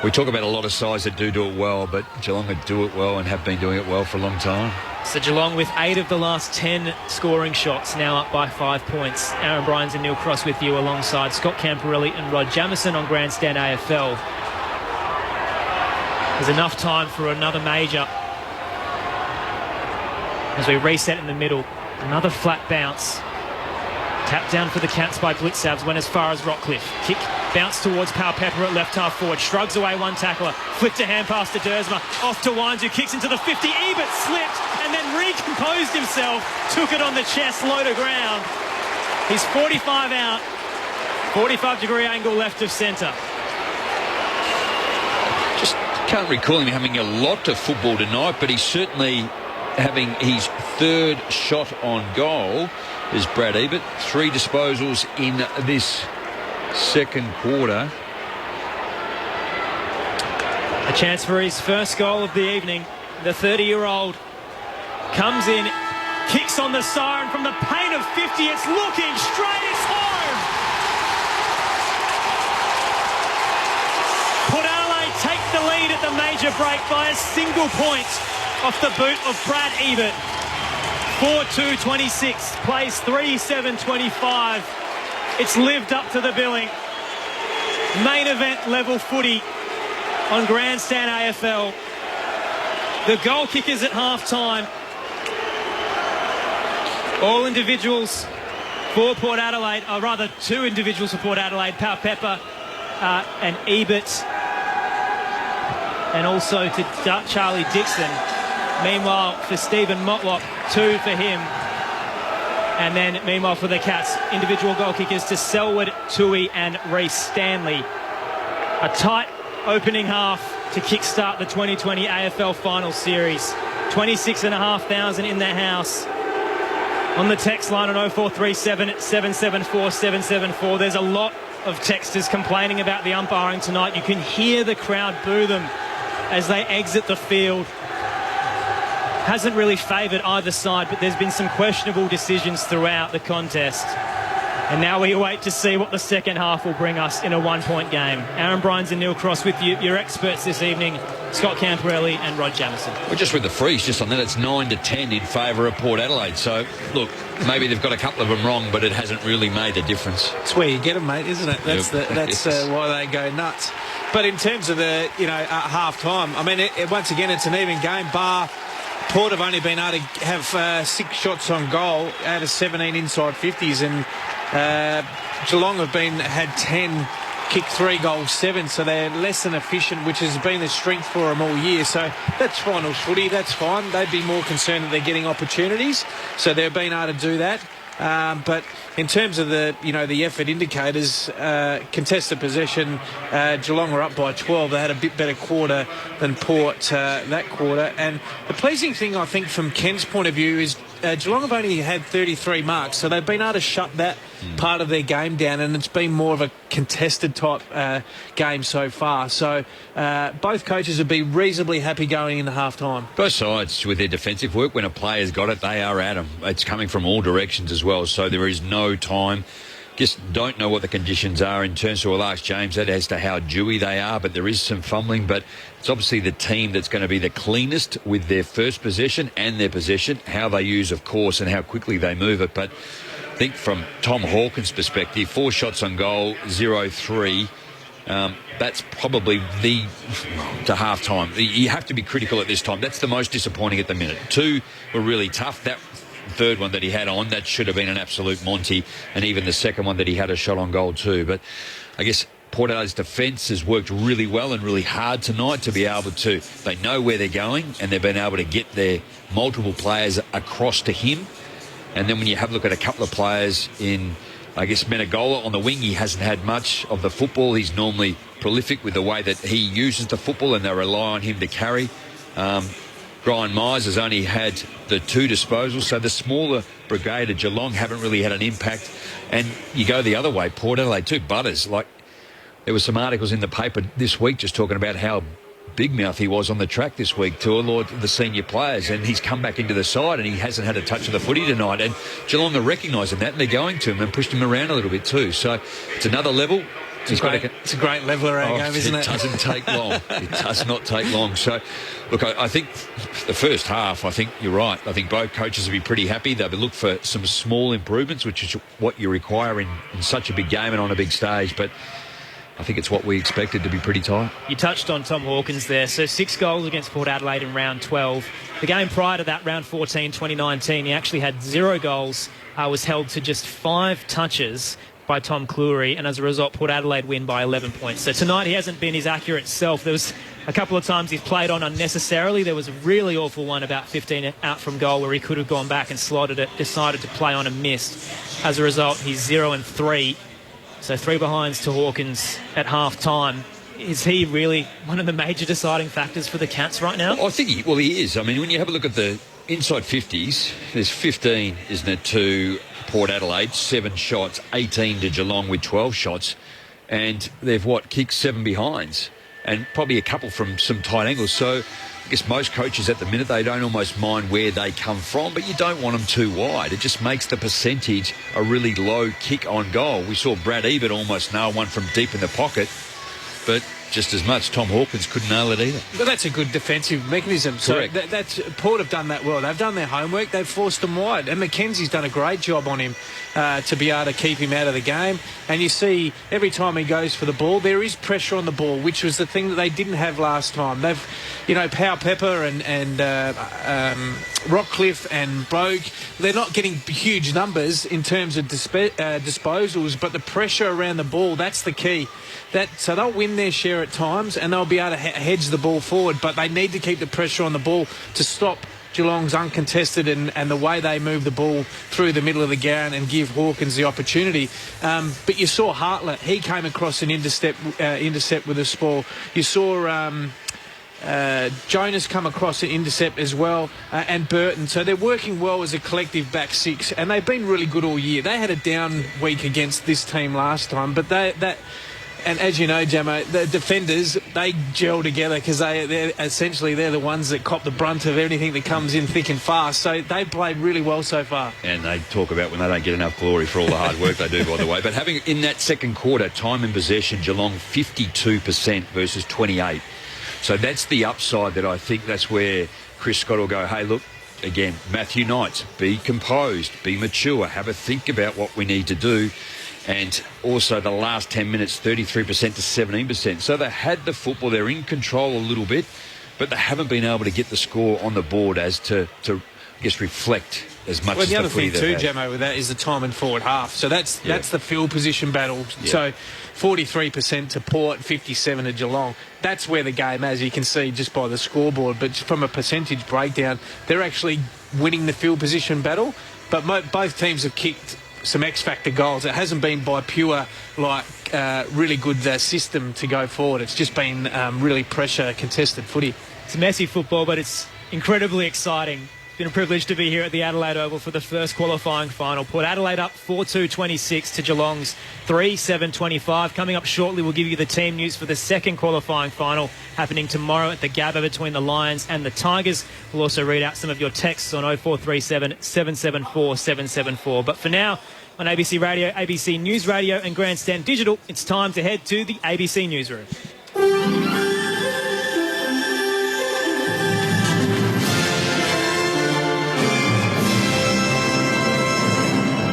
Speaker 28: We talk about a lot of sides that do it well, but Geelong do it well and have been doing it well for a long time.
Speaker 25: So Geelong with 8 of the last 10 scoring shots, now up by 5 points. Aaron Bryans and Neil Cross with you alongside Scott Camporelli and Rod Jamieson on Grandstand AFL. There's enough time for another major as we reset in the middle. Another flat bounce. Tap down for the Cats by Blitzavs, went as far as Rockcliffe. Kick, bounce towards Powell Pepper at left half forward. Shrugs away one tackler. Flicked a hand pass to Dersma. Off to Wines, who kicks into the 50. Ebert slipped and then recomposed himself. Took it on the chest, low to ground. He's 45 out. 45-degree angle left of centre.
Speaker 28: Just can't recall him having a lot of football tonight, but he certainly having his third shot on goal is Brad Ebert. 3 disposals in this second quarter.
Speaker 25: A chance for his first goal of the evening. The 30-year-old comes in, kicks on the siren from the paint of 50. It's looking straight. It's home. Port Adelaide take the lead at the major break by a single point off the boot of Brad Ebert. 4-2-26, plays 3-7-25. It's lived up to the billing. Main event level footy on Grandstand AFL. The goal kickers at half-time. All individuals for Port Adelaide, or rather 2 individuals for Port Adelaide, Pau Pepper and Ebert, and also to Charlie Dixon. Meanwhile, for Stephen Motlop, 2 for him. And then, meanwhile, for the Cats, individual goal kickers to Selwood, Tui and Reece Stanley. A tight opening half to kickstart the 2020 AFL Final Series. 26,500 in the house. On the text line on 0437 774 774, there's a lot of texters complaining about the umpiring tonight. You can hear the crowd boo them as they exit the field. Hasn't really favoured either side, but there's been some questionable decisions throughout the contest. And now we await to see what the second half will bring us in a 1-point game. Aaron Bryans and Neil Cross with you, your experts this evening, Scott Camporelli and Rod Jamieson.
Speaker 28: Well, just with the freeze, just on that, it's 9-10 in favour of Port Adelaide. So, look, maybe they've got a couple of them wrong, but it hasn't really made a difference.
Speaker 27: It's where you get them, mate, isn't it? That's why they go nuts. But in terms of the, at half-time, I mean, once again, it's an even game, bar Port have only been able to have 6 shots on goal out of 17 inside 50s, and Geelong have had 10, kicked 3 goals, 7, so they're less than efficient, which has been a strength for them all year. So that's finals footy, that's fine. They'd be more concerned that they're getting opportunities, so they've been able to do that. But in terms of the effort indicators, contested possession, Geelong were up by 12. They had a bit better quarter than Port that quarter. And the pleasing thing, I think, from Ken's point of view is Geelong have only had 33 marks, so they've been able to shut that part of their game down, and it's been more of a contested type game so far. So both coaches would be reasonably happy going into half-time.
Speaker 28: Both sides with their defensive work, when a player's got it, they are at them. It's coming from all directions as well, so there is no time. Just don't know what the conditions are in terms of, we'll ask James that as to how dewy they are, but there is some fumbling. But it's obviously the team that's going to be the cleanest with their first possession and their possession, how they use, of course, and how quickly they move it. But I think from Tom Hawkins' perspective, 4 shots on goal, 0-3. That's probably to half-time. You have to be critical at this time. That's the most disappointing at the minute. 2 were really tough. That third one that he had on, that should have been an absolute Monty, and even the second one that he had a shot on goal too. But I guess Port Adelaide's defence has worked really well and really hard tonight to be able to, they know where they're going, and they've been able to get their multiple players across to him. And then when you have a look at a couple of players in, I guess, Menegola on the wing, he hasn't had much of the football. He's normally prolific with the way that he uses the football, and they rely on him to carry. Brian Myers has only had the 2 disposals, so the smaller brigade of Geelong haven't really had an impact. And you go the other way, Port Adelaide too, Butters. Like, there were some articles in the paper this week just talking about how big mouth he was on the track this week to a lot of the senior players, and he's come back into the side and he hasn't had a touch of the footy tonight. And Geelong are recognising that, and they're going to him and pushed him around a little bit too. So it's another level.
Speaker 27: It's a great leveler our game, isn't it?
Speaker 28: It doesn't take long. It does not take long. So, look, I think the first half, I think you're right. I think both coaches will be pretty happy. They'll look for some small improvements, which is what you require in such a big game and on a big stage. But I think it's what we expected to be pretty tight.
Speaker 25: You touched on Tom Hawkins there. So 6 goals against Port Adelaide in round 12. The game prior to that, round 14, 2019, he actually had 0 goals, was held to just 5 touches by Tom Cleary, and as a result, Port Adelaide win by 11 points. So tonight he hasn't been his accurate self. There was a couple of times he's played on unnecessarily. There was a really awful one about 15 out from goal where he could have gone back and slotted it, decided to play on and missed. As a result, he's 0-3. So 3 behinds to Hawkins at half-time. Is he really one of the major deciding factors for the Cats right now?
Speaker 28: I think he is. I mean, when you have a look at the inside 50s, there's 15, isn't it, to Port Adelaide, 7 shots, 18 to Geelong with 12 shots, and they've, kicked 7 behinds, and probably a couple from some tight angles. So I guess most coaches at the minute, they don't almost mind where they come from, but you don't want them too wide. It just makes the percentage a really low kick on goal. We saw Brad Ebert almost nail one from deep in the pocket, but just as much Tom Hawkins couldn't nail it either.
Speaker 27: But that's a good defensive mechanism.
Speaker 28: Correct.
Speaker 27: So that's Port have done that well. They've done their homework. They've forced him wide. And Mackenzie's done a great job on him to be able to keep him out of the game. And you see every time he goes for the ball, there is pressure on the ball, which was the thing that they didn't have last time. They've, Pau Pepper and Rockcliffe and Brogue, they're not getting huge numbers in terms of disposals, but the pressure around the ball, that's the key. So they'll win their share at times and they'll be able to hedge the ball forward, but they need to keep the pressure on the ball to stop Geelong's uncontested and the way they move the ball through the middle of the ground and give Hawkins the opportunity. But you saw Hartlett, he came across an intercept with a spoil. You saw Jonas come across an intercept as well, and Burton. So they're working well as a collective back six, and they've been really good all year. They had a down week against this team last time, but and as you know, Jamo, the defenders, they gel together because they're the ones that cop the brunt of anything that comes in thick and fast. So they've played really well so far.
Speaker 28: And they talk about when they don't get enough glory for all the hard work they do, by the way. But having in that second quarter, time in possession, Geelong 52% versus 28%. So that's the upside that I think that's where Chris Scott will go, hey, look, again, Matthew Knights, be composed, be mature, have a think about what we need to do. And also the last 10 minutes, 33% to 17%. So they had the football. They're in control a little bit, but they haven't been able to get the score on the board as to I guess, reflect as much as the footy they've had.
Speaker 27: The other thing too, Jamo, with that is the time in forward half. So that's the field position battle. Yeah. So 43% to Port, 57% to Geelong. That's where the game, as you can see just by the scoreboard, but from a percentage breakdown, they're actually winning the field position battle. But both teams have kicked some X-factor goals. It hasn't been by pure, really good system to go forward. It's just been really pressure contested footy.
Speaker 25: It's messy football, but it's incredibly exciting. It's been a privilege to be here at the Adelaide Oval for the first qualifying final. Port Adelaide up 4-2-26 to Geelong's 3-7-25. Coming up shortly, we'll give you the team news for the second qualifying final happening tomorrow at the Gabba between the Lions and the Tigers. We'll also read out some of your texts on 0437 774 774. But for now, on ABC Radio, ABC News Radio and Grandstand Digital, it's time to head to the ABC Newsroom.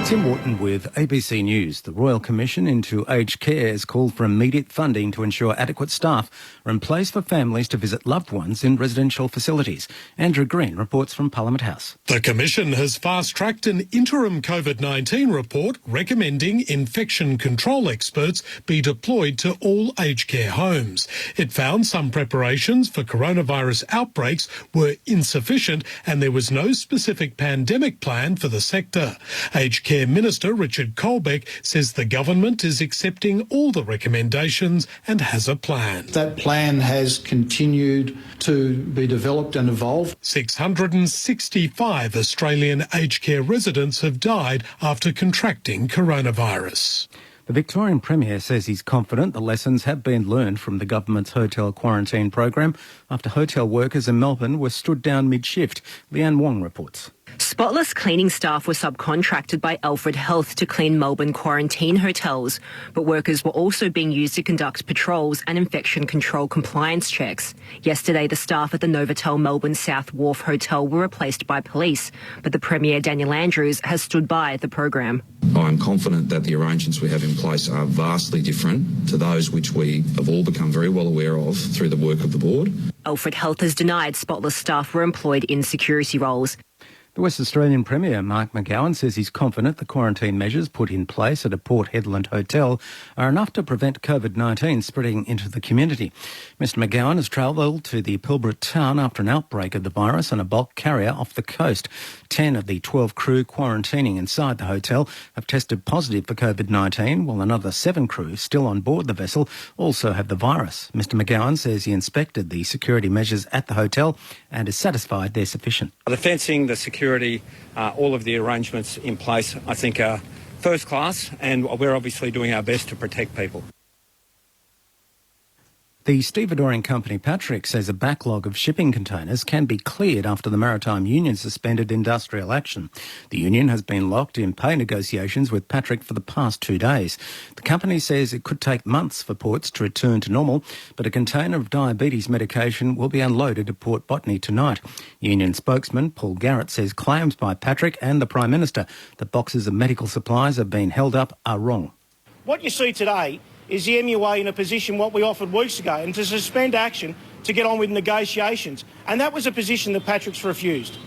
Speaker 12: Tim Wharton with ABC News. The Royal Commission into Aged Care has called for immediate funding to ensure adequate staff are in place for families to visit loved ones in residential facilities. Andrew Green reports from Parliament House.
Speaker 14: The Commission has fast-tracked an interim COVID-19 report recommending infection control experts be deployed to all aged care homes. It found some preparations for coronavirus outbreaks were insufficient and there was no specific pandemic plan for the sector. Aged Care Minister Richard Colbeck says the government is accepting all the recommendations and has a plan.
Speaker 15: That plan has continued to be developed and evolved.
Speaker 14: 665 Australian aged care residents have died after contracting coronavirus.
Speaker 12: The Victorian Premier says he's confident the lessons have been learned from the government's hotel quarantine program after hotel workers in Melbourne were stood down mid-shift. Leanne Wong reports.
Speaker 16: Spotless cleaning staff were subcontracted by Alfred Health to clean Melbourne quarantine hotels, but workers were also being used to conduct patrols and infection control compliance checks. Yesterday, the staff at the Novotel Melbourne South Wharf Hotel were replaced by police, but the Premier, Daniel Andrews, has stood by the program.
Speaker 17: I'm confident that the arrangements we have in place are vastly different to those which we have all become very well aware of through the work of the board.
Speaker 16: Alfred Health has denied Spotless staff were employed in security roles.
Speaker 12: The West Australian Premier, Mark McGowan, says he's confident the quarantine measures put in place at a Port Adelaide hotel are enough to prevent COVID-19 spreading into the community. Mr McGowan has travelled to the Pilbara town after an outbreak of the virus on a bulk carrier off the coast. 10 of the 12 crew quarantining inside the hotel have tested positive for COVID-19, while another 7 crew still on board the vessel also have the virus. Mr McGowan says he inspected the security measures at the hotel and is satisfied they're sufficient.
Speaker 1: The fencing, the security, all of the arrangements in place, I think are first class, and we're obviously doing our best to protect people.
Speaker 12: The stevedoring company Patrick says a backlog of shipping containers can be cleared after the Maritime Union suspended industrial action. The union has been locked in pay negotiations with Patrick for the past 2 days. The company says it could take months for ports to return to normal, but a container of diabetes medication will be unloaded at Port Botany tonight. Union spokesman Paul Garrett says claims by Patrick and the Prime Minister that boxes of medical supplies have been held up are wrong.
Speaker 2: What you see today is the MUA in a position what we offered weeks ago, and to suspend action to get on with negotiations. And that was a position that Patrick's refused.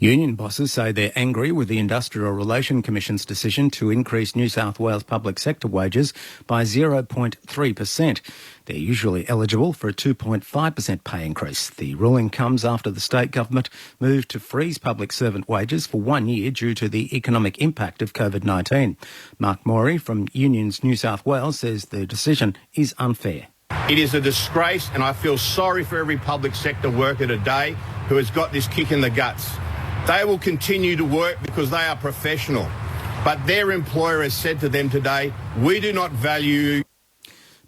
Speaker 12: Union bosses say they're angry with the Industrial Relations Commission's decision to increase New South Wales public sector wages by 0.3%. They're usually eligible for a 2.5% pay increase. The ruling comes after the state government moved to freeze public servant wages for 1 year due to the economic impact of COVID-19. Mark Morey from Unions New South Wales says the decision is unfair.
Speaker 5: It is a disgrace, and I feel sorry for every public sector worker today who has got this kick in the guts. They will continue to work because they are professional. But their employer has said to them today, we do not value you.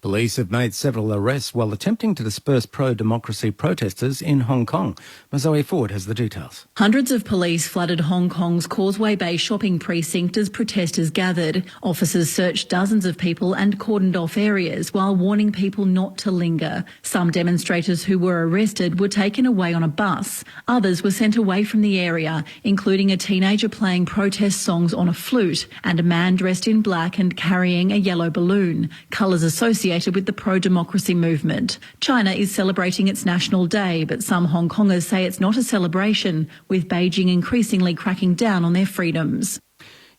Speaker 12: Police have made several arrests while attempting to disperse pro-democracy protesters in Hong Kong. Mazoe Ford has the details.
Speaker 7: Hundreds of police flooded Hong Kong's Causeway Bay shopping precinct as protesters gathered. Officers searched dozens of people and cordoned off areas while warning people not to linger. Some demonstrators who were arrested were taken away on a bus. Others were sent away from the area, including a teenager playing protest songs on a flute and a man dressed in black and carrying a yellow balloon, colours associated with the pro-democracy movement. China is celebrating its National Day, but some Hong Kongers say it's not a celebration, with Beijing increasingly cracking down on their freedoms.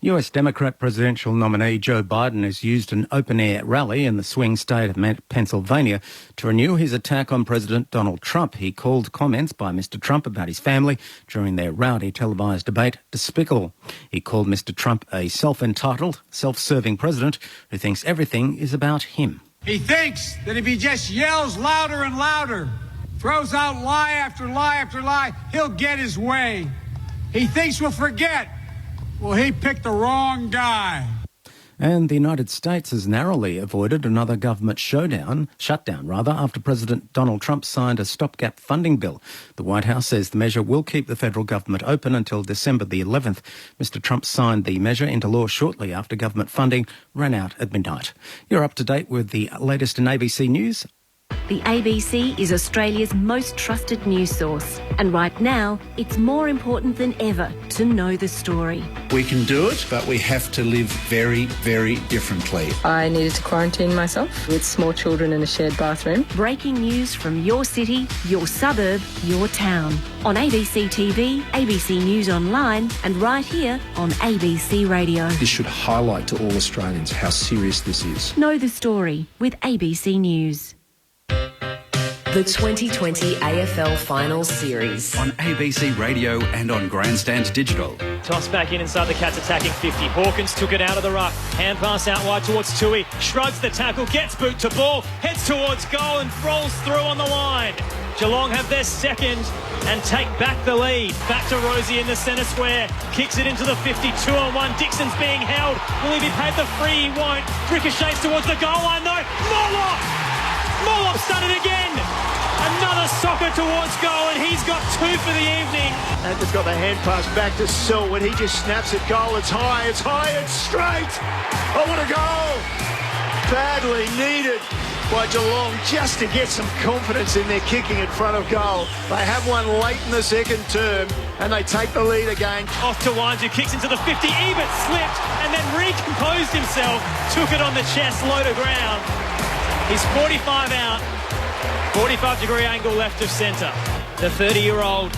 Speaker 12: US Democrat presidential nominee Joe Biden has used an open-air rally in the swing state of Pennsylvania to renew his attack on President Donald Trump. He called comments by Mr Trump about his family during their rowdy televised debate despicable. He called Mr Trump a self-entitled, self-serving president who thinks everything is about him.
Speaker 18: He thinks that if he just yells louder and louder, throws out lie after lie after lie, he'll get his way. He thinks we'll forget. Well, he picked the wrong guy.
Speaker 12: And the United States has narrowly avoided another government shutdown after President Donald Trump signed a stopgap funding bill. The White House says the measure will keep the federal government open until December the 11th. Mr Trump signed the measure into law shortly after government funding ran out at midnight. You're up to date with the latest in ABC News.
Speaker 19: The ABC is Australia's most trusted news source. And right now, it's more important than ever to know the story.
Speaker 20: We can do it, but we have to live very, very differently.
Speaker 21: I needed to quarantine myself with small children in a shared bathroom.
Speaker 19: Breaking news from your city, your suburb, your town. On ABC TV, ABC News Online, and right here on ABC Radio.
Speaker 20: This should highlight to all Australians how serious this is.
Speaker 19: Know the story with ABC News.
Speaker 3: The 2020 AFL Finals Series.
Speaker 24: On ABC Radio and on Grandstand Digital.
Speaker 25: Toss back in inside the Cats attacking 50. Hawkins took it out of the ruck. Hand pass out wide towards Tui. Shrugs the tackle, gets boot to ball, heads towards goal and rolls through on the line. Geelong have their second and take back the lead. Back to Rosie in the centre square. Kicks it into the 50. 2-on-1. Dixon's being held. Will he be paid the free? He won't. Ricochets towards the goal line though. Morlop's done it again. Another soccer towards goal, and he's got 2 for the evening.
Speaker 26: And they've got the hand pass back to Selwood. He just snaps at goal. It's high, it's straight. Oh, what a goal. Badly needed by Geelong just to get some confidence in their kicking in front of goal. They have one late in the second term, and they take the lead again.
Speaker 25: Off to Wines, who kicks into the 50. Ebert slipped and then recomposed himself. Took it on the chest, low to ground. He's 45 out. 45-degree angle left of centre. The 30-year-old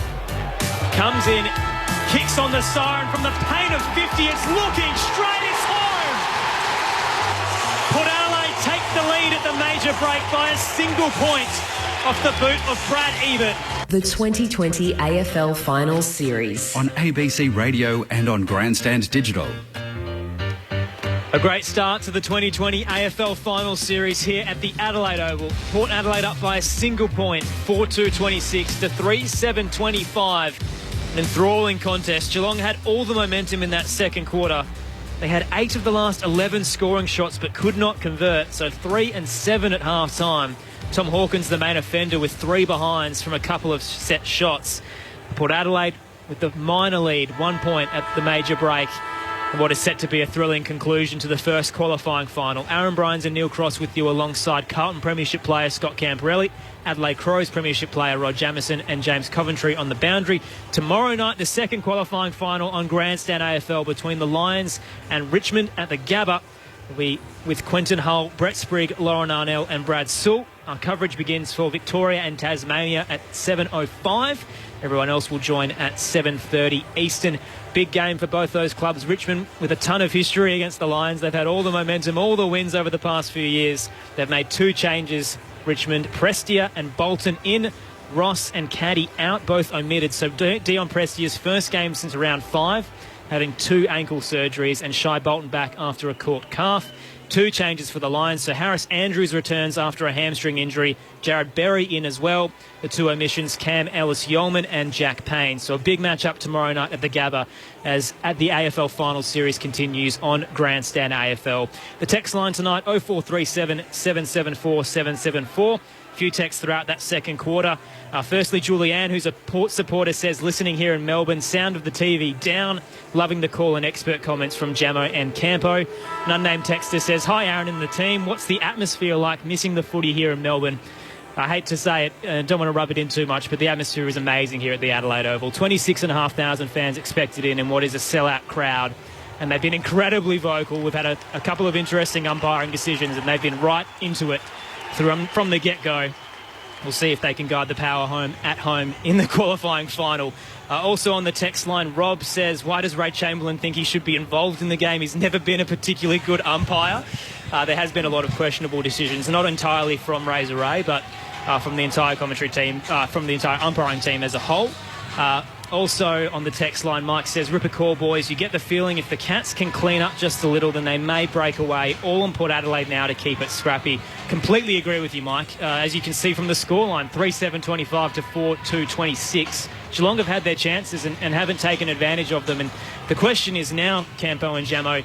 Speaker 25: comes in, kicks on the siren from the paint of 50. It's looking straight. It's home. Port Adelaide take the lead at the major break by a single point off the boot of Brad Ebert.
Speaker 3: The 2020 AFL Finals Series.
Speaker 24: On ABC Radio and on Grandstand Digital.
Speaker 25: A great start to the 2020 AFL Finals Series here at the Adelaide Oval. Port Adelaide up by a single point, 4-2-26 to 3-7-25. An enthralling contest. Geelong had all the momentum in that second quarter. They had 8 of the last 11 scoring shots but could not convert, so 3 and 7 at half-time. Tom Hawkins, the main offender, with 3 behinds from a couple of set shots. Port Adelaide with the minor lead, 1 point at the major break. And what is set to be a thrilling conclusion to the first qualifying final. Aaron Bryans and Neil Cross with you alongside Carlton Premiership player Scott Camporelli, Adelaide Crows Premiership player Rod Jamieson and James Coventry on the boundary. Tomorrow night, the second qualifying final on Grandstand AFL between the Lions and Richmond at the Gabba. We with Quentin Hull, Brett Sprigg, Lauren Arnell and Brad Sewell. Our coverage begins for Victoria and Tasmania at 7:05. Everyone else will join at 7:30 Eastern. Big game for both those clubs. Richmond with a ton of history against the Lions. They've had all the momentum, all the wins over the past few years. They've made 2 changes. Richmond, Prestia and Bolton in. Ross and Caddy out, both omitted. So Dion Prestia's first game since round 5, having 2 ankle surgeries, and Shai Bolton back after a caught calf. 2 changes for the Lions. So Harris Andrews returns after a hamstring injury. Jared Berry in as well. The 2 omissions, Cam Ellis-Yeoman and Jack Payne. So a big match-up tomorrow night at the Gabba as at the AFL Finals Series continues on Grandstand AFL. The text line tonight, 0437 774 774. Few texts throughout that second quarter. Firstly, Julianne, who's a Port supporter, says, listening here in Melbourne, sound of the TV down, loving the call and expert comments from Jamo and Campo. An unnamed texter says, hi Aaron and the team, what's the atmosphere like missing the footy here in Melbourne? I hate to say it, don't want to rub it in too much, but the atmosphere is amazing here at the Adelaide Oval. 26,500 fans expected in what is a sellout crowd. And they've been incredibly vocal. We've had a couple of interesting umpiring decisions, and they've been right into it from the get-go. We'll see if they can guide the power home at home in the qualifying final. Also on the text line, Rob says, why does Ray Chamberlain think he should be involved in the game? He's never been a particularly good umpire. There has been a lot of questionable decisions, not entirely from Razor Ray, but from the entire commentary team, from the entire umpiring team as a whole. Also on the text line, Mike says, Ripper Call boys, you get the feeling if the Cats can clean up just a little, then they may break away. All on Port Adelaide now to keep it scrappy. Completely agree with you, Mike. As you can see from the scoreline, 3-7-25 to 4-2-26. Geelong have had their chances and haven't taken advantage of them. And the question is now, Campo and Jamo,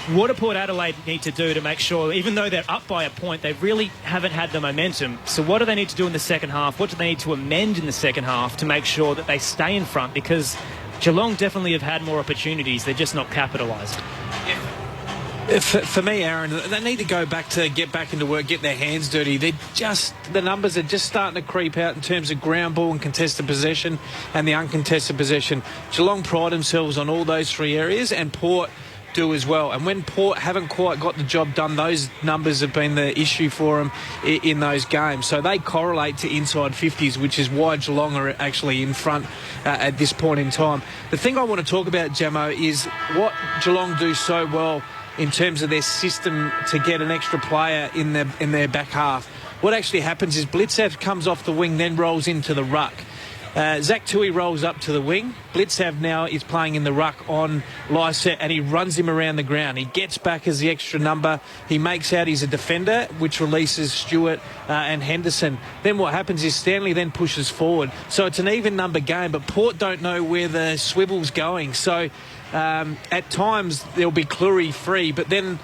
Speaker 25: what do Port Adelaide need to do to make sure, even though they're up by a point, they really haven't had the momentum? So what do they need to do in the second half? What do they need to amend in the second half to make sure that they stay in front? Because Geelong definitely have had more opportunities. They're just not capitalised.
Speaker 27: For me, Aaron, they need to get back into work, get their hands dirty. The numbers are just starting to creep out in terms of ground ball and contested possession and the uncontested possession. Geelong pride themselves on all those 3 areas, and Port do as well. And when Port haven't quite got the job done, those numbers have been the issue for them in those games. So they correlate to inside 50s, which is why Geelong are actually in front at this point in time. The thing I want to talk about, Jamo, is what Geelong do so well in terms of their system to get an extra player in their back half. What actually happens is Blitzev comes off the wing, then rolls into the ruck. Zach Tui rolls up to the wing. Blitzev now is playing in the ruck on Lycett, and he runs him around the ground. He gets back as the extra number. He makes out he's a defender, which releases Stewart and Henderson. Then what happens is Stanley then pushes forward. So it's an even number game, but Port don't know where the swivel's going. So at times there'll be Clury free, but then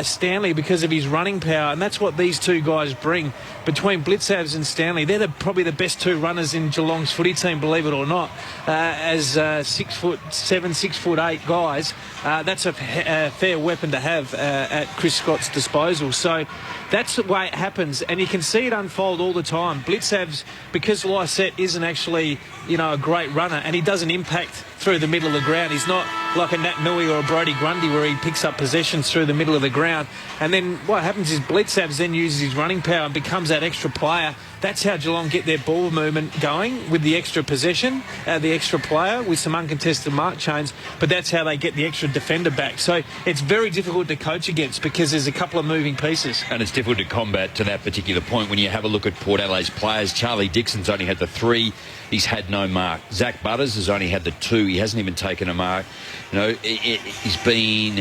Speaker 27: Stanley, because of his running power, and that's what these 2 guys bring. Between Blitzavs and Stanley, they're probably the best 2 runners in Geelong's footy team, believe it or not. As 6'7", 6'8" guys, that's a fair weapon to have at Chris Scott's disposal. So that's the way it happens, and you can see it unfold all the time. Blitzavs, because Lycett isn't actually, a great runner, and he doesn't impact through the middle of the ground. He's not like a Nat Nui or a Brodie Grundy where he picks up possessions through the middle of the ground. And then what happens is Bledsoe then uses his running power and becomes that extra player. That's how Geelong get their ball movement going, with the extra possession, the extra player with some uncontested mark chains, but that's how they get the extra defender back. So it's very difficult to coach against because there's a couple of moving pieces.
Speaker 28: And it's difficult to combat to that particular point when you have a look at Port Adelaide's players. Charlie Dixon's only had the 3. He's had no mark. Zach Butters has only had the 2. He hasn't even taken a mark. You know,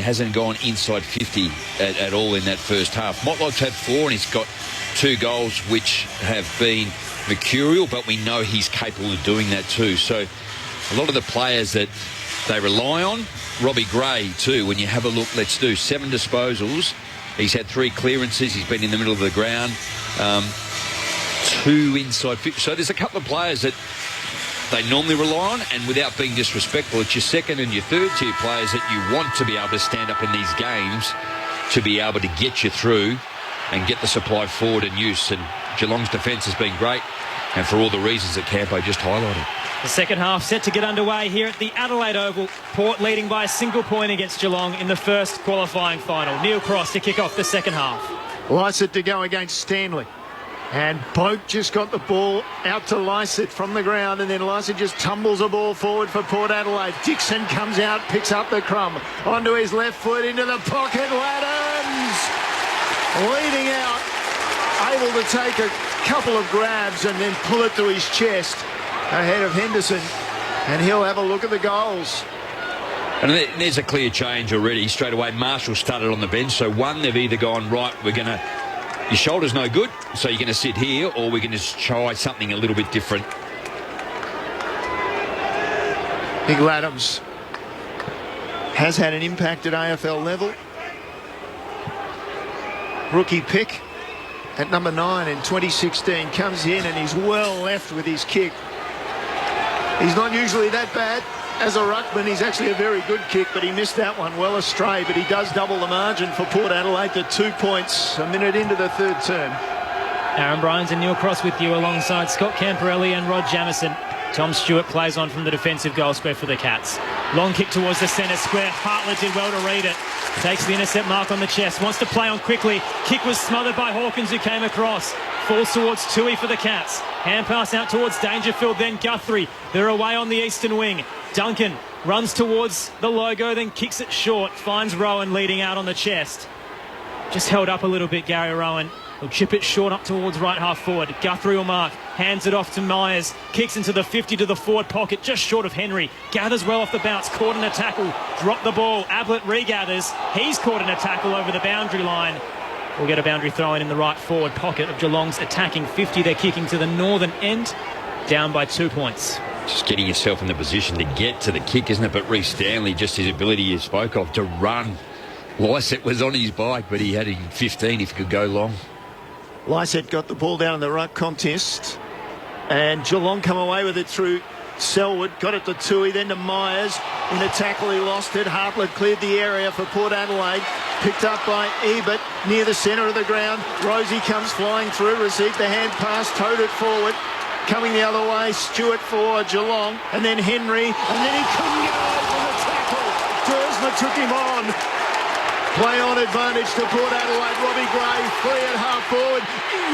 Speaker 28: hasn't gone inside 50 at all in that first half. Motlop's had 4 and he's got 2 goals which have been mercurial, but we know he's capable of doing that too. So a lot of the players that they rely on, Robbie Gray too, when you have a look, let's do 7 disposals. He's had 3 clearances. He's been in the middle of the ground. 2 inside 50. So there's a couple of players that they normally rely on, and without being disrespectful, it's your second and your third tier players that you want to be able to stand up in these games to be able to get you through and get the supply forward in use. And Geelong's defence has been great, and for all the reasons that Campo just highlighted.
Speaker 25: The second half set to get underway here at the Adelaide Oval. Port leading by a single point against Geelong in the first qualifying final. Neil Cross to kick off the second half.
Speaker 26: Lycett to go against Stanley. And Boak just got the ball out to Lycett from the ground, and then Lycett just tumbles the ball forward for Port Adelaide. Dixon comes out, picks up the crumb. Onto his left foot, into the pocket. Laddams leading out, able to take a couple of grabs and then pull it to his chest ahead of Henderson. And he'll have a look at the goals.
Speaker 28: And there's a clear change already. Straight away, Marshall started on the bench. So one, they've either gone, right, your shoulder's no good, so you're going to sit here, or we're going to try something a little bit different.
Speaker 26: Big Laddams has had an impact at AFL level. Rookie pick at number 9 in 2016 comes in and he's well left with his kick. He's not usually that bad. As a ruckman, he's actually a very good kick, but he missed that one well astray. But he does double the margin for Port Adelaide to 2 points a minute into the third term.
Speaker 25: Aaron Bryans and Neil Cross with you alongside Scott Camporelli and Rod Jamieson. Tom Stewart plays on from the defensive goal square for the Cats. Long kick towards the centre square. Hartlett did well to read it. Takes the intercept mark on the chest. Wants to play on quickly. Kick was smothered by Hawkins, who came across. Falls towards Tui for the Cats. Hand pass out towards Dangerfield, then Guthrie. They're away on the eastern wing. Duncan runs towards the logo, then kicks it short. Finds Rowan leading out on the chest. Just held up a little bit, Gary Rowan. He'll chip it short up towards right half forward. Guthrie will mark. Hands it off to Myers. Kicks into the 50 to the forward pocket, just short of Henry. Gathers well off the bounce. Caught in a tackle. Dropped the ball. Ablett regathers. He's caught in a tackle over the boundary line. We'll get a boundary throw in the right forward pocket of Geelong's attacking 50. They're kicking to the northern end. Down by 2 points.
Speaker 28: Just getting yourself in the position to get to the kick, isn't it? But Reece Stanley, just his ability you spoke of to run. Lycett was on his bike, but he had it in 15 if he could go long.
Speaker 26: Lycett got the ball down in the ruck contest, and Geelong come away with it through Selwood. Got it to Tui, then to Myers. In a tackle, he lost it. Hartlett cleared the area for Port Adelaide. Picked up by Ebert near the centre of the ground. Rosie comes flying through, received the hand pass, towed it forward. Coming the other way, Stewart for Geelong, and then Henry, and then he couldn't get out for the tackle. Dersma took him on. Play on advantage to Port Adelaide. Robbie Gray, free at half forward,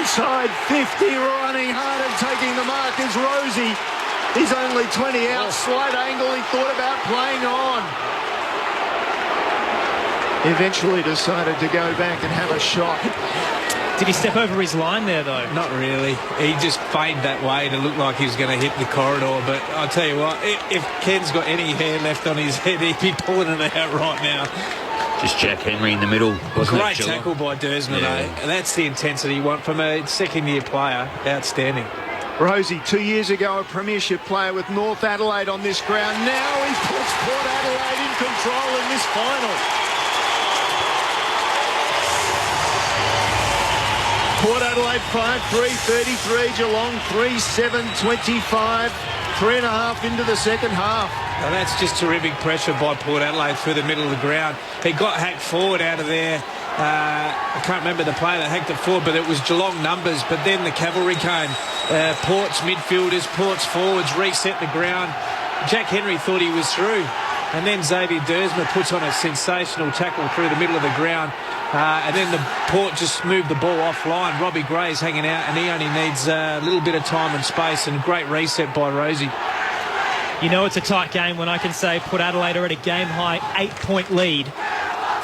Speaker 26: inside 50, running hard and taking the mark is Rosie. He's only 20 out, slight angle, he thought about playing on. Eventually decided to go back and have a shot.
Speaker 25: Did he step over his line there, though?
Speaker 27: Not really. He just faded that way to look like he was going to hit the corridor. But I'll tell you what, if Ken's got any hair left on his head, he'd be pulling it out right now.
Speaker 28: Just Jack Henry in the middle, wasn't
Speaker 27: Great tackle by Dersman, and that's the intensity you want from a second-year player. Outstanding.
Speaker 26: Rosie, 2 years ago, a premiership player with North Adelaide on this ground. Now he puts Port Adelaide in control in this final. Port Adelaide 5-3, 33. Geelong 3-7, 25. 3.5 into the second half.
Speaker 27: Now that's just terrific pressure by Port Adelaide through the middle of the ground. He got hacked forward out of there. I can't remember the player that hacked it forward, but it was Geelong numbers. But then the cavalry came. Port's midfielders, Port's forwards reset the ground. Jack Henry thought he was through. and then Xavier Dersma puts on a sensational tackle through the middle of the ground, and then the Port just moved the ball offline. Robbie Gray's hanging out, and he only needs a little bit of time and space, and a great reset by Rosie.
Speaker 25: You know it's a tight game when I can say Port Adelaide are at a game-high 8-point lead.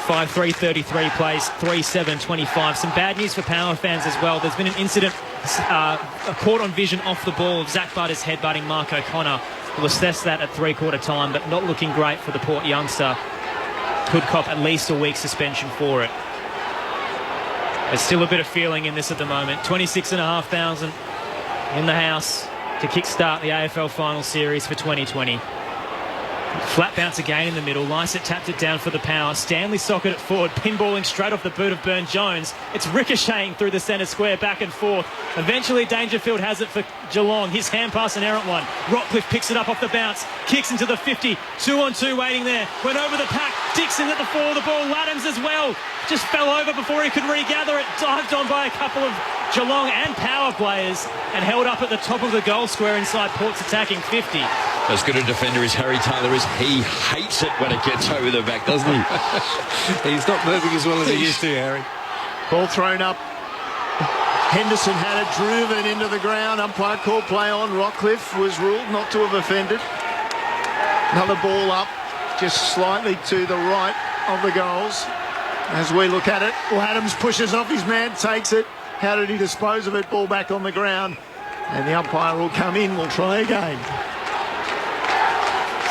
Speaker 25: 5-3-33 plays 3-7-25. Some bad news for Power fans as well. There's been an incident caught on vision off the ball of Zach Butters headbutting Mark O'Connor. We'll assess that at three-quarter time, but not looking great for the Port youngster. Could cop at least a week suspension for it. There's still a bit of feeling in this at the moment. 26,500 in the house to kickstart the AFL Final Series for 2020. Flat bounce again in the middle. Lysett tapped it down for the Power. Stanley socket it forward, pinballing straight off the boot of Burn-Jones. It's ricocheting through the centre square, back and forth. Eventually Dangerfield has it for Geelong. His hand pass, an errant one. Rockcliffe picks it up off the bounce, kicks into the 50. 2-on-2 waiting there. Went over the pack. Dixon at the fall of the ball. Laddams as well. Just fell over before he could regather it. Dived on by a couple of Geelong and Power players and held up at the top of the goal square inside Port's attacking 50.
Speaker 28: As good a defender as Harry Taylor is, he hates it when it gets over the back, doesn't he?
Speaker 27: He's not moving as well as he used to, Harry.
Speaker 26: Ball thrown up. Henderson had it driven into the ground. Umpire called play on. Rockcliffe was ruled not to have offended. Another ball up, just slightly to the right of the goals. As we look at it, Laddams pushes off his man, takes it. How did he dispose of it? Ball back on the ground. And the umpire will come in. We'll try again.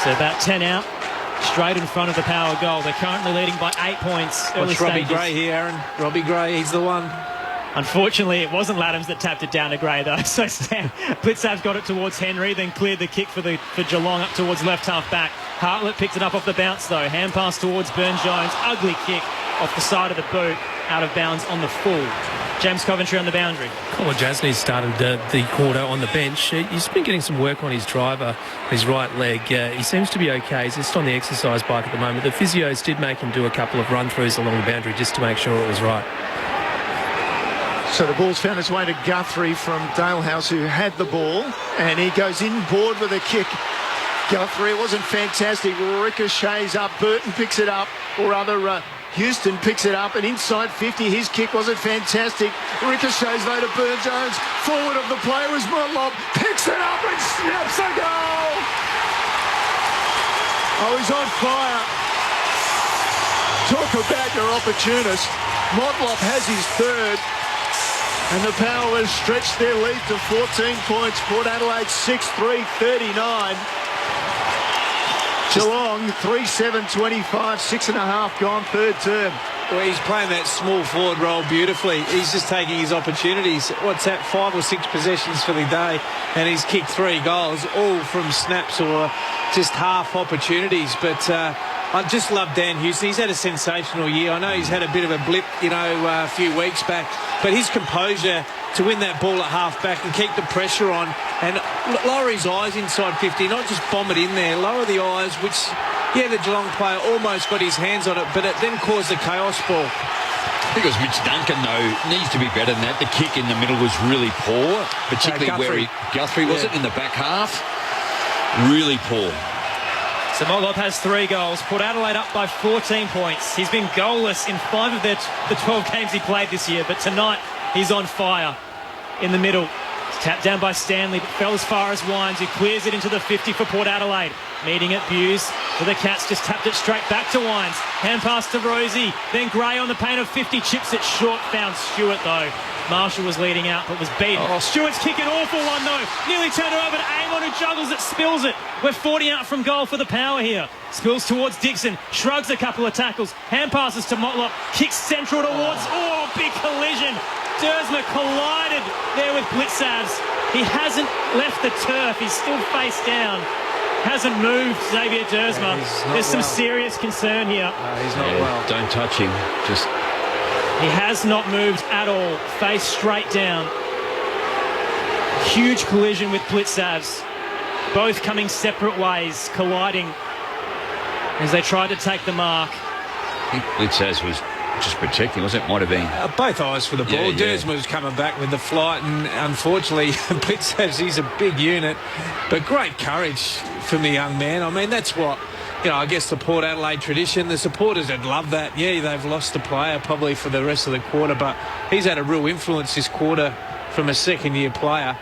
Speaker 25: So about 10 out, straight in front of the Power goal. They're currently leading by 8 points.
Speaker 27: What's Robbie Gray here, Aaron? Robbie Gray, he's the one.
Speaker 25: Unfortunately, it wasn't Laddams that tapped it down to Gray, though. So Blitzav's got it towards Henry, then cleared the kick for Geelong up towards left half back. Hartlett picked it up off the bounce, though. Hand pass towards Burn-Jones. Ugly kick off the side of the boot, out of bounds on the full. James Coventry on the boundary.
Speaker 10: Colin Jasney started the quarter on the bench. He's been getting some work on his driver, his right leg. He seems to be okay. He's just on the exercise bike at the moment. The physios did make him do a couple of run-throughs along the boundary just to make sure it was right.
Speaker 26: So the ball's found its way to Guthrie from Dalehouse, who had the ball, and he goes inboard with a kick. Guthrie, it wasn't fantastic. Ricochets up. Burton picks it up, or rather Houston picks it up, and inside 50, his kick wasn't fantastic. Ricochets though to Burn-Jones. Forward of the play was Motlop. Picks it up and snaps a goal. Oh, he's on fire. Talk about your opportunist. Motlop has his third. And the Power has stretched their lead to 14 points. Port Adelaide 6-3-39. Geelong 3-7-25, 6.5 gone, third term.
Speaker 27: Well, he's playing that small forward role beautifully. He's just taking his opportunities. What's that, 5 or 6 possessions for the day, and he's kicked 3 goals, all from snaps or just half opportunities. But I just love Dan Houston. He's had a sensational year. I know he's had a bit of a blip, a few weeks back, but his composure to win that ball at half-back and keep the pressure on and lower his eyes inside 50, not just bomb it in there, lower the eyes, which, the Geelong player almost got his hands on it, but it then caused the chaos ball.
Speaker 28: I think it was Mitch Duncan, though, needs to be better than that. The kick in the middle was really poor, particularly where Guthrie was it in the back half. Really poor.
Speaker 25: So Motlop has 3 goals. Port Adelaide up by 14 points. He's been goalless in 5 of the 12 games he played this year, but tonight he's on fire in the middle. Tapped down by Stanley, but fell as far as Wines, who clears it into the 50 for Port Adelaide. Meeting it, Buse for the Cats, just tapped it straight back to Wines. Hand pass to Rosie, then Gray on the paint of 50, chips it short, found Stewart though. Marshall was leading out, but was beaten. Stewart's kick, an awful one though. Nearly turned it over to Amon, who juggles it, spills it. We're 40 out from goal for the Power here. Spills towards Dixon, shrugs a couple of tackles, hand passes to Motlop, kicks central towards, big collision. Dersma collided there with Blitzavs. He hasn't left the turf, he's still face down. Hasn't moved, Xavier Dersma. There's some serious concern here.
Speaker 27: He's not well.
Speaker 28: Don't touch him. Just...
Speaker 25: He has not moved at all. Face straight down. Huge collision with Blitzavs. Both coming separate ways, colliding as they tried to take the mark.
Speaker 28: I think Blitzavs was just protecting, wasn't it? Might have been.
Speaker 27: Both eyes for the ball. Dersma was coming back with the flight, and unfortunately, Blitzavs, he's a big unit, but great courage from the young man. I mean, that's what I guess the Port Adelaide tradition, the supporters would love that. Yeah, they've lost a player probably for the rest of the quarter, but he's had a real influence this quarter from a second-year player.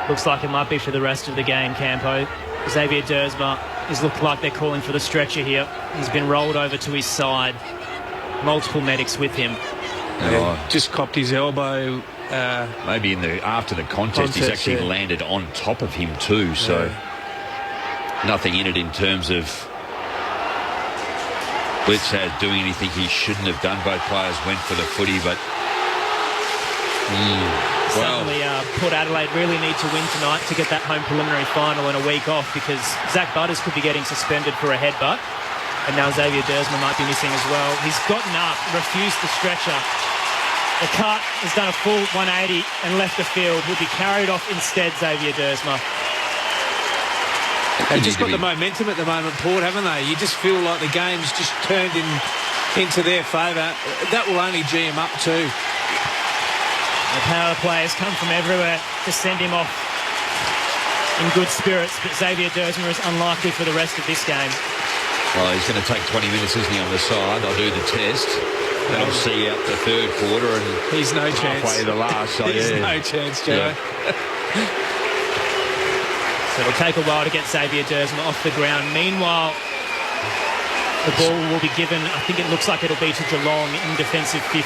Speaker 25: Looks like it might be for the rest of the game, Campo. Xavier Dersma is looked like they're calling for the stretcher here. He's been rolled over to his side. Multiple medics with him.
Speaker 27: Just copped his elbow.
Speaker 28: Maybe after the contest he's actually landed on top of him too, so nothing in it in terms of Blitzad doing anything he shouldn't have done. Both players went for the footy, but
Speaker 25: suddenly Port Adelaide really need to win tonight to get that home preliminary final and a week off, because Zach Butters could be getting suspended for a headbutt, and now Xavier Dersma might be missing as well. He's gotten up, refused the stretcher. The cut has done a full 180 and left the field. Will be carried off instead, Xavier Dersma.
Speaker 27: They've just got the momentum at the moment, Port, haven't they? You just feel like the game's just turned into their favour. That will only G him up too.
Speaker 25: The power players come from everywhere to send him off in good spirits, but Xavier Dersma is unlikely for the rest of this game.
Speaker 28: Well, he's going to take 20 minutes, isn't he, on the side? They'll do the test. That'll see out the third quarter, and
Speaker 27: he's no chance.
Speaker 28: Halfway to the last, so
Speaker 27: he's no chance, Joe.
Speaker 25: So it'll take a while to get Xavier Dersma off the ground. Meanwhile, the ball will be given, I think it looks like it'll be to Geelong in defensive 50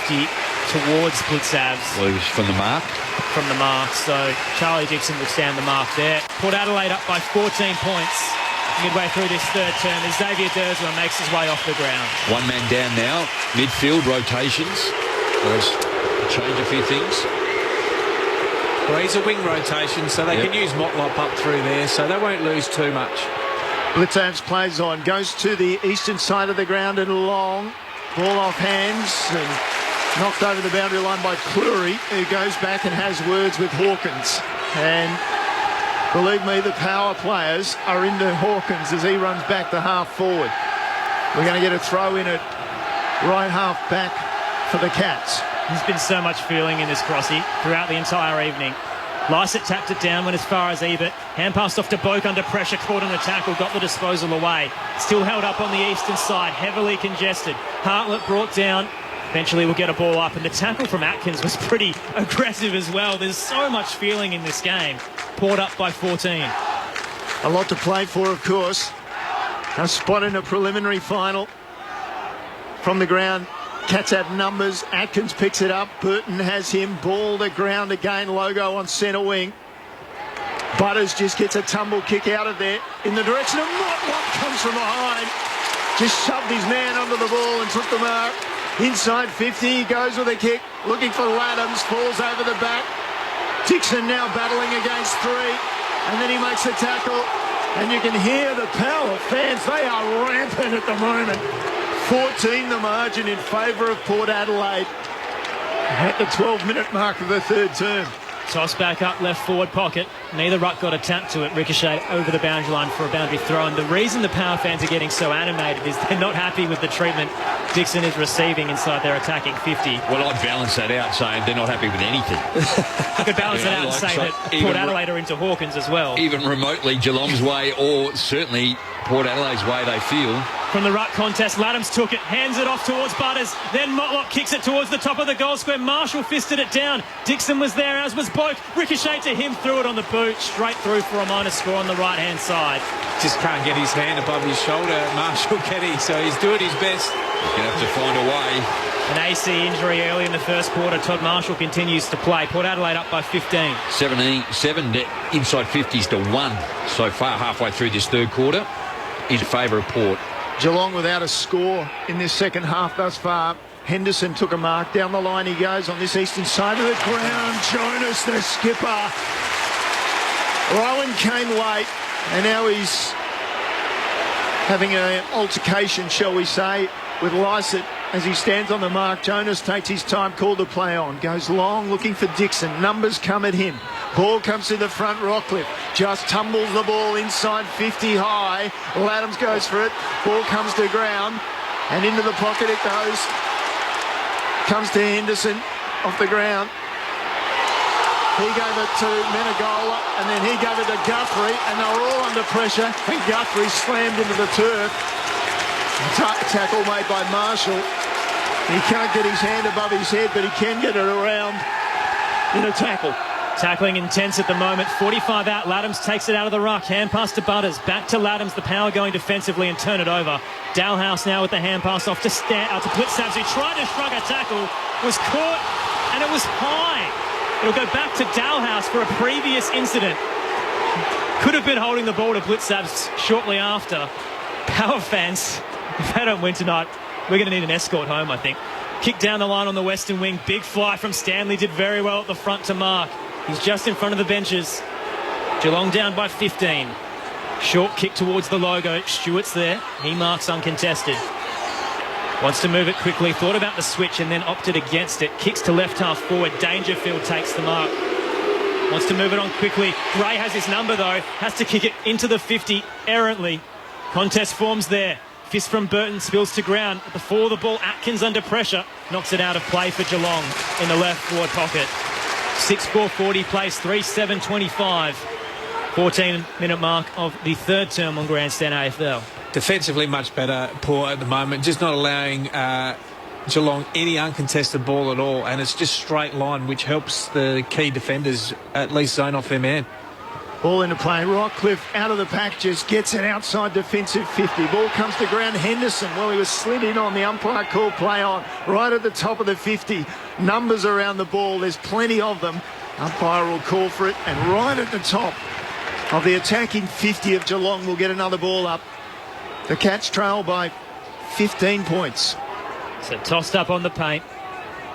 Speaker 25: towards Blitzavs.
Speaker 28: Well, he was from the mark.
Speaker 25: From the mark, so Charlie Dixon will stand the mark there. Port Adelaide up by 14 points midway through this third term as Xavier Dersma makes his way off the ground.
Speaker 28: One man down now, midfield rotations. Let's change a few things.
Speaker 27: Well, he's a wing rotation, so they can use Motlop up through there, so they won't lose too much.
Speaker 26: Blitzavs plays on, goes to the eastern side of the ground and long. Ball off hands and knocked over the boundary line by Cleary, who goes back and has words with Hawkins. And believe me, the power players are into Hawkins as he runs back to half forward. We're going to get a throw in at right half back for the Cats.
Speaker 25: There's been so much feeling in this crossy throughout the entire evening. Lysett tapped it down, went as far as Ebert. Hand passed off to Boak under pressure, caught on the tackle, got the disposal away. Still held up on the eastern side, heavily congested. Hartlett brought down. Eventually we'll get a ball up, and the tackle from Atkins was pretty aggressive as well. There's so much feeling in this game. Port up by 14.
Speaker 26: A lot to play for, of course. A spot in a preliminary final. From the ground, Cats have numbers. Atkins picks it up. Burton has him. Ball to ground again. Logo on centre wing. Butters just gets a tumble kick out of there in the direction of Motlop. Comes from behind. Just shoved his man under the ball and took the mark. Inside 50, he goes with a kick. Looking for Laddams. Falls over the back. Dixon now battling against three. And then he makes a tackle. And you can hear the power fans. They are rampant at the moment. 14 the margin in favour of Port Adelaide at the 12-minute mark of the third term.
Speaker 25: Toss back up left forward pocket. Neither ruck got a tap to it. Ricochet over the boundary line for a boundary throw. And the reason the power fans are getting so animated is they're not happy with the treatment Dixon is receiving inside their attacking 50.
Speaker 28: Well, I'd balance that out saying they're not happy with anything.
Speaker 25: I could balance it out and say that Port Adelaide are into Hawkins as well.
Speaker 28: Even remotely Geelong's way, or certainly Port Adelaide's way, they feel.
Speaker 25: From the ruck contest, Laddams took it, hands it off towards Butters. Then Motlop kicks it towards the top of the goal square. Marshall fisted it down. Dixon was there, as was Boak. Ricochet to him, threw it on the boot, straight through for a minus score on the right-hand side.
Speaker 27: Just can't get his hand above his shoulder, Marshall Kenny, so he's doing his best.
Speaker 28: He's going to have to find a way.
Speaker 25: An AC injury early in the first quarter. Todd Marshall continues to play. Port Adelaide up by 15.
Speaker 28: 7 inside 50s to 1 so far, halfway through this third quarter, in favour of Port.
Speaker 26: Geelong without a score in this second half thus far. Henderson took a mark. Down the line he goes on this eastern side of the ground. Jonas, the skipper. Rowan came late, and now he's having an altercation, shall we say, with Lysett as he stands on the mark. Jonas takes his time, called to play on. Goes long, looking for Dixon. Numbers come at him. Ball comes to the front, Rockcliffe just tumbles the ball inside 50 high. Laddams goes for it. Ball comes to ground, and into the pocket it goes. Comes to Henderson off the ground. He gave it to Menegola, and then he gave it to Guthrie, and they were all under pressure, and Guthrie slammed into the turf. Tackle made by Marshall. He can't get his hand above his head, but he can get it around in a tackle.
Speaker 25: Tackling intense at the moment. 45 out. Laddams takes it out of the ruck. Hand pass to Butters. Back to Laddams. The Power going defensively and turn it over. Dalhouse now with the hand pass off to Blitzabs, who tried to shrug a tackle, was caught, and it was high. It'll go back to Dalhouse for a previous incident. Could have been holding the ball to Blitzabs shortly after. Power fans, if they don't win tonight, we're going to need an escort home, I think. Kick down the line on the western wing. Big fly from Stanley. Did very well at the front to mark. He's just in front of the benches. Geelong down by 15. Short kick towards the logo. Stewart's there. He marks uncontested. Wants to move it quickly. Thought about the switch and then opted against it. Kicks to left half forward. Dangerfield takes the mark. Wants to move it on quickly. Gray has his number though. Has to kick it into the 50 errantly. Contest forms there. Fist from Burton spills to ground. Before the ball, Atkins under pressure. Knocks it out of play for Geelong in the left forward pocket. 6:40 place, 3:7:25. 14-minute mark of the third term on Grandstand AFL.
Speaker 27: Defensively much better, Port, at the moment. Just not allowing Geelong any uncontested ball at all. And it's just straight line, which helps the key defenders at least zone off their man.
Speaker 26: Ball into play. Rockcliffe out of the pack, just gets it outside defensive 50. Ball comes to ground. Henderson, well, he was slid in on the umpire call play on. Right at the top of the 50. Numbers around the ball. There's plenty of them. Umpire will call for it. And right at the top of the attacking 50 of Geelong will get another ball up. The Cats trail by 15 points.
Speaker 25: So tossed up on the paint.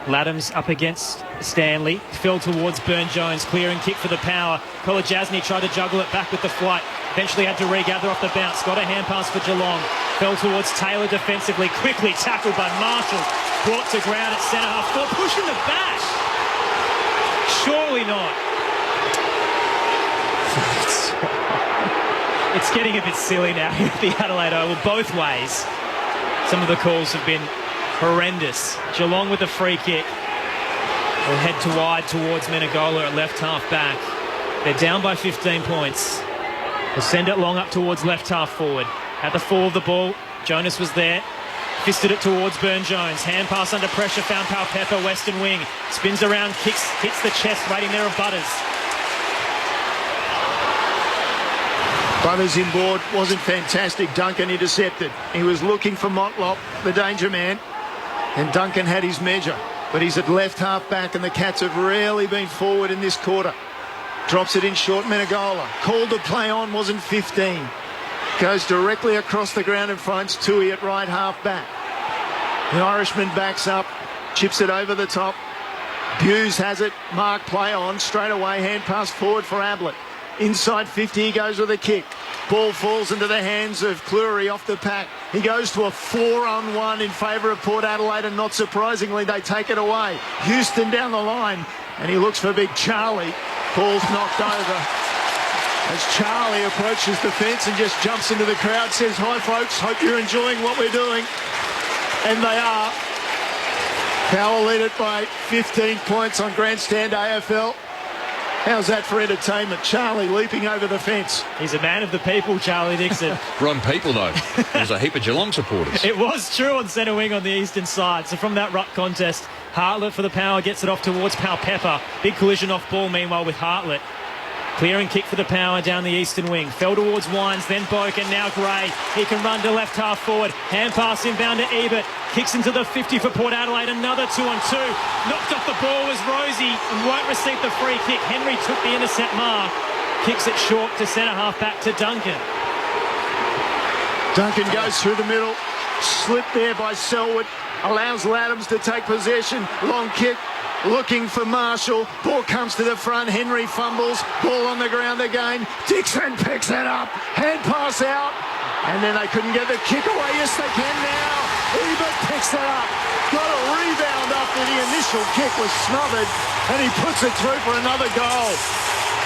Speaker 25: Laddams up against Stanley. Fell towards Burn-Jones. Clearing kick for the Power. Kolajasny tried to juggle it back with the flight. Eventually had to regather off the bounce. Got a hand pass for Geelong. Fell towards Taylor defensively. Quickly tackled by Marshall. Brought to ground at centre half. Ball pushing the back. Surely not. It's getting a bit silly now here at the Adelaide Oval. Both ways. Some of the calls have been horrendous. Geelong with a free kick. Will head to wide towards Menegola at left half back. They're down by 15 points. They'll send it long up towards left half forward. At the fall of the ball, Jonas was there. Fisted it towards Burn-Jones. Hand pass under pressure, found Pepper, western wing. Spins around, kicks, hits the chest, waiting there of Butters.
Speaker 26: Butters inboard, wasn't fantastic. Duncan intercepted. He was looking for Motlop, the danger man. And Duncan had his measure. But he's at left half back, and the Cats have rarely been forward in this quarter. Drops it in short, Menegola. Called to play on, wasn't 15. Goes directly across the ground and finds Tui at right half back. The Irishman backs up, chips it over the top. Hughes has it. Mark play on, straight away, hand pass forward for Ablett. Inside 50, he goes with a kick. Ball falls into the hands of Cleary off the pack. He goes to a 4-on-1 in favour of Port Adelaide, and not surprisingly, they take it away. Houston down the line, and he looks for big Charlie. Ball's knocked over as Charlie approaches the fence and just jumps into the crowd, says, "Hi folks, hope you're enjoying what we're doing." And they are. Power lead it by 15 points on Grandstand AFL. How's that for entertainment? Charlie leaping over the fence.
Speaker 25: He's a man of the people, Charlie Dixon.
Speaker 28: Wrong people, though. There's a heap of Geelong supporters.
Speaker 25: It was true on centre wing on the eastern side. So from that ruck contest, Hartlett for the Power gets it off towards Pepper. Big collision off ball, meanwhile, with Hartlett. Clearing kick for the Power down the eastern wing. Fell towards Wines, then Boak, and now Gray. He can run to left half forward. Hand pass inbound to Ebert. Kicks into the 50 for Port Adelaide. Another 2-on-2. Knocked off the ball was Rosie and won't receive the free kick. Henry took the intercept mark. Kicks it short to centre half back to Duncan.
Speaker 26: Duncan goes through the middle. Slipped there by Selwood. Allows Laddams to take possession. Long kick. Looking for Marshall. Ball comes to the front. Henry fumbles. Ball on the ground again. Dixon picks it up. Hand pass out. And then they couldn't get the kick away. Yes, they can now. Ebert picks it up. Got a rebound after the initial kick was smothered. And he puts it through for another goal.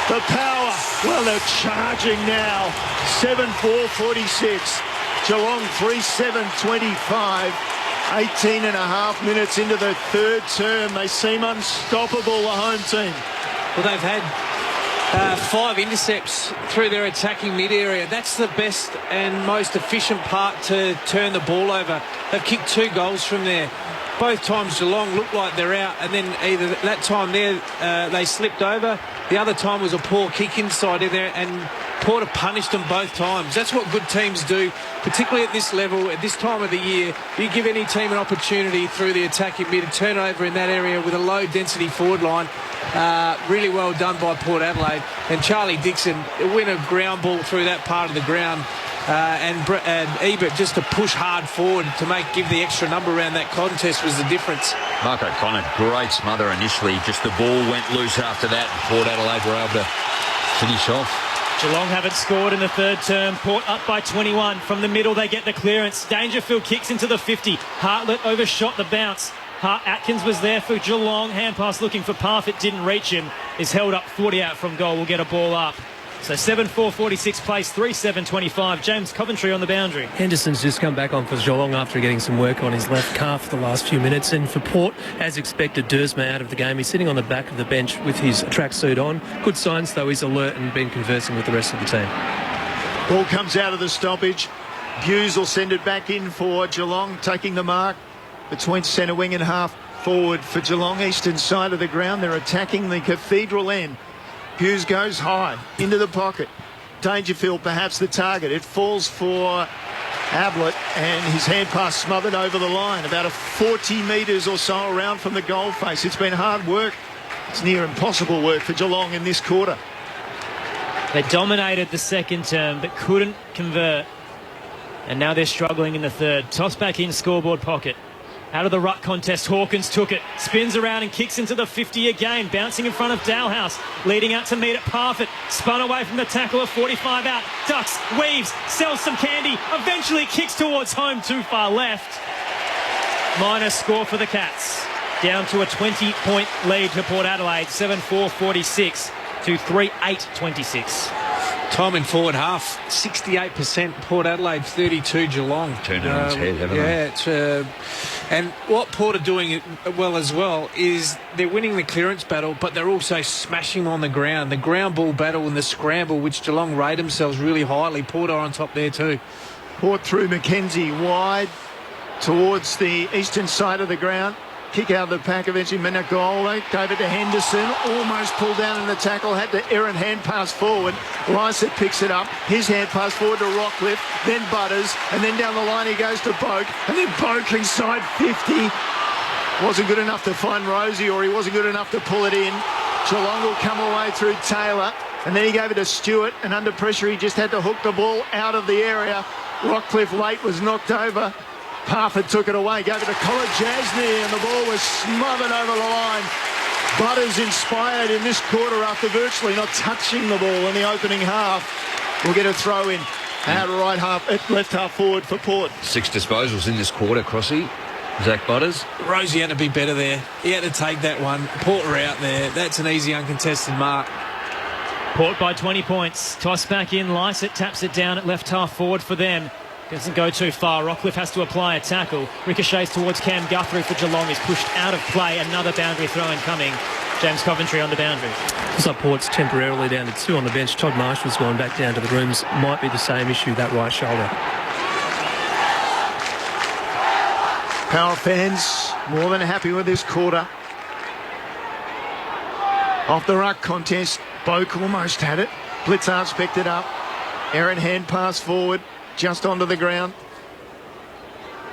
Speaker 26: The Power, well, they're charging now. 7-4-46. Geelong 3-7-25. 18 and a half minutes into the third term. They seem unstoppable, the home team.
Speaker 27: Well, they've had 5 intercepts through their attacking mid-area. That's the best and most efficient part to turn the ball over. They've kicked 2 goals from there. Both times Geelong looked like they're out, and then either that time there they slipped over. The other time was a poor kick inside in there, and Porter punished them both times. That's what good teams do, particularly at this level, at this time of the year. You give any team an opportunity through the attacking mid to turn over in that area with a low-density forward line. Really well done by Port Adelaide. And Charlie Dixon win a ground ball through that part of the ground. And Ebert just to push hard forward to give the extra number around that contest was the difference.
Speaker 28: Mark O'Connor, great smother initially. Just the ball went loose after that. Port Adelaide were able to finish off.
Speaker 25: Geelong haven't scored in the third term. Port up by 21. From the middle, they get the clearance. Dangerfield kicks into the 50. Hartlett overshot the bounce. Atkins was there for Geelong. Hand pass looking for Parfitt. Didn't reach him. Is held up 40 out from goal. Will get a ball up. So 7-4-46 place, 3-7-25. James Coventry on the boundary.
Speaker 10: Henderson's just come back on for Geelong after getting some work on his left calf for the last few minutes. And for Port, as expected, Dersma out of the game. He's sitting on the back of the bench with his tracksuit on. Good signs, though. He's alert and been conversing with the rest of the team.
Speaker 26: Ball comes out of the stoppage. Hughes will send it back in for Geelong, taking the mark between centre wing and half forward for Geelong. Eastern side of the ground. They're attacking the Cathedral end. Hughes goes high into the pocket. Dangerfield perhaps the target. It falls for Ablett, and his hand pass smothered over the line, about 40 metres or so around from the goal face. It's been hard work. It's near impossible work for Geelong in this quarter.
Speaker 25: They dominated the second term but couldn't convert, and now they're struggling in the third. Toss back in scoreboard pocket. Out of the ruck contest, Hawkins took it, spins around and kicks into the 50 again, bouncing in front of Dalhouse, leading out to meet at Parfitt, spun away from the tackler, 45 out, ducks, weaves, sells some candy, eventually kicks towards home, too far left. Minus score for the Cats, down to a 20-point lead for Port Adelaide, 7-4-46 to 3-8-26.
Speaker 27: Time in forward half, 68% Port Adelaide, 32 Geelong.
Speaker 28: Turned it on its head, haven't
Speaker 27: they? And what Port are doing well as well is they're winning the clearance battle, but they're also smashing on the ground. The ground ball battle and the scramble, which Geelong rate themselves really highly. Port are on top there too.
Speaker 26: Port through Mackenzie, wide towards the eastern side of the ground. Kick out of the pack, eventually Menegola gave it to Henderson, almost pulled down in the tackle, had the errant hand pass forward. Lysett picks it up, his hand pass forward to Rockcliffe, then Butters, and then down the line he goes to Boak, and then Boak inside 50. Wasn't good enough to find Rosie, or he wasn't good enough to pull it in. Geelong will come away through Taylor, and then he gave it to Stewart, and under pressure he just had to hook the ball out of the area. Rockcliffe late was knocked over. Parfitt took it away, gave it to Colin Jasny, and the ball was smothered over the line. Butters inspired in this quarter after virtually not touching the ball in the opening half. We'll get a throw in out right half, left half forward for Port.
Speaker 28: 6 disposals in this quarter, Crossy. Zach Butters.
Speaker 27: Rosie had to be better there. He had to take that one. Port were out there. That's an easy uncontested mark.
Speaker 25: Port by 20 points. Toss back in. Lysett taps it down at left half forward for them. Doesn't go too far. Rockcliffe has to apply a tackle. Ricochets towards Cam Guthrie for Geelong. Is pushed out of play. Another boundary throw-in coming. James Coventry on the boundary.
Speaker 10: Looks like Port's temporarily down to 2 on the bench. Todd Marshall's gone back down to the rooms. Might be the same issue, that right shoulder.
Speaker 26: Power fans more than happy with this quarter. Off the ruck contest, Boak almost had it. Blitzart's picked it up. Errant hand pass forward, just onto the ground.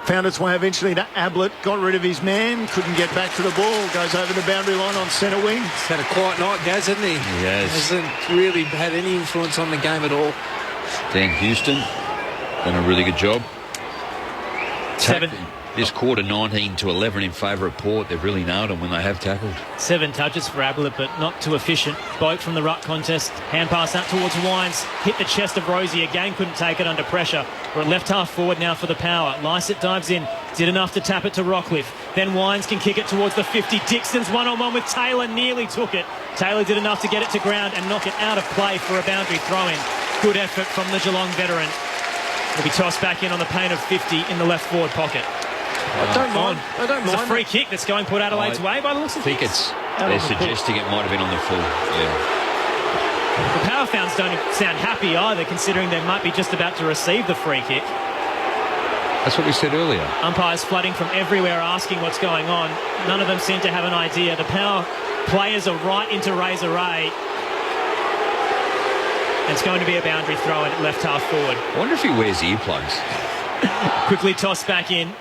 Speaker 26: Found its way eventually to Ablett, got rid of his man, couldn't get back to the ball, goes over the boundary line on centre wing.
Speaker 27: He's had a quiet night, Gaz, hasn't he?
Speaker 28: Yes.
Speaker 27: Hasn't really had any influence on the game at all.
Speaker 28: Dan Houston done a really good job.
Speaker 25: 7.
Speaker 28: This quarter, 19-11 in favour of Port. They've really nailed them when they have tackled.
Speaker 25: 7 touches for Ablett, but not too efficient. Boak from the ruck contest. Hand pass out towards Wines. Hit the chest of Rosie again. Couldn't take it under pressure. We're at left half forward now for the Power. Lysett dives in. Did enough to tap it to Rockcliffe. Then Wines can kick it towards the 50. Dixon's one-on-one with Taylor. Nearly took it. Taylor did enough to get it to ground and knock it out of play for a boundary throw-in. Good effort from the Geelong veteran. Will be tossed back in on the paint of 50 in the left forward pocket.
Speaker 26: I don't mind.
Speaker 25: There's a free kick that's going Port Adelaide's way by the looks of things.
Speaker 28: They're suggesting it might have been on the full. Yeah.
Speaker 25: The Power fans don't sound happy either, considering they might be just about to receive the free kick.
Speaker 28: That's what we said earlier. Umpires
Speaker 25: flooding from everywhere asking what's going on. None of them seem to have an idea. The Power players are right into Razor Ray. It's going to be a boundary throw in at left half forward.
Speaker 28: I wonder if he wears earplugs.
Speaker 25: Quickly tossed back in.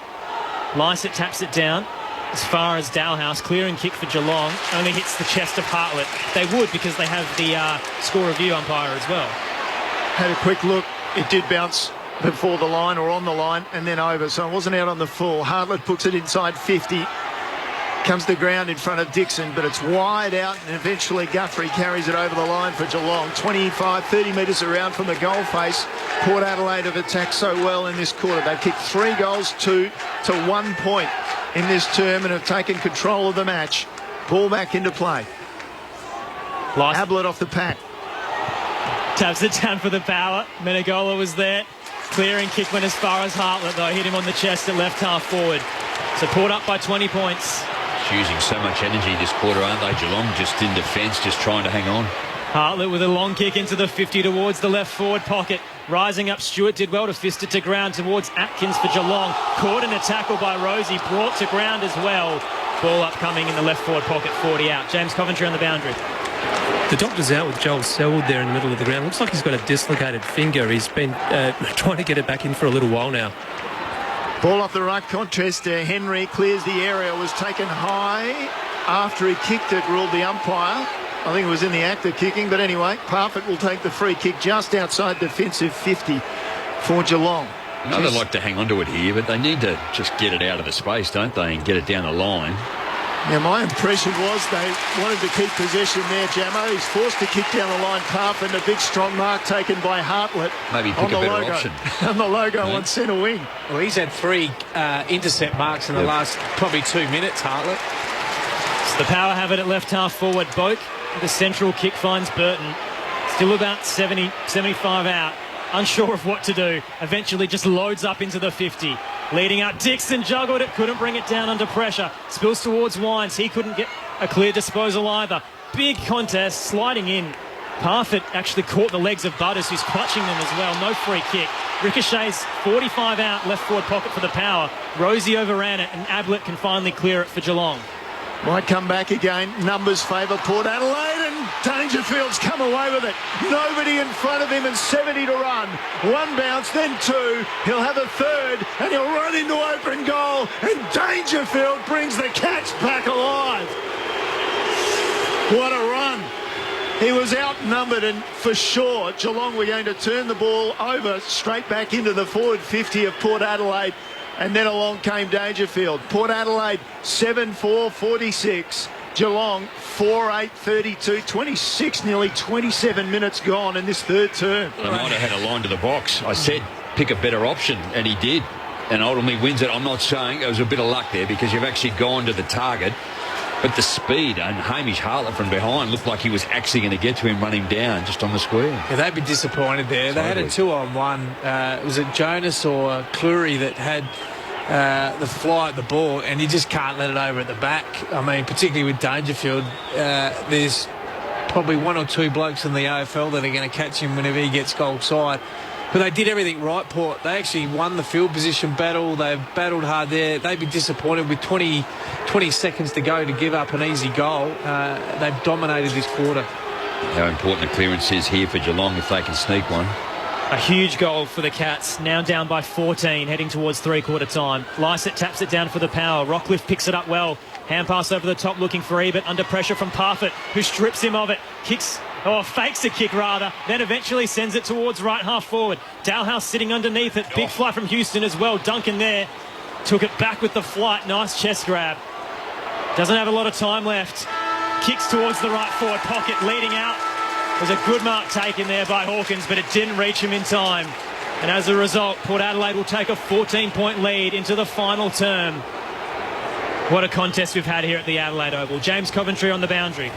Speaker 25: Lysett taps it down as far as Dalhouse. Clearing kick for Geelong. Only hits the chest of Hartlett. They would, because they have the score review umpire as well.
Speaker 26: Had a quick look. It did bounce before the line or on the line and then over, so it wasn't out on the full. Hartlett puts it inside 50. Comes to the ground in front of Dixon, but it's wide out, and eventually Guthrie carries it over the line for Geelong. 30 metres around from the goal face. Port Adelaide have attacked so well in this quarter. They've kicked 3 goals to 1 point in this term and have taken control of the match. Ball back into play. Ablett off the pack.
Speaker 25: Taps it down for the Power. Menegola was there. Clearing kick went as far as Hartlett, though. Hit him on the chest at left half forward. So Port up by 20 points.
Speaker 28: Using so much energy this quarter, aren't they? Geelong just in defence, just trying to hang on.
Speaker 25: Hartlett with a long kick into the 50 towards the left forward pocket. Rising up, Stewart did well to fist it to ground towards Atkins for Geelong. Caught in a tackle by Rosie, brought to ground as well. Ball upcoming in the left forward pocket, 40 out. James Coventry on the boundary.
Speaker 10: The doctor's out with Joel Selwood there in the middle of the ground. Looks like he's got a dislocated finger. He's been trying to get it back in for a little while now.
Speaker 26: Ball off the right contest. Henry clears the area. Was taken high after he kicked it, ruled the umpire. I think it was in the act of kicking, but anyway, Parfitt will take the free kick just outside defensive 50 for Geelong.
Speaker 28: I know they like to hang on to it here, but they need to just get it out of the space, don't they, and get it down the line.
Speaker 26: Now, my impression was they wanted to keep possession there, Jamo. He's forced to kick down the line, Parfitt, and a big strong mark taken by Hartlett.
Speaker 28: Maybe pick a better option.
Speaker 26: On the logo on centre wing.
Speaker 27: Well, he's had 3 intercept marks in the last probably 2 minutes, Hartlett.
Speaker 25: So the Power have it at left half forward. Boak, the central kick finds Burton. Still about 70, 75 out. Unsure of what to do. Eventually just loads up into the 50. Leading out, Dixon juggled it, couldn't bring it down under pressure. Spills towards Wines. He couldn't get a clear disposal either. Big contest, sliding in. Parfitt actually caught the legs of Butters, who's clutching them as well. No free kick. Ricochets 45 out, left forward pocket for the Power. Rosie overran it, and Ablett can finally clear it for Geelong.
Speaker 26: Might come back again. Numbers favour Port Adelaide, and Dangerfield's come away with it. Nobody in front of him and 70 to run. 1 bounce, then 2. He'll have a third, and he'll run into open goal, and Dangerfield brings the Cats back alive. What a run. He was outnumbered, and for sure Geelong were going to turn the ball over straight back into the forward 50 of Port Adelaide. And then along came Dangerfield. Port Adelaide 7-4, 46. Geelong 4-8, 32. 26, nearly 27 minutes gone in this third term.
Speaker 28: They might have had a line to the box. I said pick a better option, and he did. And ultimately wins it. I'm not saying it was a bit of luck there, because you've actually gone to the target. But the speed, and Hamish Hartlett from behind looked like he was actually going to get to him, run him down just on the square.
Speaker 27: Yeah, they'd be disappointed there. Totally. They had a 2-on-1. Was it Jonas or Cleary that had the fly at the ball, and you just can't let it over at the back. I mean, particularly with Dangerfield, there's probably 1 or 2 blokes in the AFL that are going to catch him whenever he gets goal side. But they did everything right, Port. They actually won the field position battle. They've battled hard there. They'd be disappointed with 20 seconds to go to give up an easy goal. They've dominated this quarter.
Speaker 28: How important the clearance is here for Geelong if they can sneak one.
Speaker 25: A huge goal for the Cats, now down by 14, heading towards three-quarter time. Lysett taps it down for the Power. Rockcliffe picks it up well. Hand pass over the top looking for Ebert, under pressure from Parfitt, who strips him of it. Fakes a kick rather, then eventually sends it towards right half forward. Dalhouse sitting underneath it. Big fly from Houston as well. Duncan there. Took it back with the flight. Nice chest grab. Doesn't have a lot of time left. Kicks towards the right forward pocket, leading out. There's a good mark taken there by Hawkins, but it didn't reach him in time. And as a result, Port Adelaide will take a 14-point lead into the final term. What a contest we've had here at the Adelaide Oval. James Coventry on the boundary.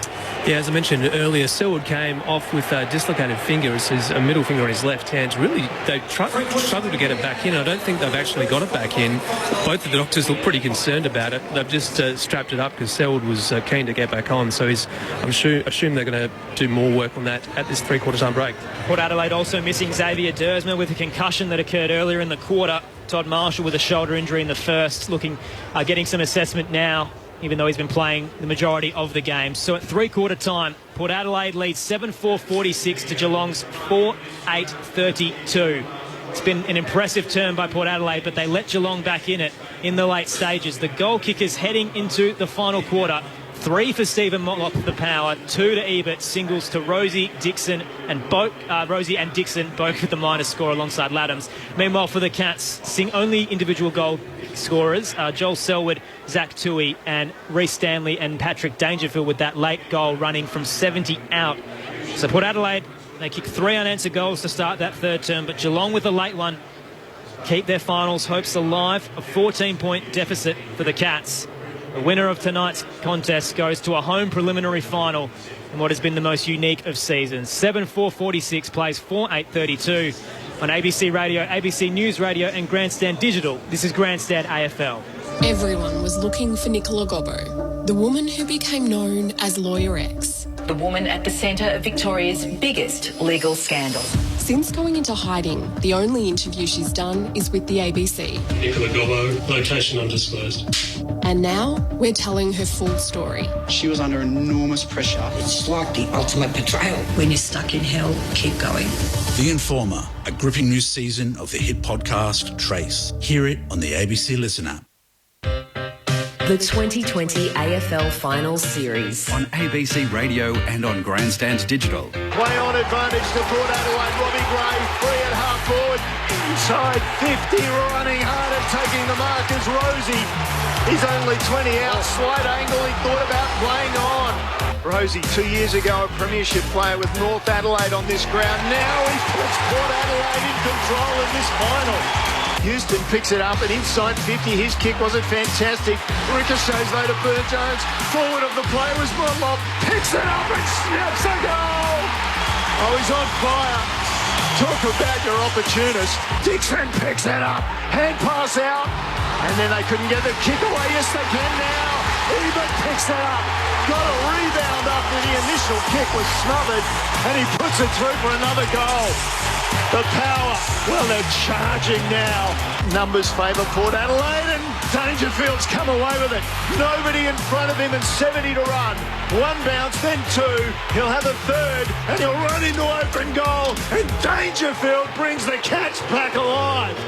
Speaker 10: Yeah, as I mentioned earlier, Selwood came off with a dislocated finger. It's his middle finger on his left hand. Really, they struggled to get it back in. I don't think they've actually got it back in. Both of the doctors look pretty concerned about it. They've just strapped it up because Selwood was keen to get back on. So I assume they're going to do more work on that at this three-quarter time break.
Speaker 25: Port Adelaide also missing Xavier Dersma with a concussion that occurred earlier in the quarter. Todd Marshall with a shoulder injury in the first, getting some assessment now, even though he's been playing the majority of the game. So at three-quarter time, Port Adelaide leads 7-4-46 to Geelong's 4-8-32. It's been an impressive turn by Port Adelaide, but they let Geelong back in it in the late stages. The goal kickers heading into the final quarter. 3 for Stephen Motlop for the Power, 2 to Ebert, singles to Rosie and Dixon, both with the minor score alongside Laddams. Meanwhile, for the Cats, only individual goal scorers, Joel Selwood, Zach Toohey, and Reece Stanley and Patrick Dangerfield with that late goal running from 70 out. So Port Adelaide, they kick 3 unanswered goals to start that third term, but Geelong with a late one keep their finals hopes alive. A 14-point deficit for the Cats. The winner of tonight's contest goes to a home preliminary final in what has been the most unique of seasons. 7-4-46 plays 4-8-32 on ABC Radio, ABC News Radio and Grandstand Digital. This is Grandstand AFL.
Speaker 4: Everyone was looking for Nicola Gobbo, the woman who became known as Lawyer X.
Speaker 6: The woman at the centre of Victoria's biggest legal scandal.
Speaker 4: Since going into hiding, the only interview she's done is with the ABC.
Speaker 8: Nicola Gobbo, location undisclosed.
Speaker 4: And now we're telling her full story.
Speaker 9: She was under enormous pressure.
Speaker 11: It's like the ultimate betrayal. When you're stuck in hell, keep going.
Speaker 13: The Informer, a gripping new season of the hit podcast Trace. Hear it on the ABC Listen app.
Speaker 6: The 2020 AFL Finals Series.
Speaker 24: On ABC Radio and on Grandstand Digital.
Speaker 26: Play on advantage to Port Adelaide. Robbie Gray, free at half forward. Inside 50, running hard and taking the mark is Rosie. He's only 20 out. Slight angle he thought about playing on. Rosie, 2 years ago, a premiership player with North Adelaide on this ground. Now he puts Port Adelaide in control in this final. Houston picks it up and inside 50. His kick wasn't fantastic. Ricochets though to Burne-Jones. Forward of the play was Motlop. Picks it up and snaps a goal. Oh, he's on fire. Talk about your opportunist. Dixon picks it up. Hand pass out. And then they couldn't get the kick away. Yes, they can now. Ebert picks it up. Got a rebound after the initial kick was smothered. And he puts it through for another goal. The Power, well, they're charging now. Numbers favour Port Adelaide and Dangerfield's come away with it. Nobody in front of him and 70 to run. One bounce, then 2. He'll have a third and he'll run into open goal. And Dangerfield brings the Cats back alive.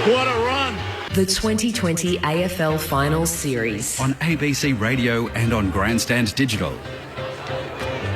Speaker 26: What a run.
Speaker 6: The 2020 AFL Finals Series.
Speaker 24: On ABC Radio and on Grandstand Digital.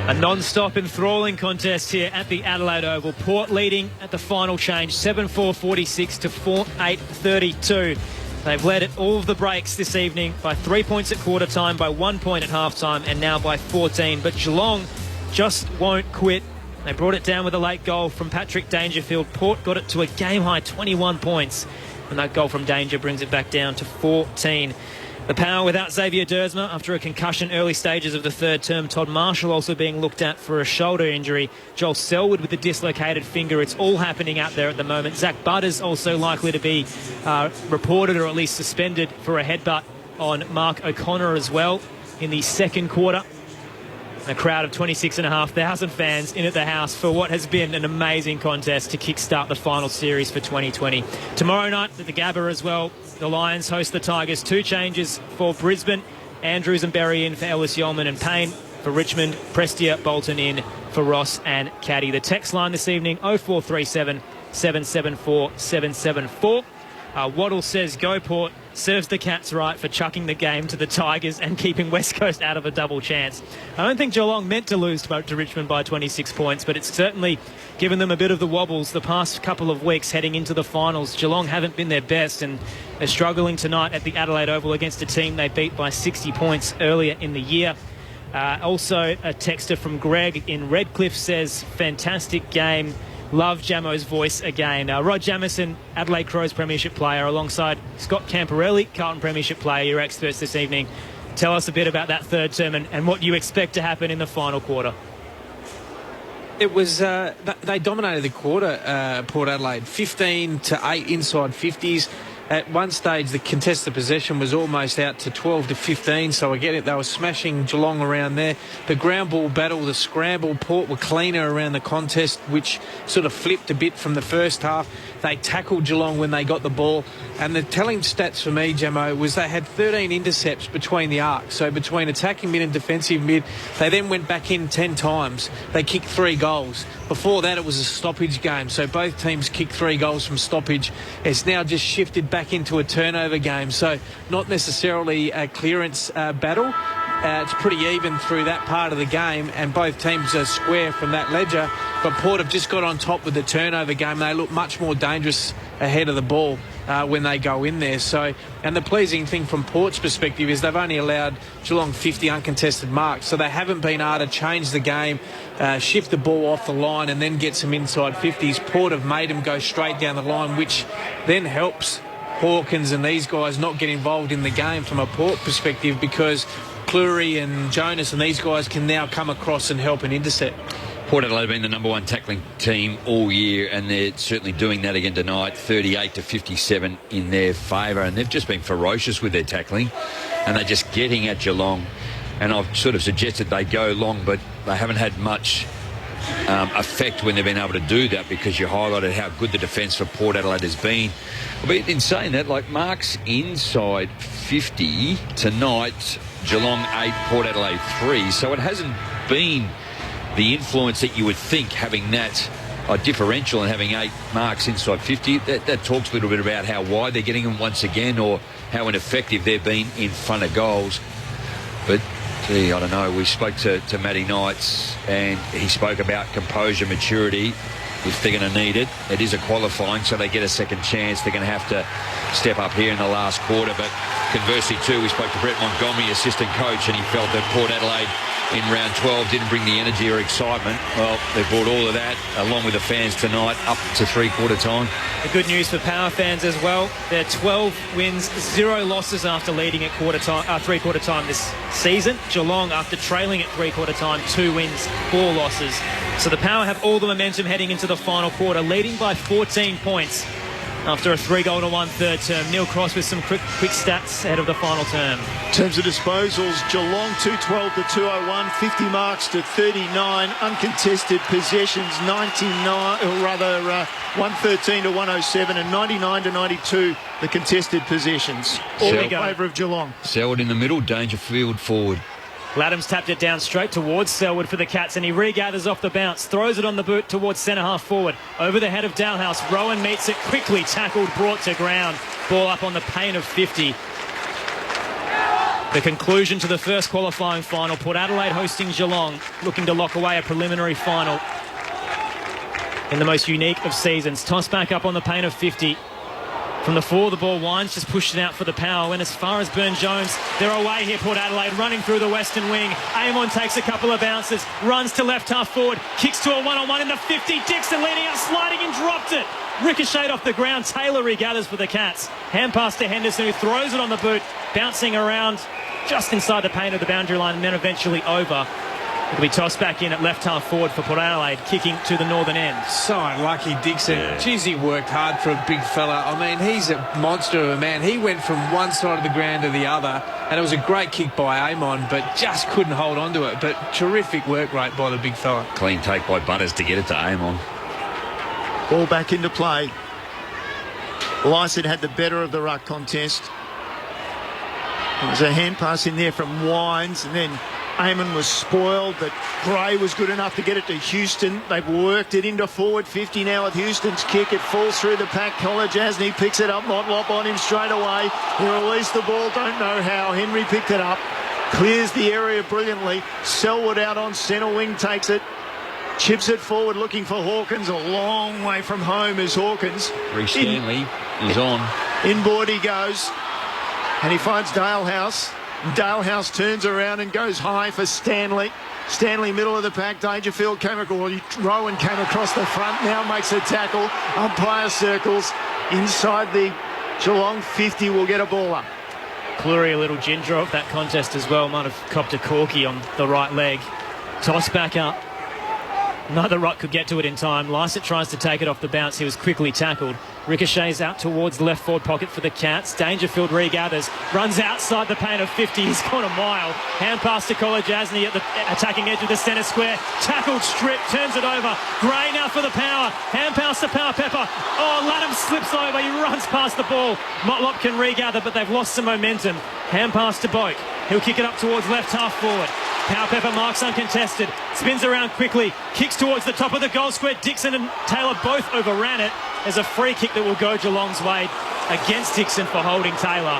Speaker 25: A non-stop enthralling contest here at the Adelaide Oval. Port leading at the final change, 7-4-46 to 4-8-32. They've led at all of the breaks this evening by 3 points at quarter time, by 1 point at half time, and now by 14. But Geelong just won't quit. They brought it down with a late goal from Patrick Dangerfield. Port got it to a game-high 21 points. And that goal from Danger brings it back down to 14. The Power without Xavier Dersma after a concussion early stages of the third term. Todd Marshall also being looked at for a shoulder injury. Joel Selwood with a dislocated finger. It's all happening out there at the moment. Zach Butters also likely to be reported or at least suspended for a headbutt on Mark O'Connor as well in the second quarter. A crowd of 26,500 fans in at the house for what has been an amazing contest to kickstart the final series for 2020. Tomorrow night at the Gabba as well, the Lions host the Tigers. 2 changes for Brisbane. Andrews and Berry in for Ellis, Yeoman and Payne. For Richmond, Prestia, Bolton in for Ross and Caddy. The text line this evening, 0437 774 774. Waddle says, go Port. Serves the Cats right for chucking the game to the Tigers and keeping West Coast out of a double chance. I don't think Geelong meant to lose to Richmond by 26 points, but it's certainly given them a bit of the wobbles the past couple of weeks heading into the finals. Geelong haven't been their best and they're struggling tonight at the Adelaide Oval against a team they beat by 60 points earlier in the year. Also, a texter from Greg in Redcliffe says, fantastic game. Love Jamo's voice again. Rod Jamieson, Adelaide Crows Premiership player, alongside Scott Camporelli, Carlton Premiership player, your experts this evening. Tell us a bit about that third term and what you expect to happen in the final quarter.
Speaker 27: It was they dominated the quarter, Port Adelaide, 15-8 inside 50s. At one stage, the contested possession was almost out to 12-15, so I get it. They were smashing Geelong around there. The ground ball battle, the scramble, Port were cleaner around the contest, which sort of flipped a bit from the first half. They tackled Geelong when they got the ball. And the telling stats for me, Jamo, was they had 13 intercepts between the arcs. So between attacking mid and defensive mid, they then went back in 10 times. They kicked 3 goals. Before that, it was a stoppage game. So both teams kicked 3 goals from stoppage. It's now just shifted back into a turnover game. So not necessarily a clearance battle. It's pretty even through that part of the game, and both teams are square from that ledger. But Port have just got on top with the turnover game. They look much more dangerous ahead of the ball when they go in there. So, and the pleasing thing from Port's perspective is they've only allowed Geelong 50 uncontested marks, so they haven't been able to change the game, shift the ball off the line and then get some inside 50s. Port have made them go straight down the line, which then helps Hawkins and these guys not get involved in the game from a Port perspective, because Cleary and Jonas and these guys can now come across and help and intercept.
Speaker 28: Port Adelaide have been the number one tackling team all year, and they're certainly doing that again tonight, 38-57 in their favour, and they've just been ferocious with their tackling, and they're just getting at Geelong. And I've sort of suggested they go long, but they haven't had much effect when they've been able to do that, because you highlighted how good the defence for Port Adelaide has been. But in saying that, like, marks inside 50 tonight, Geelong 8, Port Adelaide 3, so it hasn't been the influence that you would think, having that differential and having 8 marks inside 50. That talks a little bit about how wide they're getting them once again, or how ineffective they've been in front of goals. But gee, I don't know, we spoke to Matty Knights, and he spoke about composure, maturity, if they're going to need it. It is a qualifying, so they get a second chance. They're going to have to step up here in the last quarter. But conversely too, we spoke to Brett Montgomery, assistant coach, and he felt that Port Adelaide in round 12 didn't bring the energy or excitement. Well, they brought all of that, along with the fans tonight, up to three-quarter time.
Speaker 25: The good news for Power fans as well, they're 12 wins, 0 losses after leading at three-quarter time this season. Geelong, after trailing at three-quarter time, 2 wins, 4 losses. So the Power have all the momentum heading into the final quarter, leading by 14 points after a 3-goal to 1/3 term. Neil Cross with some quick stats ahead of the final term.
Speaker 26: In terms of disposals, Geelong 212 to 201, 50 marks to 39, uncontested possessions 113 to 107, and 99 to 92 the contested possessions. All in favour of Geelong.
Speaker 28: Selwood in the middle, Dangerfield forward.
Speaker 25: Laddams tapped it down straight towards Selwood for the Cats, and he regathers off the bounce, throws it on the boot towards centre-half forward. Over the head of Dalhouse, Rowan meets it, quickly tackled, brought to ground. Ball up on the pain of 50. The conclusion to the first qualifying final, Port Adelaide hosting Geelong, looking to lock away a preliminary final in the most unique of seasons. Toss back up on the pain of 50. From the 4, the ball winds, just pushed it out for the Power. Went as far as Burne-Jones. They're away here, Port Adelaide, running through the western wing. Amon takes a couple of bounces, runs to left half forward, kicks to a one-on-one in the 50. Dixon leading out, sliding and dropped it. Ricocheted off the ground. Taylor regathers for the Cats. Hand pass to Henderson, who throws it on the boot, bouncing around just inside the paint of the boundary line, and then eventually over. It'll be tossed back in at left half forward for Port Adelaide, kicking to the northern end.
Speaker 27: So unlucky, Dixon. Yeah. Geez, he worked hard for a big fella. I mean, he's a monster of a man. He went from one side of the ground to the other, and it was a great kick by Amon, but just couldn't hold on to it. But terrific work rate by the big fella.
Speaker 28: Clean take by Butters to get it to Amon.
Speaker 26: Ball back into play. Lyson had the better of the ruck contest. There was a hand pass in there from Wines, and then Amon was spoiled, but Gray was good enough to get it to Houston. They've worked it into forward 50 now with Houston's kick. It falls through the pack. Jasny picks it up. Motlop on him straight away. He released the ball. Don't know how. Henry picked it up. Clears the area brilliantly. Selwood out on centre wing takes it. Chips it forward looking for Hawkins. A long way from home is Hawkins.
Speaker 28: Reece Stanley is on.
Speaker 26: Inboard he goes. And he finds Dalehouse. Dalehouse turns around and goes high for Stanley. Stanley middle of the pack. Dangerfield came across. Rowan came across the front. Now makes a tackle. Umpire circles. Inside the Geelong 50 will get a ball up.
Speaker 25: Cleary a little ginger off that contest as well. Might have copped a corky on the right leg. Toss back up. Neither ruck could get to it in time. Lysett tries to take it off the bounce. He was quickly tackled. Ricochets out towards the left forward pocket for the Cats. Dangerfield regathers. Runs outside the paint of 50. He's gone a mile. Hand pass to Kolajasny at the attacking edge of the centre square. Tackled, stripped, turns it over. Gray now for the Power. Hand pass to Power Pepper. Oh, Latham slips over. He runs past the ball. Motlop can regather, but they've lost some momentum. Hand pass to Boak. He'll kick it up towards left half forward. Power Pepper marks uncontested. Spins around quickly. Kicks towards the top of the goal square. Dixon and Taylor both overran it. There's a free kick that will go Geelong's way against Dixon for holding Taylor.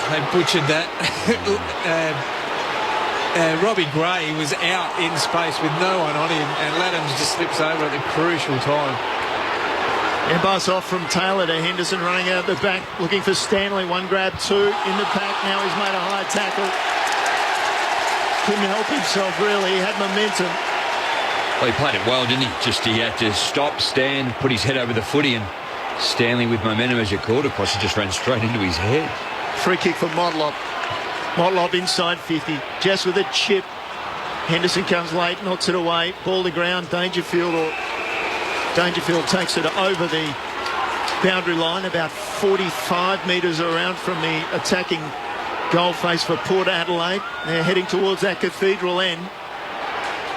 Speaker 27: They butchered that. Robbie Gray was out in space with no one on him, and Laddams just slips over at the crucial time.
Speaker 26: Pass off from Taylor to Henderson, running out the back, looking for Stanley. One grab, two in the pack. Now he's made a high tackle. Couldn't help himself, really. He had momentum.
Speaker 28: Well, he played it well, didn't he? He had to stop, stand, put his head over the footy, and Stanley, with momentum as you called it, he just ran straight into his head.
Speaker 26: Free kick for Motlop. Motlop inside 50. Just with a chip. Henderson comes late, knocks it away. Ball to ground. Dangerfield takes it over the boundary line, about 45 metres around from the attacking goal face for Port Adelaide. They're heading towards that cathedral end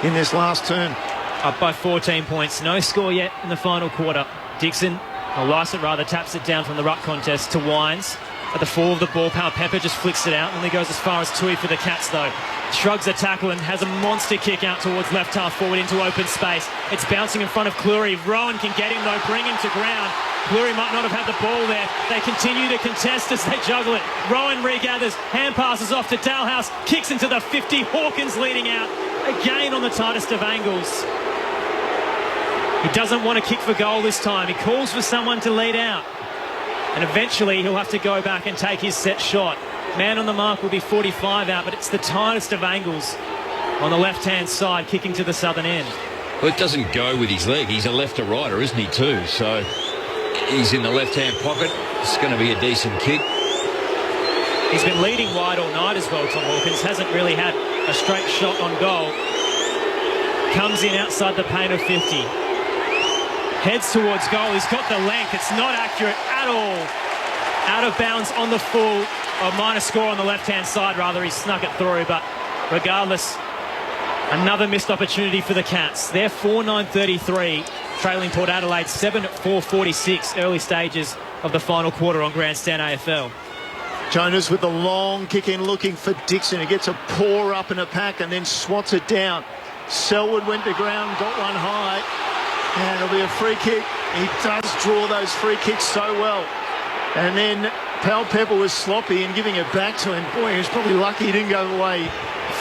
Speaker 26: in this last turn.
Speaker 25: Up by 14 points. No score yet in the final quarter. Dixon, or Lysett rather, taps it down from the ruck contest to Wines. At the fall of the ball, Power Pepper just flicks it out and only goes as far as Tui for the Cats, though. Shrugs a tackle and has a monster kick out towards left half forward into open space. It's bouncing in front of Cleary. Rowan can get him, though, bring him to ground. Cleary might not have had the ball there. They continue to contest as they juggle it. Rowan regathers, hand passes off to Dalhouse, kicks into the 50. Hawkins leading out, again on the tightest of angles. He doesn't want to kick for goal this time. He calls for someone to lead out. And eventually he'll have to go back and take his set shot. Man on the mark will be 45 out, but it's the tightest of angles on the left-hand side, kicking to the southern end.
Speaker 28: Well, it doesn't go with his leg. He's a left-to-righter, isn't he, too? So he's in the left-hand pocket. It's going to be a decent kick.
Speaker 25: He's been leading wide all night as well, Tom Hawkins. Hasn't really had a straight shot on goal. Comes in outside the paint of 50. Heads towards goal. He's got the length. It's not accurate at all. Out of bounds on the full, or minus score on the left-hand side, rather. He snuck it through, but regardless, another missed opportunity for the Cats. They're 4-9-33, trailing Port Adelaide 7-4-46, early stages of the final quarter on Grandstand AFL.
Speaker 26: Jonas with the long kick in, looking for Dixon. He gets a paw up in a pack and then swats it down. Selwood went to ground, got one high, and it'll be a free kick. He does draw those free kicks so well. And then Pal Pepper was sloppy in giving it back to him. Boy, he was probably lucky he didn't go away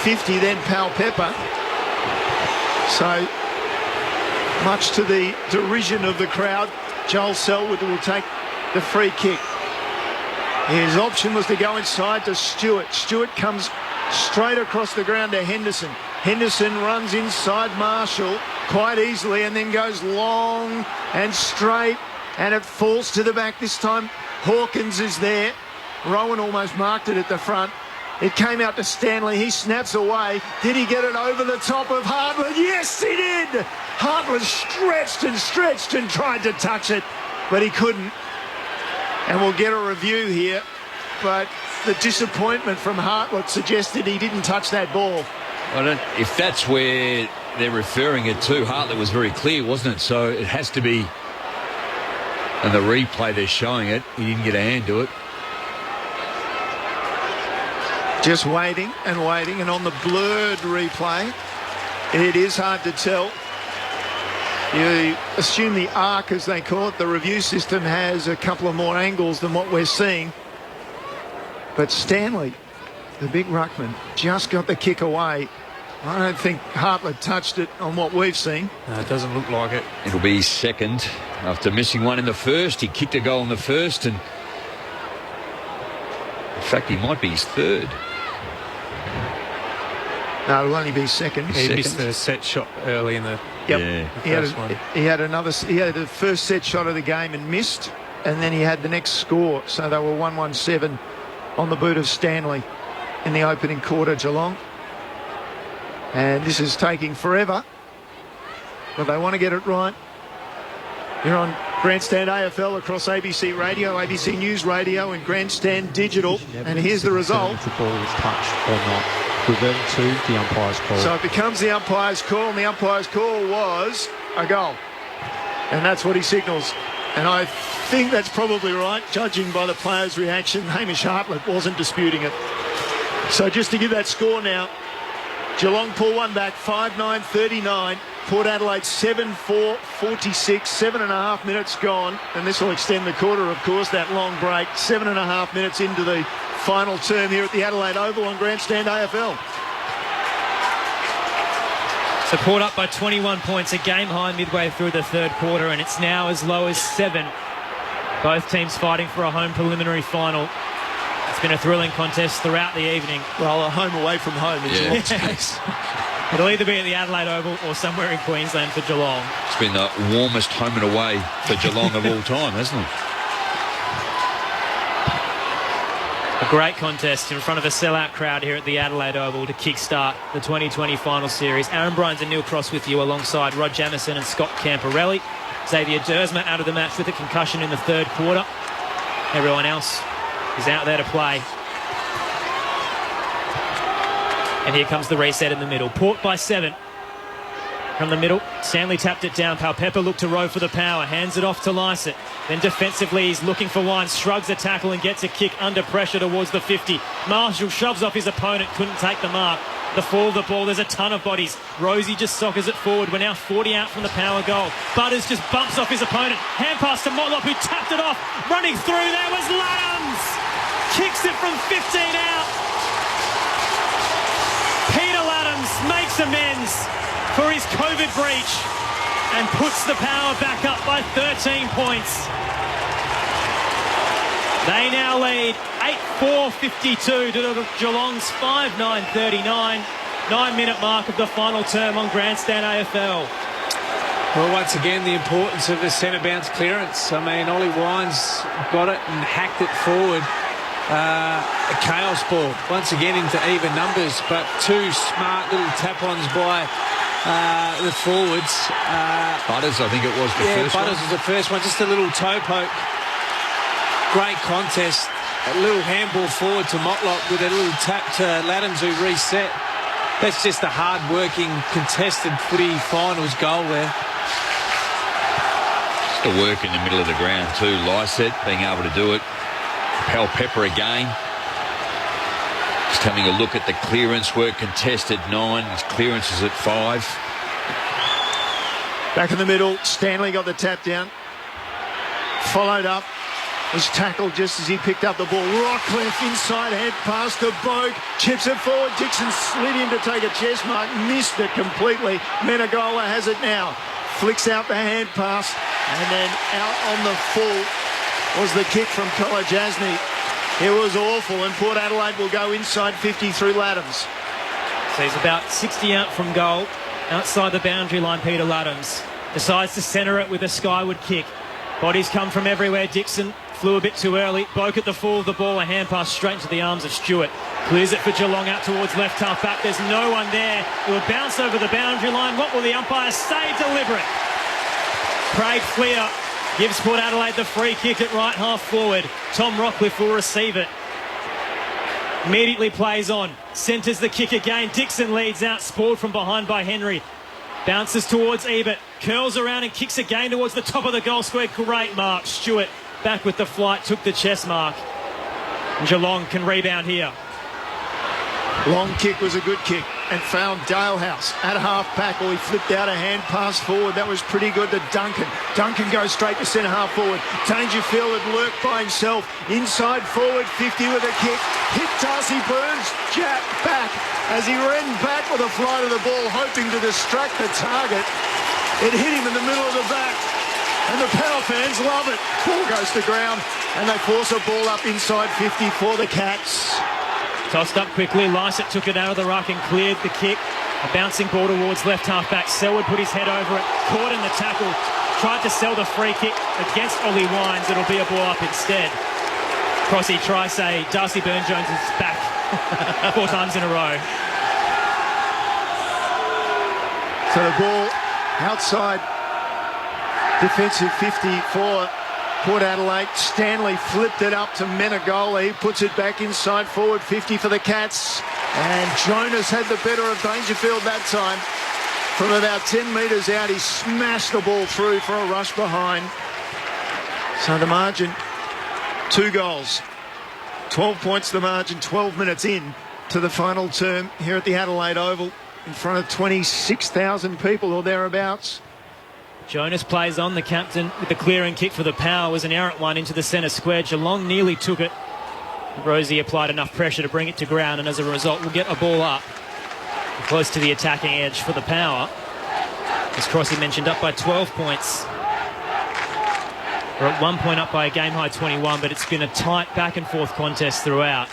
Speaker 26: 50, then Pal Pepper. So, much to the derision of the crowd, Joel Selwood will take the free kick. His option was to go inside to Stewart. Stewart comes straight across the ground to Henderson. Henderson runs inside Marshall quite easily and then goes long and straight, and it falls to the back this time. Hawkins is there. Rowan almost marked it at the front. It came out to Stanley. He snaps away. Did he get it over the top of Hartlett? Yes, he did. Hartlett stretched and tried to touch it, but he couldn't. And we'll get a review here, but the disappointment from Hartlett suggested he didn't touch that ball.
Speaker 28: If that's where they're referring it to, Hartlett was very clear, wasn't it? So it has to be. And the replay, they're showing it. He didn't get a hand to it.
Speaker 26: Just waiting, and on the blurred replay, it is hard to tell. You assume the arc, as they call it, the review system has a couple of more angles than what we're seeing. But Stanley, the big ruckman, just got the kick away. I don't think Hartlett touched it on what we've seen.
Speaker 27: No, it doesn't look like it.
Speaker 28: It'll be his second. After missing one in the first, he kicked a goal in the first, and in fact, he might be his third.
Speaker 26: No, it'll only be second.
Speaker 27: He missed the set shot early in the.
Speaker 26: Yep.
Speaker 28: Yeah.
Speaker 26: He had the first set shot of the game and missed, and then he had the next score. So they were 1-1-7 on the boot of Stanley in the opening quarter, Geelong. And this is taking forever, but they want to get it right. You're on Grandstand AFL across ABC Radio, ABC News Radio and Grandstand Digital. And here's the result.
Speaker 1: If the ball is touched or not, reverting to the umpire's call.
Speaker 26: So it becomes the umpire's call, and the umpire's call was a goal. And that's what he signals. And I think that's probably right, judging by the players' reaction. Hamish Hartlett wasn't disputing it. So just to give that score now, Geelong pull one back, 5-9-39. Port Adelaide 7-4-46, 7.5 minutes gone. And this will extend the quarter, of course, that long break. 7.5 minutes into the final term here at the Adelaide Oval on Grandstand AFL.
Speaker 25: So Port up by 21 points, a game high midway through the third quarter, and it's now as low as 7. Both teams fighting for a home preliminary final. It's been a thrilling contest throughout the evening.
Speaker 26: Well, a home away from home in Geelong's case.
Speaker 25: It'll either be at the Adelaide Oval or somewhere in Queensland for Geelong.
Speaker 28: It's been the warmest home and away for Geelong of all time, hasn't it?
Speaker 25: A great contest in front of a sellout crowd here at the Adelaide Oval to kickstart the 2020 final series. Aaron Bryans and Neil Cross with you alongside Rod Jamieson and Scott Camporelli. Xavier Dersma out of the match with a concussion in the third quarter. Everyone else is out there to play. And here comes the reset in the middle. Port by 7. From the middle, Stanley tapped it down. Palpepper looked to row for the power. Hands it off to Lysett. Then defensively, he's looking for Wines. Shrugs a tackle and gets a kick under pressure towards the 50. Marshall shoves off his opponent. Couldn't take the mark. The fall of the ball, there's a ton of bodies. Rosie just soccers it forward. We're now 40 out from the power goal. Butters just bumps off his opponent. Hand pass to Motlop, who tapped it off. Running through there was Lambs. Kicks it from 15 out. Peter Laddams makes amends for his COVID breach and puts the power back up by 13 points. They now lead 8-4-52 to Geelong's 5-9-39. 9-minute mark of the final term on Grandstand AFL.
Speaker 27: Well, once again, the importance of the centre bounce clearance. I mean, Ollie Wines got it and hacked it forward. A chaos ball, once again into even numbers, but two smart little tap-ons by the forwards.
Speaker 28: Butters, I think it was the first
Speaker 27: Butters
Speaker 28: one.
Speaker 27: was the first one, just a little toe poke. Great contest. A little handball forward to Motlop with a little tap to Laddams who reset. That's just a hard-working, contested footy finals goal there.
Speaker 28: Just the work in the middle of the ground too. Lysett being able to do it. Palpepper again. Just having a look at the clearance work. Contested 9. His clearance is at 5.
Speaker 26: Back in the middle, Stanley got the tap down. Followed up. Was tackled just as he picked up the ball. Rockcliffe inside head pass to Bogue. Chips it forward. Dixon slid in to take a chest mark. Missed it completely. Menegola has it now. Flicks out the hand pass. And then out on the full was the kick from Kolajasny. It was awful. And Port Adelaide will go inside 50 through Laddams.
Speaker 25: So he's about 60 out from goal. Outside the boundary line, Peter Laddams decides to centre it with a skyward kick. Bodies come from everywhere. Dixon flew a bit too early. Boke at the fall of the ball. A hand pass straight into the arms of Stewart. Clears it for Geelong out towards left half back. There's no one there. It would bounce over the boundary line. What will the umpire say? Deliberate. Craig Fleer gives Port Adelaide the free kick at right half forward. Tom Rockcliffe will receive it. Immediately plays on. Centres the kick again. Dixon leads out. Spoiled from behind by Henry. Bounces towards Ebert. Curls around and kicks again towards the top of the goal square. Great mark. Stewart back with the flight. Took the chest mark. And Geelong can rebound here.
Speaker 26: Long kick was a good kick and found Dalehouse at half back, or he flipped out a hand pass forward. That was pretty good to Duncan. Duncan goes straight to centre half forward. Dangerfield had lurked by himself. Inside forward, 50 with a kick. Hit Darcy Burns, jab back as he ran back with a flight of the ball, hoping to distract the target. It hit him in the middle of the back. And the Power fans love it. Ball goes to ground and they force a ball up inside 50 for the Cats.
Speaker 25: Tossed up quickly. Lysett took it out of the ruck and cleared the kick. A bouncing ball towards left half back. Selwood put his head over it. Caught in the tackle. Tried to sell the free kick against Ollie Wines. It'll be a ball up instead. Crossy, try say, Darcy Byrne-Jones is back 4 times in a row.
Speaker 26: So the ball outside defensive 50 for Port Adelaide. Stanley flipped it up to Menegola. He puts it back inside forward 50 for the Cats. And Jonas had the better of Dangerfield that time. From about 10 metres out, he smashed the ball through for a rush behind. So the margin, 2 goals. 12 points the margin, 12 minutes in to the final term here at the Adelaide Oval in front of 26,000 people or thereabouts.
Speaker 25: Jonas plays on, the captain, with the clearing kick for the Power. Was an errant one into the centre square. Geelong nearly took it. Rosie applied enough pressure to bring it to ground, and as a result will get a ball up close to the attacking edge for the Power. As Crossy mentioned, up by 12 points. We're at 1 point up by a game-high 21, but it's been a tight back-and-forth contest throughout.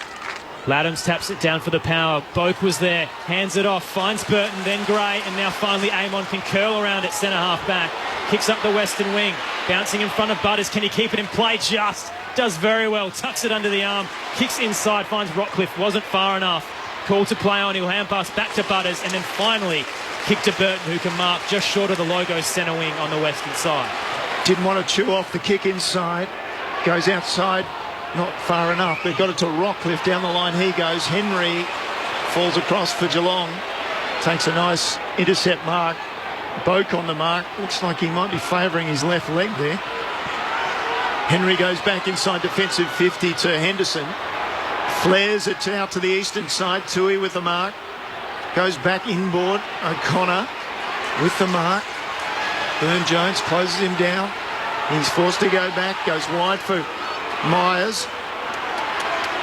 Speaker 25: Laddams taps it down for the Power. Boak was there, hands it off, finds Burton, then Gray, and now finally Amon can curl around at centre-half back. Kicks up the western wing, bouncing in front of Butters. Can he keep it in play? Just does very well, tucks it under the arm, kicks inside, finds Rockcliffe, wasn't far enough. Call to play on, he'll hand pass back to Butters, and then finally kick to Burton, who can mark just short of the logo centre wing on the western side.
Speaker 26: Didn't want to chew off the kick inside, goes outside. Not far enough. They've got it to Rockcliffe. Down the line he goes. Henry falls across for Geelong. Takes a nice intercept mark. Boak on the mark. Looks like he might be favouring his left leg there. Henry goes back inside defensive 50 to Henderson. Flares it out to the eastern side. Tui with the mark. Goes back inboard. O'Connor with the mark. Byrne-Jones closes him down. He's forced to go back. Goes wide for Myers.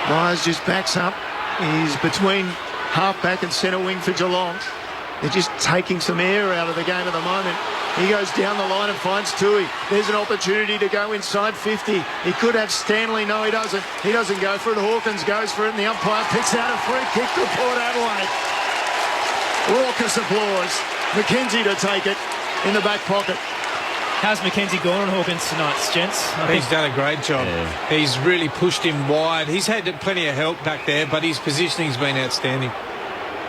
Speaker 26: Myers just backs up. He's between half-back and centre wing for Geelong. They're just taking some air out of the game at the moment. He goes down the line and finds Tui. There's an opportunity to go inside 50. He could have Stanley. No, he doesn't. He doesn't go for it. Hawkins goes for it, and the umpire picks out a free kick to Port Adelaide. Raucous applause. McKenzie to take it in the back pocket.
Speaker 25: How's Mackenzie gone on Hawkins tonight, gents?
Speaker 27: He's done a great job. Yeah. He's really pushed him wide. He's had plenty of help back there, but his positioning's been outstanding.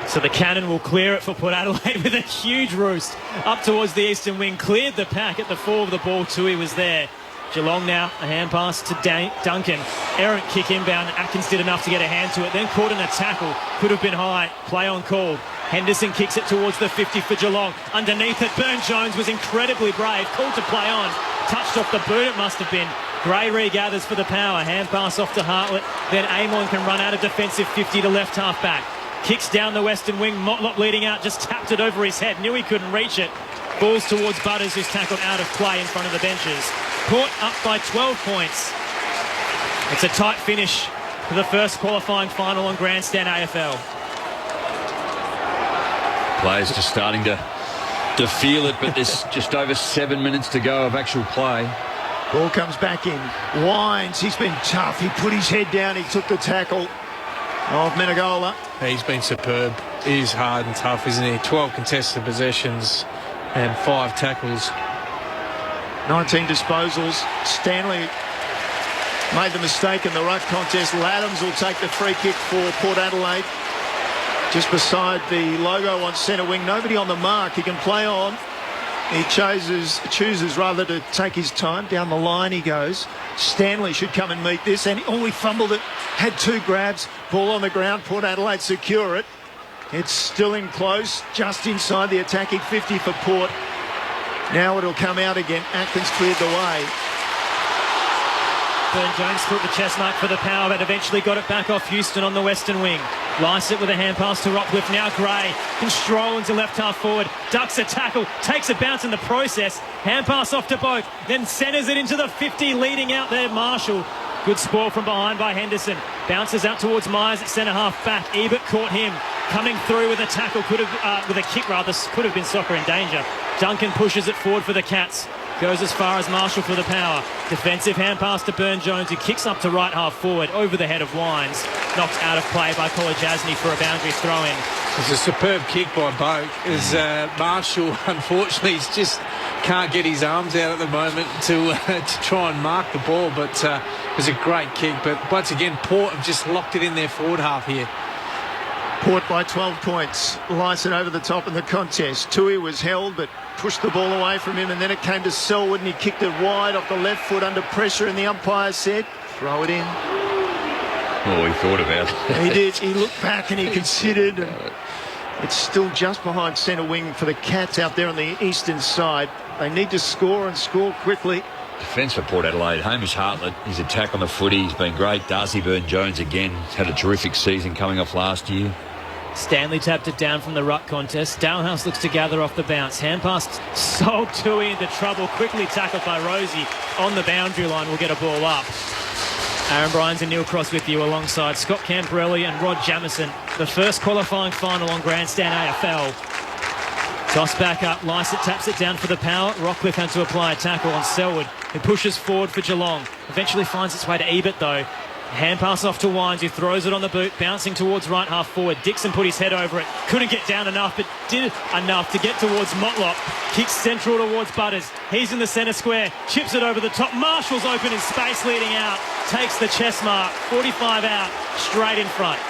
Speaker 25: So the cannon will clear it for Port Adelaide with a huge roost up towards the eastern wing. Cleared the pack at the fall of the ball. Tui was there. Geelong now, a hand pass to Duncan. Errant kick inbound. Atkins did enough to get a hand to it. Then caught in a tackle. Could have been high. Play on call. Henderson kicks it towards the 50 for Geelong. Underneath it, Byrne-Jones was incredibly brave. Called to play on. Touched off the boot, it must have been. Gray regathers for the Power. Hand pass off to Hartlett. Then Amon can run out of defensive 50 to left half back. Kicks down the western wing. Motlop leading out. Just tapped it over his head. Knew he couldn't reach it. Balls towards Butters, who's tackled out of play in front of the benches. Port up by 12 points. It's a tight finish for the first qualifying final on Grandstand AFL.
Speaker 28: Players just starting to feel it, but there's just over 7 minutes to go of actual play.
Speaker 26: Ball comes back in. Wines, he's been tough. He put his head down. He took the tackle of Menegola.
Speaker 27: He's been superb. He's hard and tough, isn't he? 12 contested possessions and 5 tackles.
Speaker 26: 19 disposals. Stanley made the mistake in the ruck contest. Laddams will take the free kick for Port Adelaide. Just beside the logo on centre wing. Nobody on the mark. He can play on. He chooses rather to take his time. Down the line he goes. Stanley should come and meet this. And he fumbled it. Had 2 grabs. Ball on the ground. Port Adelaide secure it. It's still in close. Just inside the attacking 50 for Port. Now it'll come out again. Atkins cleared the way.
Speaker 25: Byrne-Jones caught the chest mark for the Power, but eventually got it back off Houston on the western wing. Lycett with a hand pass to Rockcliffe. Now Gray can stroll into left half forward. Ducks a tackle. Takes a bounce in the process. Hand pass off to Boak. Then centres it into the 50, leading out there Marshall. Good spoil from behind by Henderson. Bounces out towards Myers at centre half back. Ebert caught him. Coming through with a tackle, with a kick rather, could have been soccer in danger. Duncan pushes it forward for the Cats. Goes as far as Marshall for the Power. Defensive hand pass to Byrne-Jones, who kicks up to right half forward over the head of Wines. Knocked out of play by Kolajasny for a boundary throw-in.
Speaker 27: It's a superb kick by Boak. As Marshall, unfortunately, is just can't get his arms out at the moment to try and mark the ball, but it was a great kick. But once again, Port have just locked it in their forward half here.
Speaker 26: Port by 12 points. Lyson over the top in the contest. Tui was held but pushed the ball away from him, and then it came to Selwood and he kicked it wide off the left foot under pressure, and the umpire said, throw it in.
Speaker 28: Oh, he thought about it.
Speaker 26: He did. He looked back and he considered. And it's still just behind centre wing for the Cats out there on the eastern side. They need to score and score quickly.
Speaker 28: Defence for Port Adelaide. Hamish Hartlett, his attack on the footy has been great. Darcy Byrne-Jones again had a terrific season coming off last year.
Speaker 25: Stanley tapped it down from the ruck contest. Dalehouse looks to gather off the bounce. Hand pass sold Tui into trouble. Quickly tackled by Rosie on the boundary line. Will get a ball up. Aaron Bryans and Neil Cross with you alongside Scott Camporelli and Rod Jamieson. The first qualifying final on Grandstand AFL. Toss back up. Lycett taps it down for the Power. Rockcliffe had to apply a tackle on Selwood, who pushes forward for Geelong. Eventually finds its way to Ebert though. Hand pass off to Wines, who throws it on the boot, bouncing towards right half forward. Dixon put his head over it. Couldn't get down enough, but did enough to get towards Motlop. Kicks central towards Butters. He's in the centre square. Chips it over the top. Marshall's open in space leading out. Takes the chest mark. 45 out. Straight in front.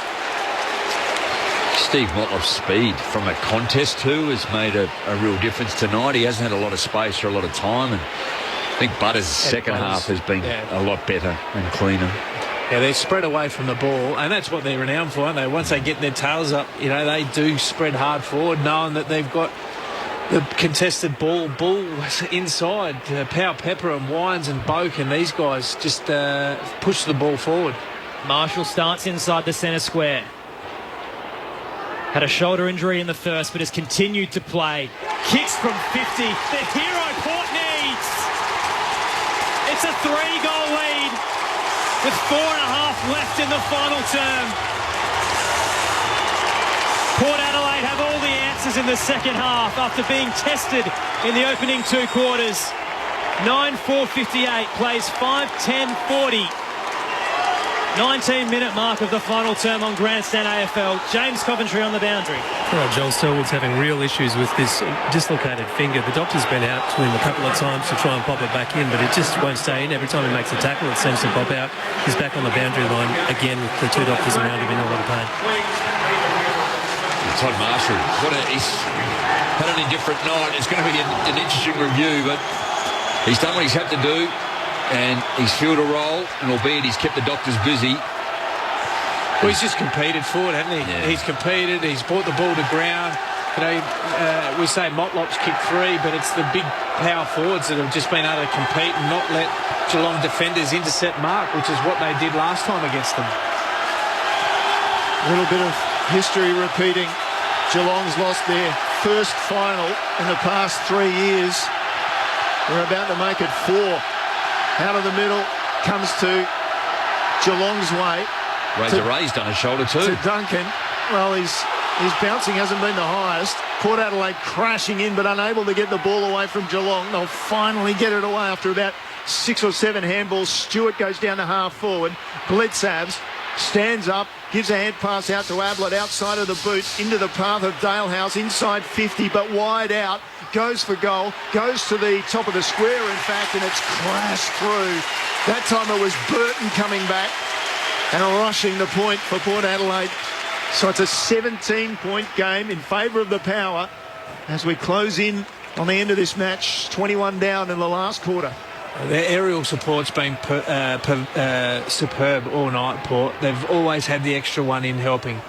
Speaker 28: Steve Motlop's speed from a contest too has made a real difference tonight. He hasn't had a lot of space for a lot of time, and I think Butters' second half has been a lot better and cleaner.
Speaker 27: Yeah, they're spread away from the ball, and that's what they're renowned for, aren't they? Once they get their tails up, you know, they do spread hard forward, knowing that they've got the contested ball inside. Powell Pepper and Wines and Boak and these guys just push the ball forward.
Speaker 25: Marshall starts inside the centre square. Had a shoulder injury in the first, but has continued to play. Kicks from 50. The hero Port needs. It's a 3-goal lead with 4.5 left in the final term. Port Adelaide have all the answers in the second half after being tested in the opening 2 quarters. 9:4:58 plays 5:10:40. 19-minute mark of the final term on Grandstand AFL. James Coventry on the boundary.
Speaker 10: Joel Selwood's having real issues with this dislocated finger. The doctor's been out to him a couple of times to try and pop it back in, but it just won't stay in. Every time he makes a tackle, it seems to pop out. He's back on the boundary line again with the 2 doctors around him in a lot of pain.
Speaker 28: Todd Marshall, he's had an indifferent night. It's going to be an interesting review, but he's done what he's had to do. And he's filled a role, and albeit he's kept the doctors busy.
Speaker 27: Well, he's just competed forward, hasn't he? Yeah. He's competed, he's brought the ball to ground. You know, we say Motlop's kicked 3, but it's the big power forwards that have just been able to compete and not let Geelong defenders intercept mark, which is what they did last time against them.
Speaker 26: A little bit of history repeating. Geelong's lost their first final in the past 3 years. They're about to make it 4. Out of the middle, comes to Geelong's way.
Speaker 28: Ray's done a shoulder too.
Speaker 26: To Duncan. Well, his bouncing hasn't been the highest. Port Adelaide crashing in, but unable to get the ball away from Geelong. They'll finally get it away after about 6 or 7 handballs. Stewart goes down to half forward. Bledsav stands up, gives a hand pass out to Ablett outside of the boot, into the path of Dalehouse, inside 50, but wide out. Goes for goal, goes to the top of the square, in fact, and it's crashed through. That time it was Burton coming back and rushing the point for Port Adelaide. So it's a 17-point game in favour of the Power as we close in on the end of this match, 21 down in the last quarter.
Speaker 27: Their aerial support's been superb all night, Port. They've always had the extra one in helping.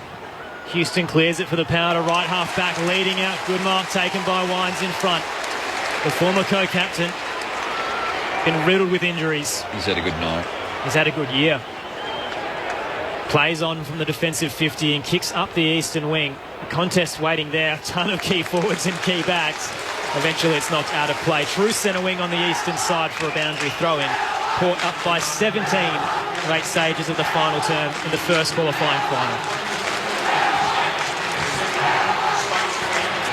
Speaker 25: Houston clears it for the Power to right half back, leading out. Good mark taken by Wines in front. The former co-captain been riddled with injuries.
Speaker 28: He's had a good night.
Speaker 25: He's had a good year. Plays on from the defensive 50 and kicks up the eastern wing. A contest waiting there. A ton of key forwards and key backs. Eventually it's knocked out of play. True centre wing on the eastern side for a boundary throw-in. Port up by 17. Late stages of the final term in the first qualifying final.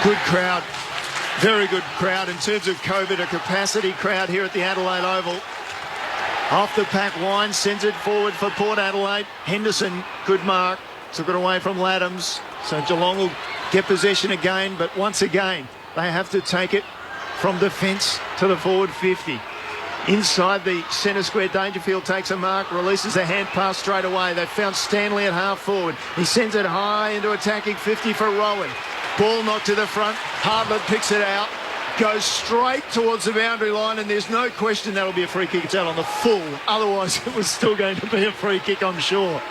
Speaker 26: Good crowd, very good crowd in terms of COVID, a capacity crowd here at the Adelaide Oval. Off the pack, Wine sends it forward for Port Adelaide. Henderson, good mark, took it away from Laddams. So Geelong will get possession again, but once again, they have to take it from defence to the forward 50. Inside the centre square, Dangerfield takes a mark, releases the hand pass straight away. They've found Stanley at half forward. He sends it high into attacking 50 for Rowan. Ball knocked to the front. Hardlett picks it out, goes straight towards the boundary line, and there's no question that'll be a free kick. It's out on the full. Otherwise, it was still going to be a free kick, I'm sure.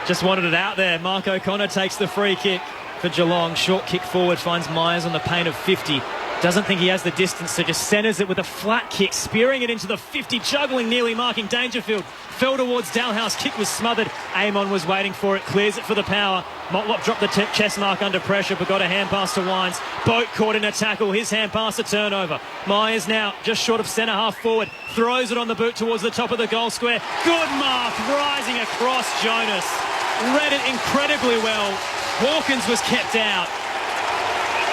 Speaker 25: Just wanted it out there. Mark O'Connor takes the free kick for Geelong. Short kick forward, finds Myers on the paint of 50. Doesn't think he has the distance, so just centres it with a flat kick, spearing it into the 50, juggling, nearly marking Dangerfield. Fell towards Dalhouse, kick was smothered. Amon was waiting for it, clears it for the power. Motlop dropped the chest mark under pressure, but got a hand pass to Wines. Boat caught in a tackle, his hand pass a turnover. Myers now just short of centre half forward, throws it on the boot towards the top of the goal square. Good mark, rising across Jonas. Read it incredibly well. Hawkins was kept out.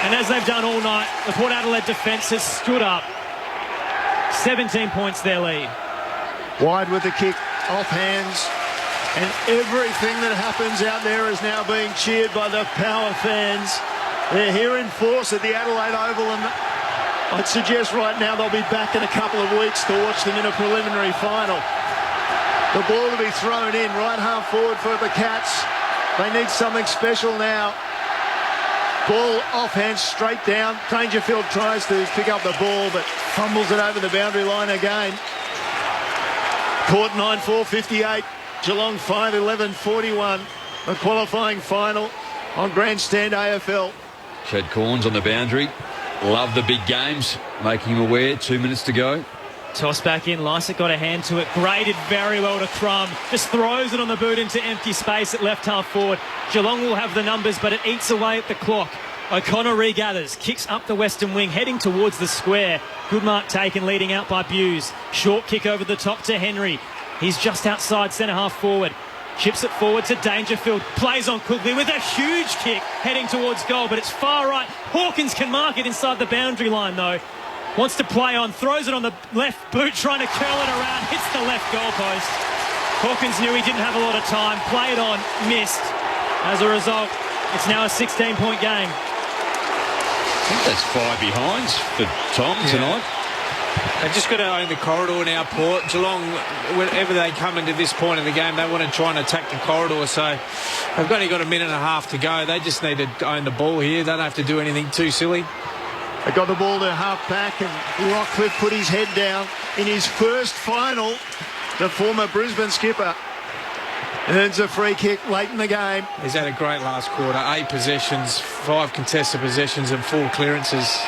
Speaker 25: And as they've done all night, the Port Adelaide defence has stood up. 17 points their lead.
Speaker 26: Wide with the kick, off hands. And everything that happens out there is now being cheered by the Power fans. They're here in force at the Adelaide Oval, and I'd suggest right now they'll be back in a couple of weeks to watch them in a preliminary final. The ball to be thrown in, right half forward for the Cats. They need something special now. Ball offhand straight down. Dangerfield tries to pick up the ball, but fumbles it over the boundary line again. Port 9-4, 58. Geelong 5-11, 41. The qualifying final on Grandstand AFL.
Speaker 28: Chad Corns on the boundary. Love the big games. Making him aware. 2 minutes to go.
Speaker 25: Toss back in. Lycett got a hand to it. Graded very well to Crum. Just throws it on the boot into empty space at left half forward. Geelong will have the numbers, but it eats away at the clock. O'Connor regathers. Kicks up the western wing, heading towards the square. Good mark taken, leading out by Buse. Short kick over the top to Henry. He's just outside centre half forward. Chips it forward to Dangerfield. Plays on quickly with a huge kick heading towards goal, but it's far right. Hawkins can mark it inside the boundary line, though. Wants to play on, throws it on the left boot, trying to curl it around, hits the left goalpost. Hawkins knew he didn't have a lot of time, played on, missed. As a result, it's now a 16-point game.
Speaker 28: I think that's 5 behinds for Tom tonight.
Speaker 27: They've just got to own the corridor now, Port. Geelong, whenever they come into this point of the game, they want to try and attack the corridor, so they've only got a minute and a half to go. They just need to own the ball here. They don't have to do anything too silly.
Speaker 26: They got the ball to half back, and Rockcliffe put his head down in his first final. The former Brisbane skipper earns a free kick late in the game.
Speaker 27: He's had a great last quarter. 8 possessions, 5 contested possessions and 4 clearances.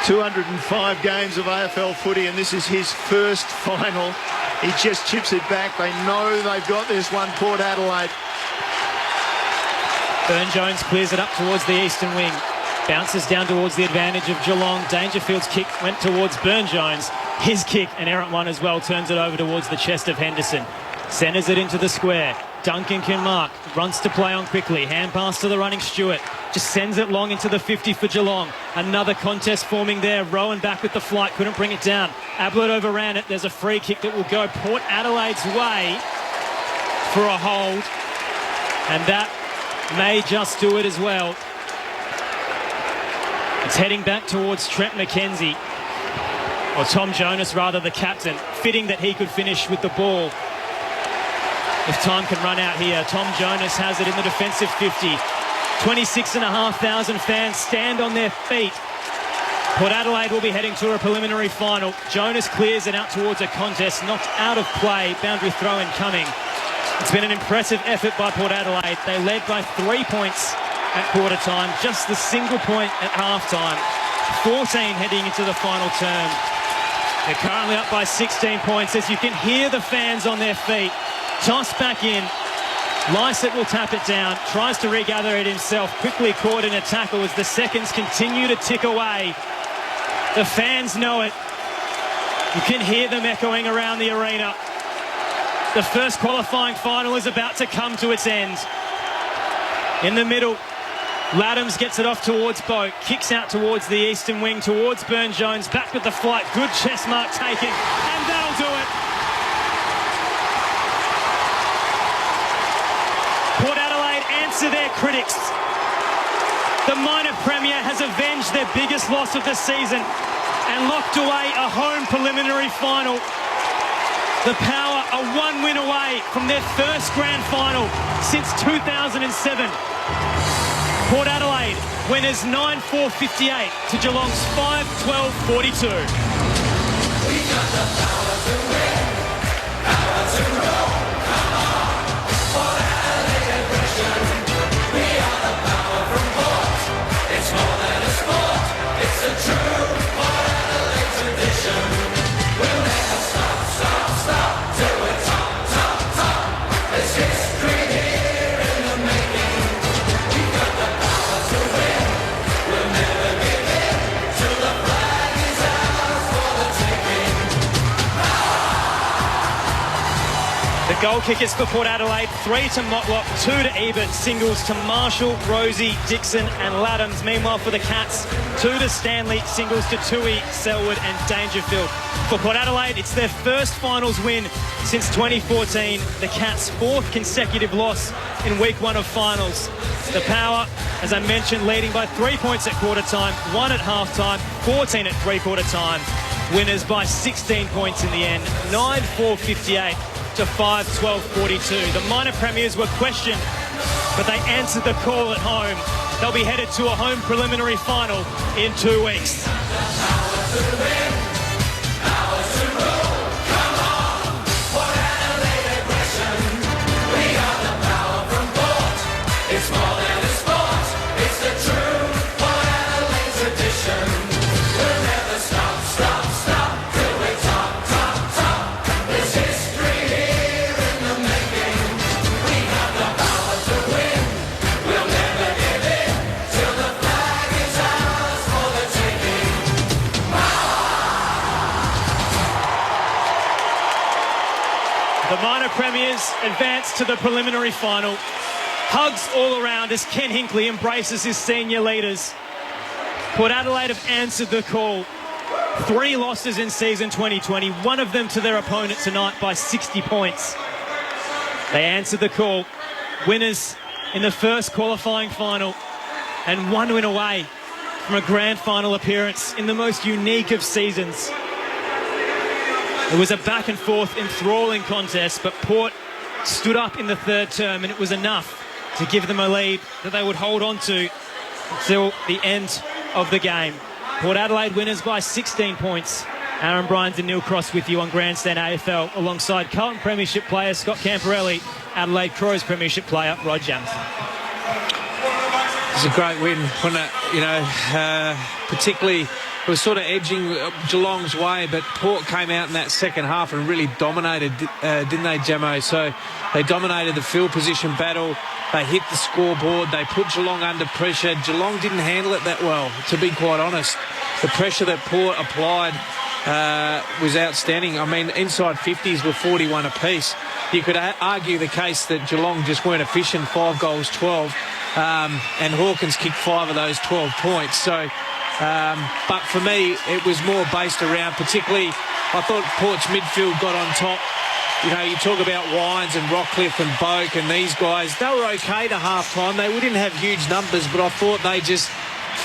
Speaker 26: 205 games of AFL footy, and this is his first final. He just chips it back. They know they've got this one, Port Adelaide.
Speaker 25: Burne-Jones clears it up towards the eastern wing. Bounces down towards the advantage of Geelong. Dangerfield's kick went towards Burne-Jones. His kick, an errant one as well, turns it over towards the chest of Henderson. Centres it into the square. Duncan can mark. Runs to play on quickly. Hand pass to the running Stewart. Just sends it long into the 50 for Geelong. Another contest forming there. Rowan back with the flight. Couldn't bring it down. Ablett overran it. There's a free kick that will go Port Adelaide's way for a hold. And that may just do it as well. It's heading back towards Trent McKenzie, or Tom Jonas rather, the captain. Fitting that he could finish with the ball if time can run out here. Tom Jonas has it in the defensive 50. 26,500 fans stand on their feet. Port Adelaide will be heading to a preliminary final. Jonas clears it out towards a contest, knocked out of play. Boundary throw in coming. It's been an impressive effort by Port Adelaide. They led by 3 points at quarter time, just the single point at half time. 14 heading into the final term. They're currently up by 16 points as you can hear the fans on their feet. Toss back in. Lycett will tap it down, tries to regather it himself, quickly caught in a tackle as the seconds continue to tick away. The fans know it. You can hear them echoing around the arena. The first qualifying final is about to come to its end. In the middle, Laddams gets it off towards Boak, kicks out towards the eastern wing, towards Burne-Jones, back with the flight, good chest mark taken, and that'll do it. Port Adelaide answer their critics. The minor premier has avenged their biggest loss of the season and locked away a home preliminary final. The Power are one win away from their first grand final since 2007. Port Adelaide winners 9-4-58 to Geelong's 5-12-42. We got the power to win, power to roll, come on. Port Adelaide aggression, we are the power from Port. It's more than a sport, it's a true Port Adelaide tradition. We'll never stop, stop, stop, till we're top, top, top. There's history here in the making. We've got the power to win. We'll never give in till the flag is ours for the taking. The goal kickers for Port Adelaide, 3 to Motlop, 2 to Ebert, singles to Marshall, Rosie, Dixon and Laddams. Meanwhile for the Cats, 2 to Stanley, singles to Tui, Selwood and Dangerfield. For Port Adelaide, it's their first finals win since 2014. The Cats' 4th consecutive loss in week 1 of finals. The Power, as I mentioned, leading by 3 points at quarter time, 1 at half time, 14 at three-quarter time. Winners by 16 points in the end, 9-4-58 to 5-12-42. The minor premiers were questioned, but they answered the call at home. They'll be headed to a home preliminary final in 2 weeks. It's more than a sport, it's the true Port Adelaide tradition. We'll never stop, stop, stop, till we're top, top, top. There's history here in the making. We have the power to win. We'll never give in till the flag is ours for the taking. The minor premiers advance to the preliminary final. Hugs all around as Ken Hinkley embraces his senior leaders. Port Adelaide have answered the call. 3 losses in season 2020, one of them to their opponent tonight by 60 points. They answered the call. Winners in the first qualifying final and 1 win away from a grand final appearance in the most unique of seasons. It was a back and forth enthralling contest, but Port stood up in the third term and it was enough to give them a lead that they would hold on to until the end of the game. Port Adelaide winners by 16 points. Aaron Bryans and Neil Cross with you on Grandstand AFL alongside Carlton Premiership player Scott Camporelli, Adelaide Crows Premiership player Rod Jamison.
Speaker 27: It's a great win, wasn't it? You know, particularly it was sort of edging Geelong's way, but Port came out in that second half and really dominated, didn't they, Jamo? So they dominated the field position battle. They hit the scoreboard. They put Geelong under pressure. Geelong didn't handle it that well, to be quite honest. The pressure that Port applied was outstanding. I mean, inside 50s were 41 apiece. You could argue the case that Geelong just weren't efficient, 5 goals, 12. And Hawkins kicked 5 of those 12 points. So, but for me, it was more based around, particularly, I thought Port's midfield got on top. You know, you talk about Wines and Rockcliffe and Boak and these guys, they were okay to half-time. They didn't have huge numbers, but I thought they just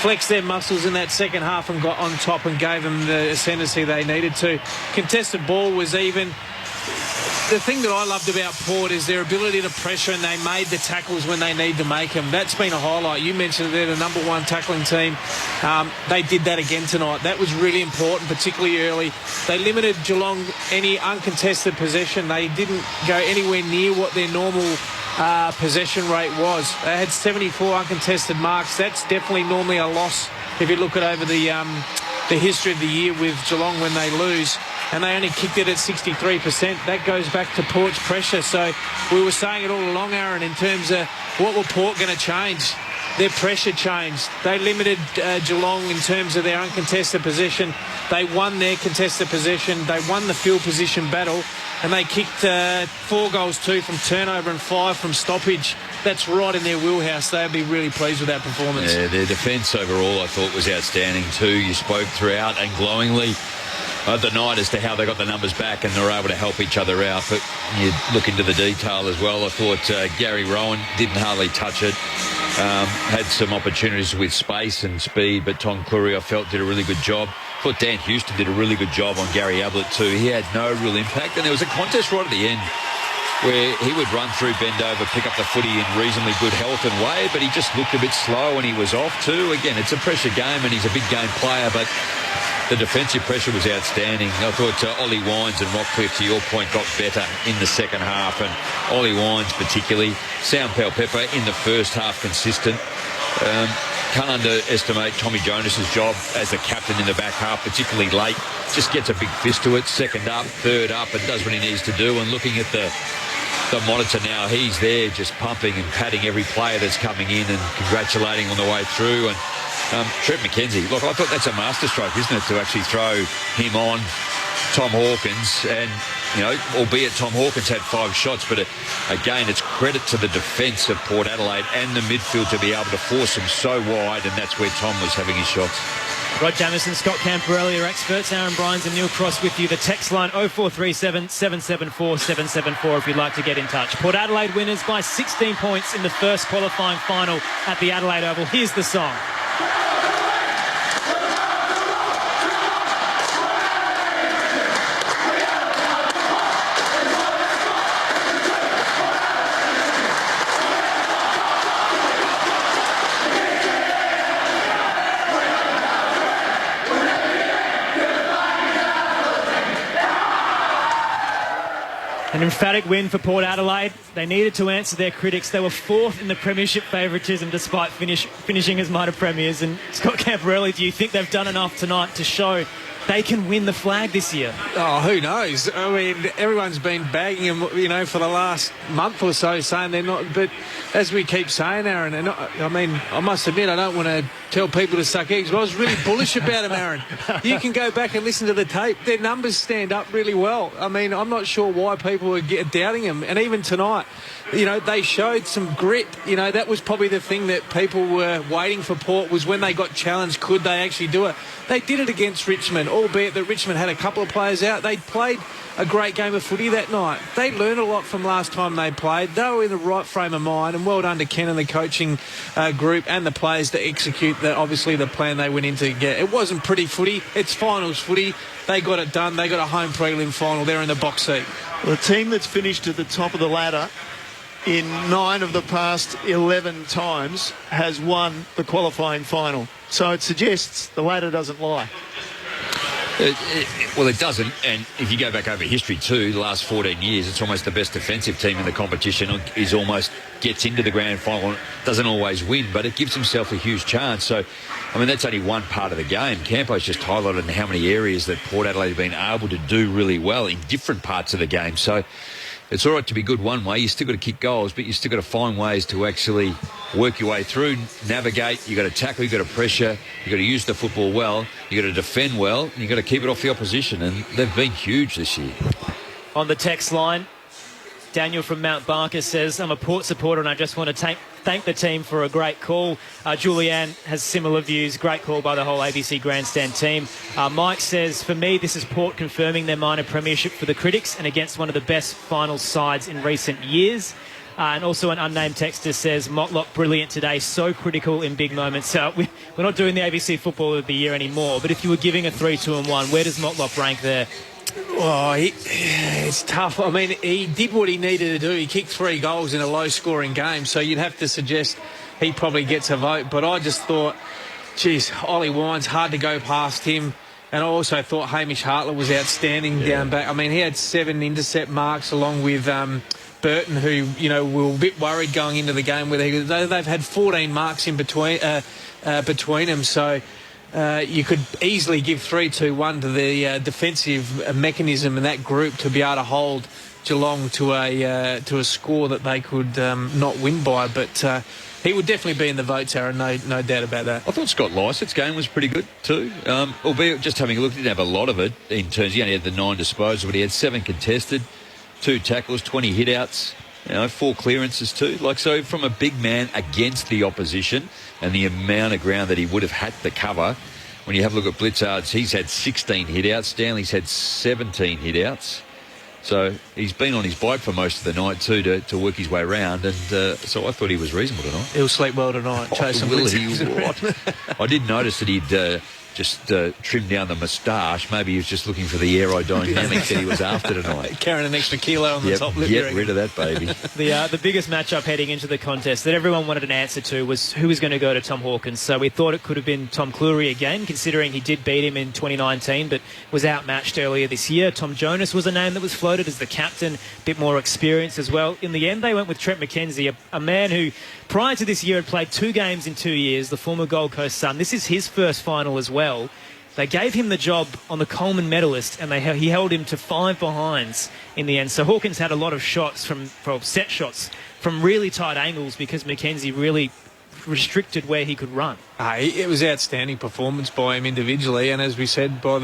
Speaker 27: flexed their muscles in that second half and got on top and gave them the ascendancy they needed to. Contested ball was even. The thing that I loved about Port is their ability to pressure, and they made the tackles when they need to make them. That's been a highlight. You mentioned they're the number 1 tackling team. They did that again tonight. That was really important, particularly early. They limited Geelong any uncontested possession. They didn't go anywhere near what their normal possession rate was. They had 74 uncontested marks. That's definitely normally a loss if you look at over the history of the year with Geelong when they lose. And they only kicked it at 63%. That goes back to Port's pressure. So we were saying it all along, Aaron, in terms of what were Port going to change. Their pressure changed. They limited Geelong in terms of their uncontested possession. They won their contested possession. They won the field position battle. And they kicked 4 goals, 2 from turnover and 5 from stoppage. That's right in their wheelhouse. They'll be really pleased with that performance.
Speaker 28: Yeah, their defence overall I thought was outstanding too. You spoke throughout and glowingly the night as to how they got the numbers back and they were able to help each other out. But you look into the detail as well. I thought Gary Rowan didn't hardly touch it. had some opportunities with space and speed, but Tom Cleary, I felt, did a really good job. I thought Dan Houston did a really good job on Gary Ablett too. He had no real impact, and there was a contest right at the end where he would run through, bend over, pick up the footy in reasonably good health and way, but he just looked a bit slow and he was off too. Again, it's a pressure game and he's a big game player, but the defensive pressure was outstanding. I thought Ollie Wines and Rockcliffe, to your point, got better in the second half, and Ollie Wines particularly. Sam Powell-Pepper in the first half consistent. Can't underestimate Tommy Jonas's job as the captain in the back half, particularly late. Just gets a big fist to it, second up, third up, and does what he needs to do. And looking at the monitor now, he's there just pumping and patting every player that's coming in and congratulating on the way through. And Trent McKenzie, look, I thought that's a masterstroke, isn't it, to actually throw him on Tom Hawkins. And, you know, albeit Tom Hawkins had 5 shots, but again, it's credit to the defence of Port Adelaide and the midfield to be able to force them so wide, and that's where Tom was having his shots.
Speaker 25: Rod Jamieson, Scott Camperelli, your experts. Aaron Bryans and Neil Cross with you. The text line 0437 774 774 if you'd like to get in touch. Port Adelaide winners by 16 points in the first qualifying final at the Adelaide Oval. Here's the song. An emphatic win for Port Adelaide. They needed to answer their critics. They were 4th in the premiership favouritism despite finishing as minor premiers. And Scott Camperelli, do you think they've done enough tonight to show they can win the flag this year?
Speaker 27: Oh, who knows? I mean, everyone's been bagging them, you know, for the last month or so, saying they're not. But as we keep saying, Aaron, they're not, I mean, I must admit, I don't want to tell people to suck eggs, but I was really bullish about them, Aaron. You can go back and listen to the tape. Their numbers stand up really well. I mean, I'm not sure why people were doubting them. And even tonight, you know, they showed some grit. You know, that was probably the thing that people were waiting for Port, was when they got challenged, could they actually do it? They did it against Richmond, albeit that Richmond had a couple of players out. They played a great game of footy that night. They learned a lot from last time they played. They were in the right frame of mind, and well done to Ken and the coaching group and the players to execute obviously the plan they went in to get. It wasn't pretty footy. It's finals footy. They got it done. They got a home prelim final. They're in the box seat.
Speaker 26: The team that's finished at the top of the ladder in 9 of the past 11 times has won the qualifying final. So it suggests the ladder doesn't lie.
Speaker 28: Well, it doesn't, and if you go back over history too, the last 14 years, it's almost the best defensive team in the competition is almost gets into the grand final. Doesn't always win, but it gives himself a huge chance. So, I mean, that's only one part of the game. Campo's just highlighted in how many areas that Port Adelaide have been able to do really well in different parts of the game. So it's all right to be good one way. You still got to kick goals, but you still got to find ways to actually work your way through, navigate. You got to tackle, you got to pressure, you got to use the football well, you got to defend well, and you got to keep it off the opposition. And they've been huge this year.
Speaker 25: On the text line, Daniel from Mount Barker says, I'm a Port supporter and I just want to thank the team for a great call. Julianne has similar views. Great call by the whole ABC Grandstand team. Mike says, for me, this is Port confirming their minor premiership for the critics and against one of the best final sides in recent years. And also an unnamed texter says, Motlop brilliant today, so critical in big moments. We're not doing the ABC Football of the Year anymore, but if you were giving a 3, 2 and 1, where does Motlop rank there?
Speaker 27: Oh, it's tough. I mean, he did what he needed to do. He kicked 3 goals in a low-scoring game, so you'd have to suggest he probably gets a vote. But I just thought, geez, Ollie Wines, hard to go past him. And I also thought Hamish Hartlett was outstanding down back. I mean, he had 7 intercept marks along with Burton, who, you know, we were a bit worried going into the game. They've had 14 marks in between them, so you could easily give 3-2-1 to the defensive mechanism in that group to be able to hold Geelong to a score that they could not win by. But he would definitely be in the votes, Aaron, no doubt about that.
Speaker 28: I thought Scott Lycett's game was pretty good too, albeit just having a look, he didn't have a lot of it in terms, he only had the 9 disposals, but he had 7 contested, 2 tackles, 20 hit-outs, 4 clearances too. Like, so from a big man against the opposition and the amount of ground that he would have had to cover, when you have a look at Blitzard's, he's had 16 hit-outs, Stanley's had 17 hit-outs. So he's been on his bike for most of the night too to work his way around, and so I thought he was reasonable tonight.
Speaker 27: He'll sleep well tonight. Chasing
Speaker 28: will he? What? I did notice that he'd just trimmed down the moustache. Maybe he was just looking for the aerodynamics that he was after tonight.
Speaker 27: Carrying an extra kilo on the top lip.
Speaker 28: Get rid of that, baby.
Speaker 25: The biggest matchup heading into the contest that everyone wanted an answer to was who was going to go to Tom Hawkins. So we thought it could have been Tom Cleary again, considering he did beat him in 2019, but was outmatched earlier this year. Tom Jonas was a name that was floated as the captain, a bit more experience as well. In the end, they went with Trent McKenzie, a man who prior to this year had played 2 games in 2 years, the former Gold Coast Sun. This is his first final as well. They gave him the job on the Coleman medalist, and he held him to 5 behinds in the end. So Hawkins had a lot of shots set shots from really tight angles because McKenzie really restricted where he could run.
Speaker 27: It was outstanding performance by him individually, and as we said, by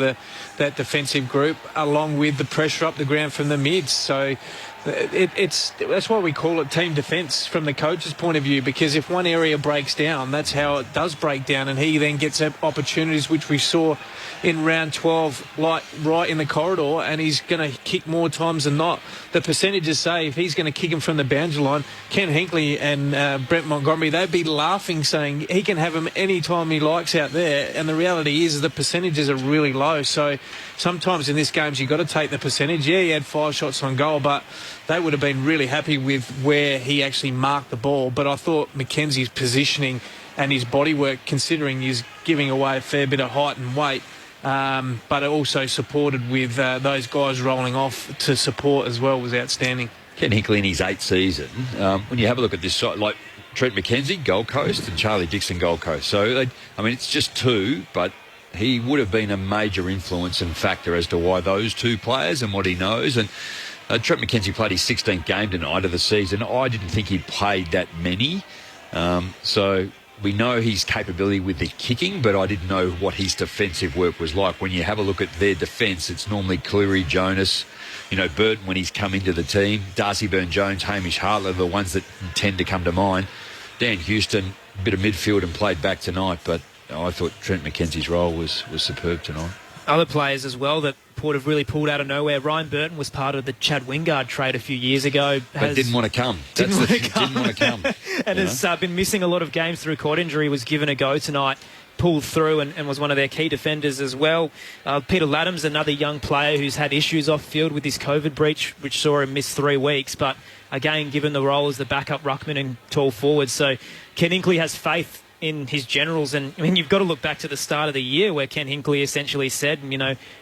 Speaker 27: that defensive group, along with the pressure up the ground from the mids. So that's why we call it team defence from the coach's point of view, because if one area breaks down, that's how it does break down, and he then gets opportunities, which we saw in round 12, like right in the corridor, and he's going to kick more times than not. The percentages say if he's going to kick him from the boundary line, Ken Hinkley and Brent Montgomery, they'd be laughing, saying he can have him any time he likes out there, and the reality is the percentages are really low. So sometimes in this games you've got to take the percentage. Yeah, he had 5 shots on goal, but they would have been really happy with where he actually marked the ball. But I thought McKenzie's positioning and his bodywork, considering he's giving away a fair bit of height and weight, but also supported with those guys rolling off to support as well, was outstanding.
Speaker 28: Ken Hinkley in his 8th season, when you have a look at this side, like Trent McKenzie, Gold Coast, and Charlie Dixon, Gold Coast. So, it's just 2, but he would have been a major influence and factor as to why those 2 players and what he knows. And Trent McKenzie played his 16th game tonight of the season. I didn't think he played that many. So we know his capability with the kicking, but I didn't know what his defensive work was like. When you have a look at their defence, it's normally Cleary, Jonas, Burton when he's come into the team, Darcy Byrne-Jones, Hamish Hartley, the ones that tend to come to mind. Dan Houston, a bit of midfield and played back tonight, but I thought Trent McKenzie's role was superb tonight.
Speaker 25: Other players as well that Port have really pulled out of nowhere. Ryan Burton was part of the Chad Wingard trade a few years ago.
Speaker 28: But didn't want to come. Didn't want to come.
Speaker 25: And has been missing a lot of games through quad injury, was given a go tonight, pulled through and was one of their key defenders as well. Peter Laddams, another young player who's had issues off field with his COVID breach, which saw him miss 3 weeks, but again given the role as the backup ruckman and tall forward. So Ken Hinkley has faith in his generals, and you've got to look back to the start of the year where Ken Hinkley essentially said,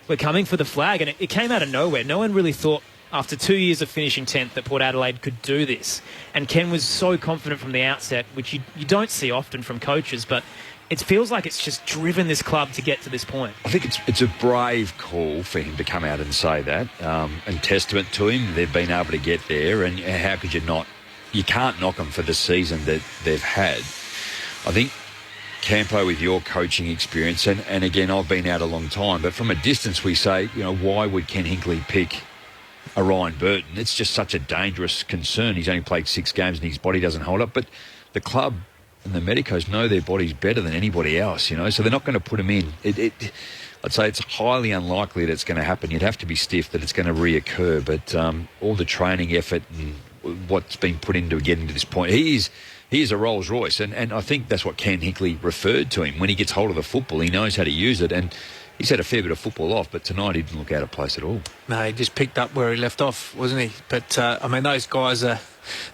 Speaker 25: we're coming for the flag, and it came out of nowhere. No one really thought after 2 years of finishing 10th that Port Adelaide could do this, and Ken was so confident from the outset, which you don't see often from coaches, but it feels like it's just driven this club to get to this point.
Speaker 28: I think it's a brave call for him to come out and say that, and testament to him. They've been able to get there, and how could you not? You can't knock them for the season that they've had. I think, Campo, with your coaching experience, and again, I've been out a long time, but from a distance we say, why would Ken Hinkley pick a Ryan Burton? It's just such a dangerous concern. He's only played 6 games and his body doesn't hold up, but the club and the medicos know their bodies better than anybody else, so they're not going to put him in. I'd say it's highly unlikely that it's going to happen. You'd have to be stiff that it's going to reoccur, but all the training effort and what's been put into getting to this point, he is a Rolls Royce, and I think that's what Ken Hinkley referred to him. When he gets hold of the football, he knows how to use it, and he's had a fair bit of football off, but tonight he didn't look out of place at all.
Speaker 27: No, he just picked up where he left off, wasn't he? But, those guys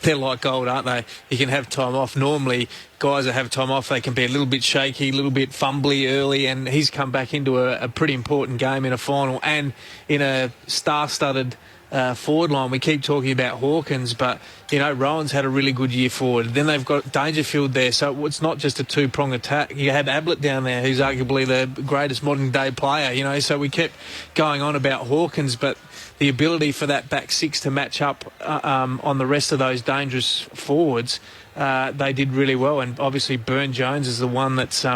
Speaker 27: they're like gold, aren't they? You can have time off. Normally, guys that have time off, they can be a little bit shaky, a little bit fumbly early, and he's come back into a pretty important game in a final and in a star-studded forward line. We keep talking about Hawkins, but Rowan's had a really good year forward. Then they've got Dangerfield there, so it's not just a 2-prong attack. You had Ablett down there, who's arguably the greatest modern day player. So we kept going on about Hawkins, but the ability for that back 6 to match up on the rest of those dangerous forwards, they did really well. And obviously Byrne-Jones is the one that's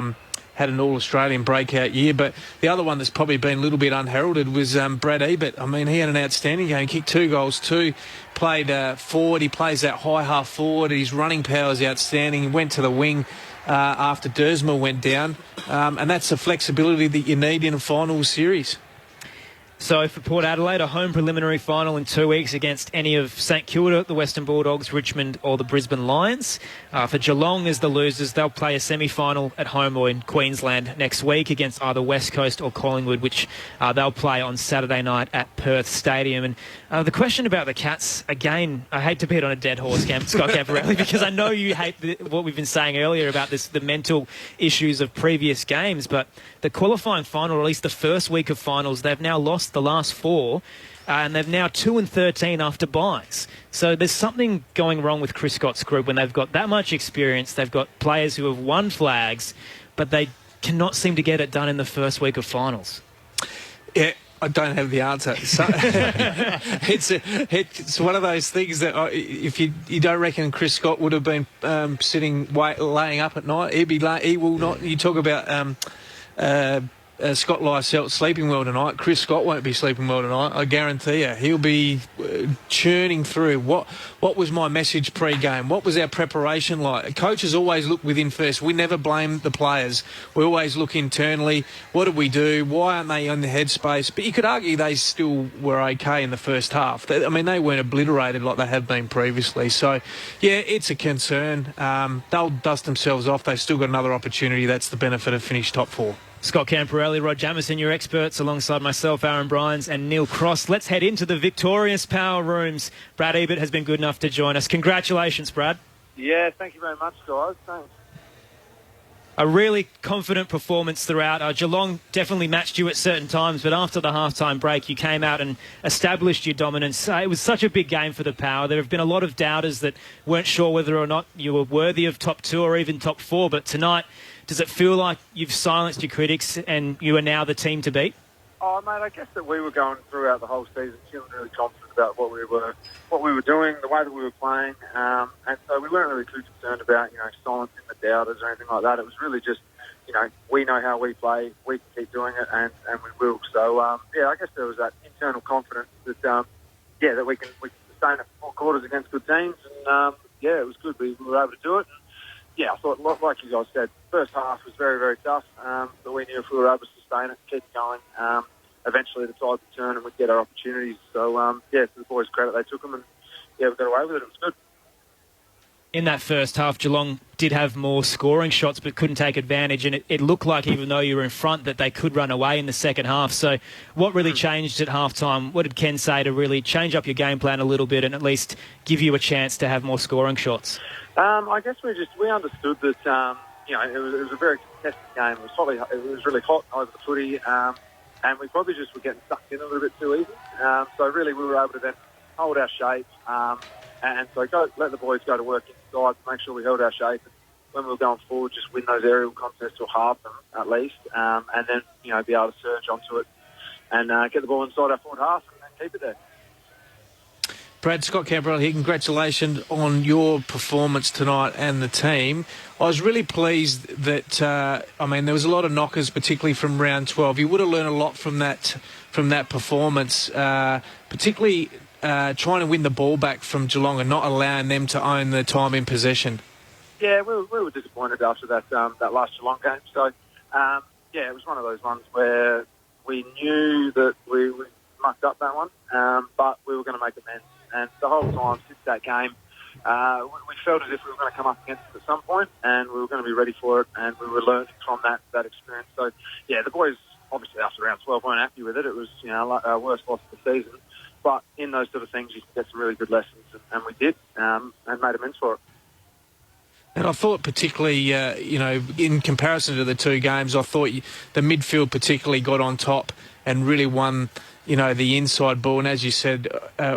Speaker 27: had an All-Australian breakout year, but the other one that's probably been a little bit unheralded was Brad Ebert. He had an outstanding game. He kicked 2 goals too, played forward. He plays that high half forward. His running power is outstanding. He went to the wing after Dersma went down, and that's the flexibility that you need in a final series.
Speaker 25: So for Port Adelaide, a home preliminary final in 2 weeks against any of St Kilda, the Western Bulldogs, Richmond or the Brisbane Lions. For Geelong as the losers, they'll play a semi-final at home or in Queensland next week against either West Coast or Collingwood, which they'll play on Saturday night at Perth Stadium. And the question about the Cats, again, I hate to beat on a dead horse, Scott Camporelli, because I know you hate what we've been saying earlier about the mental issues of previous games, but the qualifying final, or at least the first week of finals, they've now lost the last 4, and they've now 2-13 after byes. So there's something going wrong with Chris Scott's group when they've got that much experience. They've got players who have won flags, but they cannot seem to get it done in the first week of finals.
Speaker 27: Yeah, I don't have the answer. So, it's one of those things that if you don't reckon Chris Scott would have been laying up at night, he will not. You talk about Scott Lysell sleeping well tonight. Chris Scott won't be sleeping well tonight. I guarantee you. He'll be churning through. What was my message pre-game? What was our preparation like? Coaches always look within first. We never blame the players. We always look internally. What did we do? Why aren't they on the headspace? But you could argue they still were okay in the first half. I mean, they weren't obliterated like they have been previously. So, yeah, it's a concern. They'll dust themselves off. They've still got another opportunity. That's the benefit of finished top 4.
Speaker 25: Scott Camporelli, Rod Jamieson, your experts, alongside myself, Aaron Bryans and Neil Cross. Let's head into the victorious power rooms. Brad Ebert has been good enough to join us. Congratulations, Brad.
Speaker 2: Yeah, thank you very much, guys. Thanks.
Speaker 25: A really confident performance throughout. Geelong definitely matched you at certain times, but after the halftime break, you came out and established your dominance. It was such a big game for the Power. There have been a lot of doubters that weren't sure whether or not you were worthy of top 2 or even top 4, but tonight, does it feel like you've silenced your critics and you are now the team to beat?
Speaker 2: Oh, mate, I guess that we were going throughout the whole season feeling really confident about what we were doing, the way that we were playing, and so we weren't really too concerned about, silencing the doubters or anything like that. It was really just, we know how we play, we can keep doing it, and we will. So, I guess there was that internal confidence that, that we can sustain it 4 quarters against good teams, and, it was good. We were able to do it. Yeah, I thought, like you guys said, first half was very, very tough, but we knew if we were able to sustain it, keep going, eventually the tide would turn and we'd get our opportunities. So, to the boys' credit, they took them and, we got away with it. It was good.
Speaker 25: In that first half, Geelong did have more scoring shots but couldn't take advantage, and it looked like, even though you were in front, that they could run away in the second half. So what really changed at halftime? What did Ken say to really change up your game plan a little bit and at least give you a chance to have more scoring shots?
Speaker 2: I guess we understood that it was a very contested game. It was really hot over the footy, and we probably just were getting sucked in a little bit too easy. So really, we were able to then hold our shape, and so let the boys go to work inside to make sure we held our shape. And when we were going forward, just win those aerial contests or half them at least, and then be able to surge onto it and get the ball inside our forward half and keep it there.
Speaker 27: Brad, Scott Camporelli here. Congratulations on your performance tonight and the team. I was really pleased that, there was a lot of knockers, particularly from round 12. You would have learned a lot from that performance, particularly trying to win the ball back from Geelong and not allowing them to own the time in possession.
Speaker 2: Yeah, we were disappointed after that last Geelong game. So, it was one of those ones where we knew that we mucked up that one, but we were going to make amends. And the whole time since that game, we felt as if we were going to come up against it at some point, and we were going to be ready for it, and we were learning from that experience. So, the boys, obviously after round 12, weren't happy with it. It was, our worst loss of the season. But in those sort of things, you can get some really good lessons, and we did, and made amends for it.
Speaker 27: And I thought particularly, in comparison to the 2 games, I thought the midfield particularly got on top and really won, the inside ball. And as you said,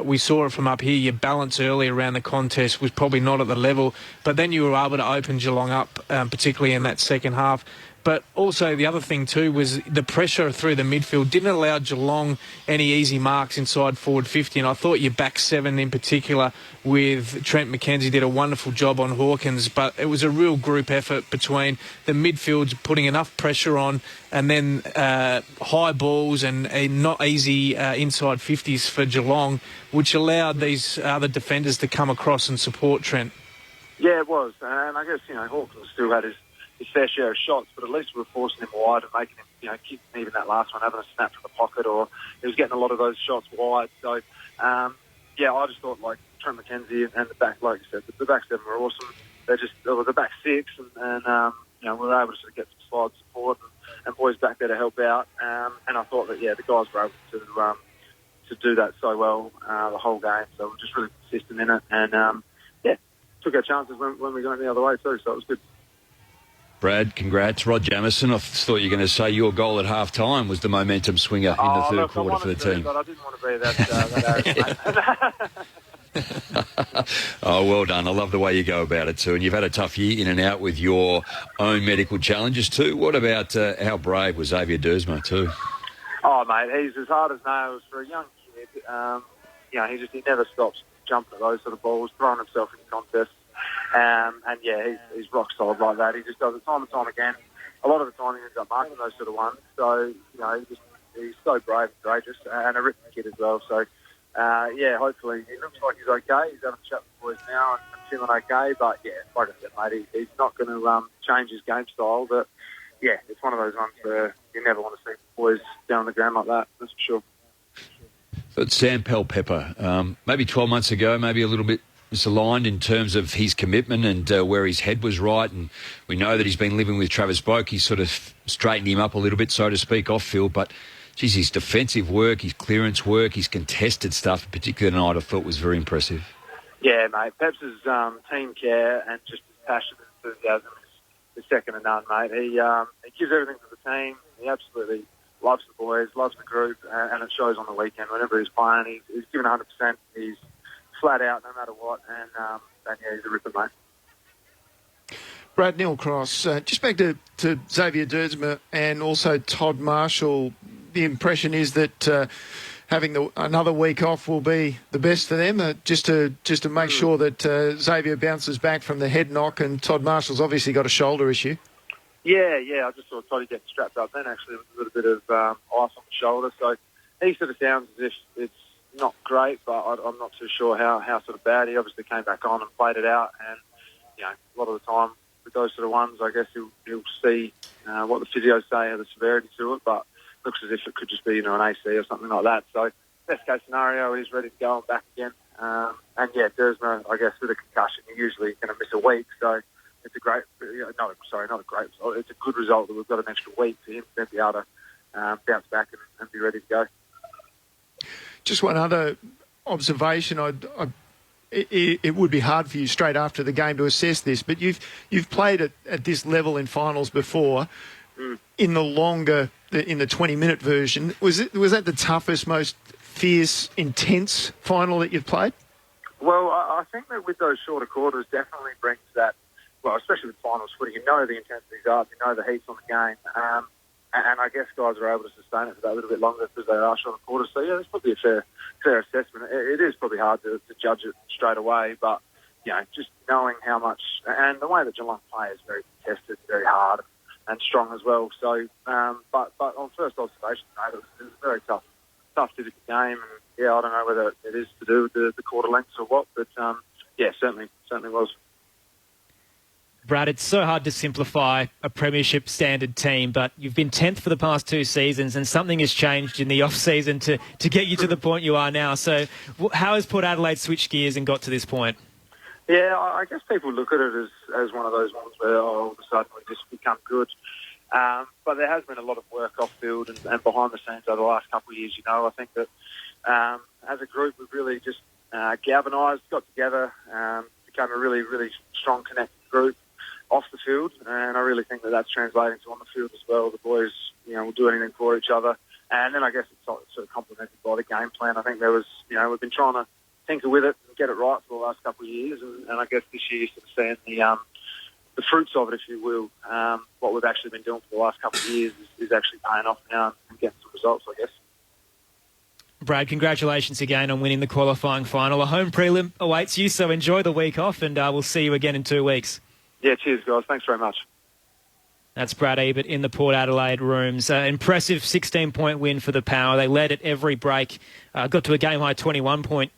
Speaker 27: we saw it from up here. Your balance early around the contest was probably not at the level, but then you were able to open Geelong up, particularly in that second half. But also the other thing too was the pressure through the midfield didn't allow Geelong any easy marks inside forward 50. And I thought your back 7 in particular with Trent McKenzie did a wonderful job on Hawkins. But it was a real group effort between the midfields putting enough pressure on and then high balls and not easy inside 50s for Geelong, which allowed these other defenders to come across and support Trent.
Speaker 2: Yeah, it was. And I guess, Hawkins still had his his fair share of shots, but at least we were forcing him wide and making him, keep even that last one, having a snap from the pocket, or he was getting a lot of those shots wide. So, I just thought, like, Trent McKenzie and the back, like you said, the back seven were awesome. There was the back six, and we were able to sort of get some slide support and boys back there to help out. And I thought that, the guys were able to do that so well the whole game. So we're just really consistent in it, and took our chances when we went the other way too. So it was good.
Speaker 28: Brad, congrats. Rod Jamieson, I thought you were going to say your goal at half-time was the momentum swinger in the third quarter for the team.
Speaker 2: But I didn't want to be that arrogant.
Speaker 28: Oh, well done. I love the way you go about it too. And you've had a tough year in and out with your own medical challenges too. What about how brave was Xavier Dersma too?
Speaker 2: Oh, mate, he's as hard as nails for a young kid. He never stops jumping at those sort of balls, throwing himself in contests. He's rock solid like that. He just does it time and time again. A lot of the time he ends up marking those sort of ones. So, he's so brave and courageous, and a ripping kid as well. So, hopefully he looks like he's okay. He's having a chat with the boys now and feeling okay. But, like I said, mate, he's not going to change his game style. But, it's one of those ones where you never want to see boys down on the ground like that, that's for sure.
Speaker 28: But Sam Pepper, maybe 12 months ago, maybe a little bit misaligned in terms of his commitment and where his head was right. And we know that he's been living with Travis Boak. He's sort of straightened him up a little bit, so to speak, off field. But, geez, his defensive work, his clearance work, his contested stuff, particularly tonight, I thought was very impressive. Yeah,
Speaker 2: mate. Peps' team care and just his passion and enthusiasm is second to none, mate. He gives everything to the team. He absolutely loves the boys, loves the group, and it shows on the weekend. Whenever he's playing, he's giving 100%. He's flat out no matter what, and he's a ripper, mate.
Speaker 26: Brad, Neil Cross, just back to Xavier Dersma and also Todd Marshall. The impression is that having another week off will be the best for them, just to make sure that Xavier bounces back from the head knock, and Todd Marshall's obviously got a shoulder issue.
Speaker 2: Yeah, I just saw Toddy get strapped up then, actually, with a little bit of ice on the shoulder. So he sort of sounds as if it's not great, but I'm not too sure how sort of bad. He obviously came back on and played it out, and a lot of the time with those sort of ones, I guess he'll see what the physios say of the severity to it, but looks as if it could just be an AC or something like that. So best case scenario, he's ready to go and back again. Dersma, I guess with a concussion, you're usually going to miss a week, so it's a great, not a great result. It's a good result that we've got an extra week for him to be able to bounce back and be ready to go.
Speaker 26: Just one other observation. It would be hard for you straight after the game to assess this, but you've played at this level in finals before. In the 20-minute version, was that the toughest, most fierce, intense final that you've played?
Speaker 2: Well, I think that with those shorter quarters definitely brings that. Well, especially with finals footy, you know the intensity's up, you know the heat's on the game. And I guess guys are able to sustain it for that a little bit longer because they are short quarters. So, it's probably a fair assessment. It is probably hard to judge it straight away, but, just knowing how much... And the way that Geelong play is very contested, very hard and strong as well. So, but on first observation, it was a very tough physical game. And, I don't know whether it is to do with the quarter lengths or what, but, certainly was.
Speaker 25: Brad, it's so hard to simplify a premiership standard team, but you've been 10th for the past 2 seasons and something has changed in the off-season to get you to the point you are now. So how has Port Adelaide switched gears and got to this point?
Speaker 2: Yeah, I guess people look at it as one of those ones where all of a sudden we just become good. But there has been a lot of work off-field and behind the scenes over the last couple of years. I think that as a group we've really just galvanised, got together, became a really, really strong connected group off the field, and I really think that that's translating to on the field as well. The boys, will do anything for each other, and then I guess it's sort of complemented by the game plan. I think there was, we've been trying to tinker with it and get it right for the last couple of years, and I guess this year you're sort of seeing the fruits of it, if you will. What we've actually been doing for the last couple of years is actually paying off now and getting some results, I guess.
Speaker 25: Brad, congratulations again on winning the qualifying final. A home prelim awaits you, so enjoy the week off, and we'll see you again in 2 weeks.
Speaker 2: Yeah, cheers, guys. Thanks very much.
Speaker 25: That's Brad Ebert in the Port Adelaide rooms. Impressive 16-point win for the Power. They led at every break, got to a game-high 21-point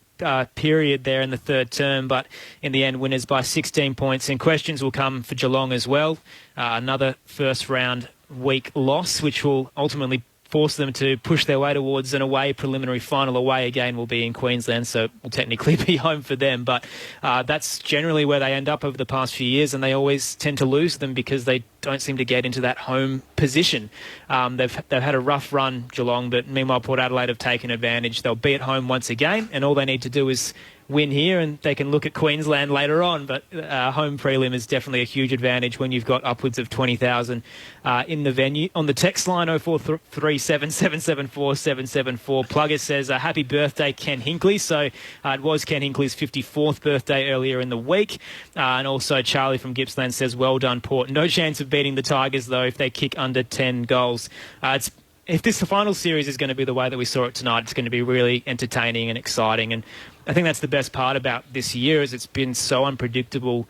Speaker 25: period there in the third term, but in the end, winners by 16 points. And questions will come for Geelong as well. Another first round week loss, which will ultimately force them to push their way towards an away preliminary final. Away again will be in Queensland, so it will technically be home for them. But that's generally where they end up over the past few years, and they always tend to lose them because they don't seem to get into that home position. They've had a rough run, Geelong, but meanwhile Port Adelaide have taken advantage. They'll be at home once again, and all they need to do is win here and they can look at Queensland later on, but home prelim is definitely a huge advantage when you've got upwards of 20,000 in the venue. On the text line 0437 774 774, Plugger says happy birthday Ken Hinkley. So it was Ken Hinkley's 54th birthday earlier in the week. And also Charlie from Gippsland says well done Port. No chance of beating the Tigers though if they kick under 10 goals. If this final series is going to be the way that we saw it tonight, it's going to be really entertaining and exciting. And I think that's the best part about this year, is it's been so unpredictable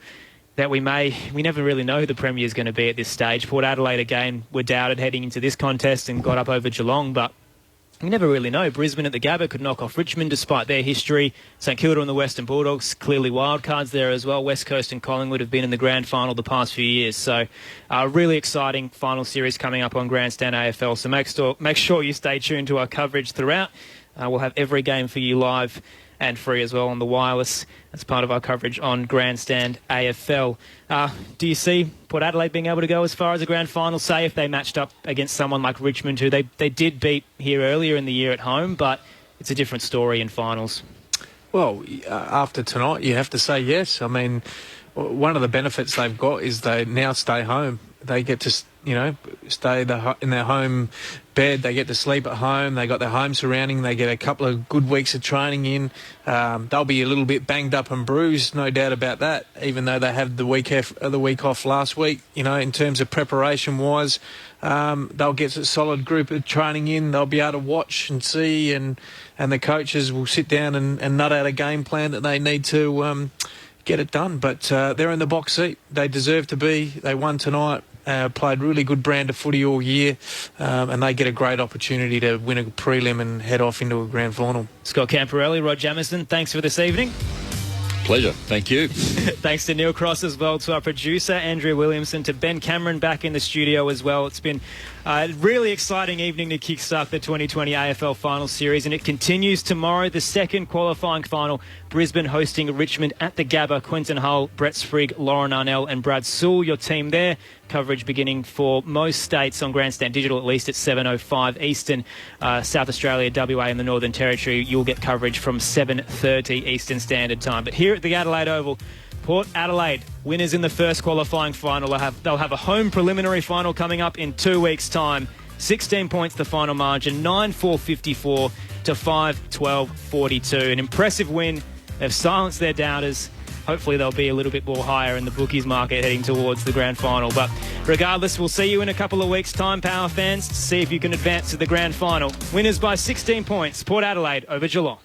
Speaker 25: that we never really know who the Premier is going to be at this stage. Port Adelaide, again, were doubted heading into this contest and got up over Geelong, but you never really know. Brisbane at the Gabba could knock off Richmond despite their history. St Kilda and the Western Bulldogs, clearly wild cards there as well. West Coast and Collingwood have been in the grand final the past few years. So really exciting final series coming up on Grandstand AFL. So make sure you stay tuned to our coverage throughout. We'll have every game for you live and free as well on the wireless as part of our coverage on Grandstand AFL. Do you see Port Adelaide being able to go as far as a grand final, say if they matched up against someone like Richmond, who they did beat here earlier in the year at home, but it's a different story in finals?
Speaker 27: Well, after tonight, you have to say yes. I mean, one of the benefits they've got is they now stay home. They get to, stay in their home bed. They get to sleep at home. They got their home surrounding. They get a couple of good weeks of training in. They'll be a little bit banged up and bruised, no doubt about that, even though they had the week off last week. In terms of preparation-wise, they'll get a solid group of training in. They'll be able to watch and see, and the coaches will sit down and nut out a game plan that they need to get it done. But they're in the box seat. They deserve to be. They won tonight. Played really good brand of footy all year, and they get a great opportunity to win a prelim and head off into a grand final.
Speaker 25: Scott Camporelli, Rod Jamieson, thanks for this evening.
Speaker 28: Pleasure. Thank you.
Speaker 25: Thanks to Neil Cross as well, to our producer, Andrea Williamson, to Ben Cameron back in the studio as well. It's been a really exciting evening to kickstart the 2020 AFL Final Series, and it continues tomorrow, the second qualifying final. Brisbane hosting Richmond at the Gabba. Quentin Hull, Brett Sprigg, Lauren Arnell and Brad Sewell, your team there. Coverage beginning for most states on Grandstand Digital, at least at 7:05 Eastern. South Australia, WA and the Northern Territory, you'll get coverage from 7:30 Eastern Standard Time. But here at the Adelaide Oval, Port Adelaide, winners in the first qualifying final. They'll have a home preliminary final coming up in 2 weeks' time. 16 points the final margin, 9-4-54 to 5-12-42. An impressive win. They've silenced their doubters. Hopefully they'll be a little bit more higher in the bookies market heading towards the grand final. But regardless, we'll see you in a couple of weeks' time, Power fans, to see if you can advance to the grand final. Winners by 16 points, Port Adelaide over Geelong.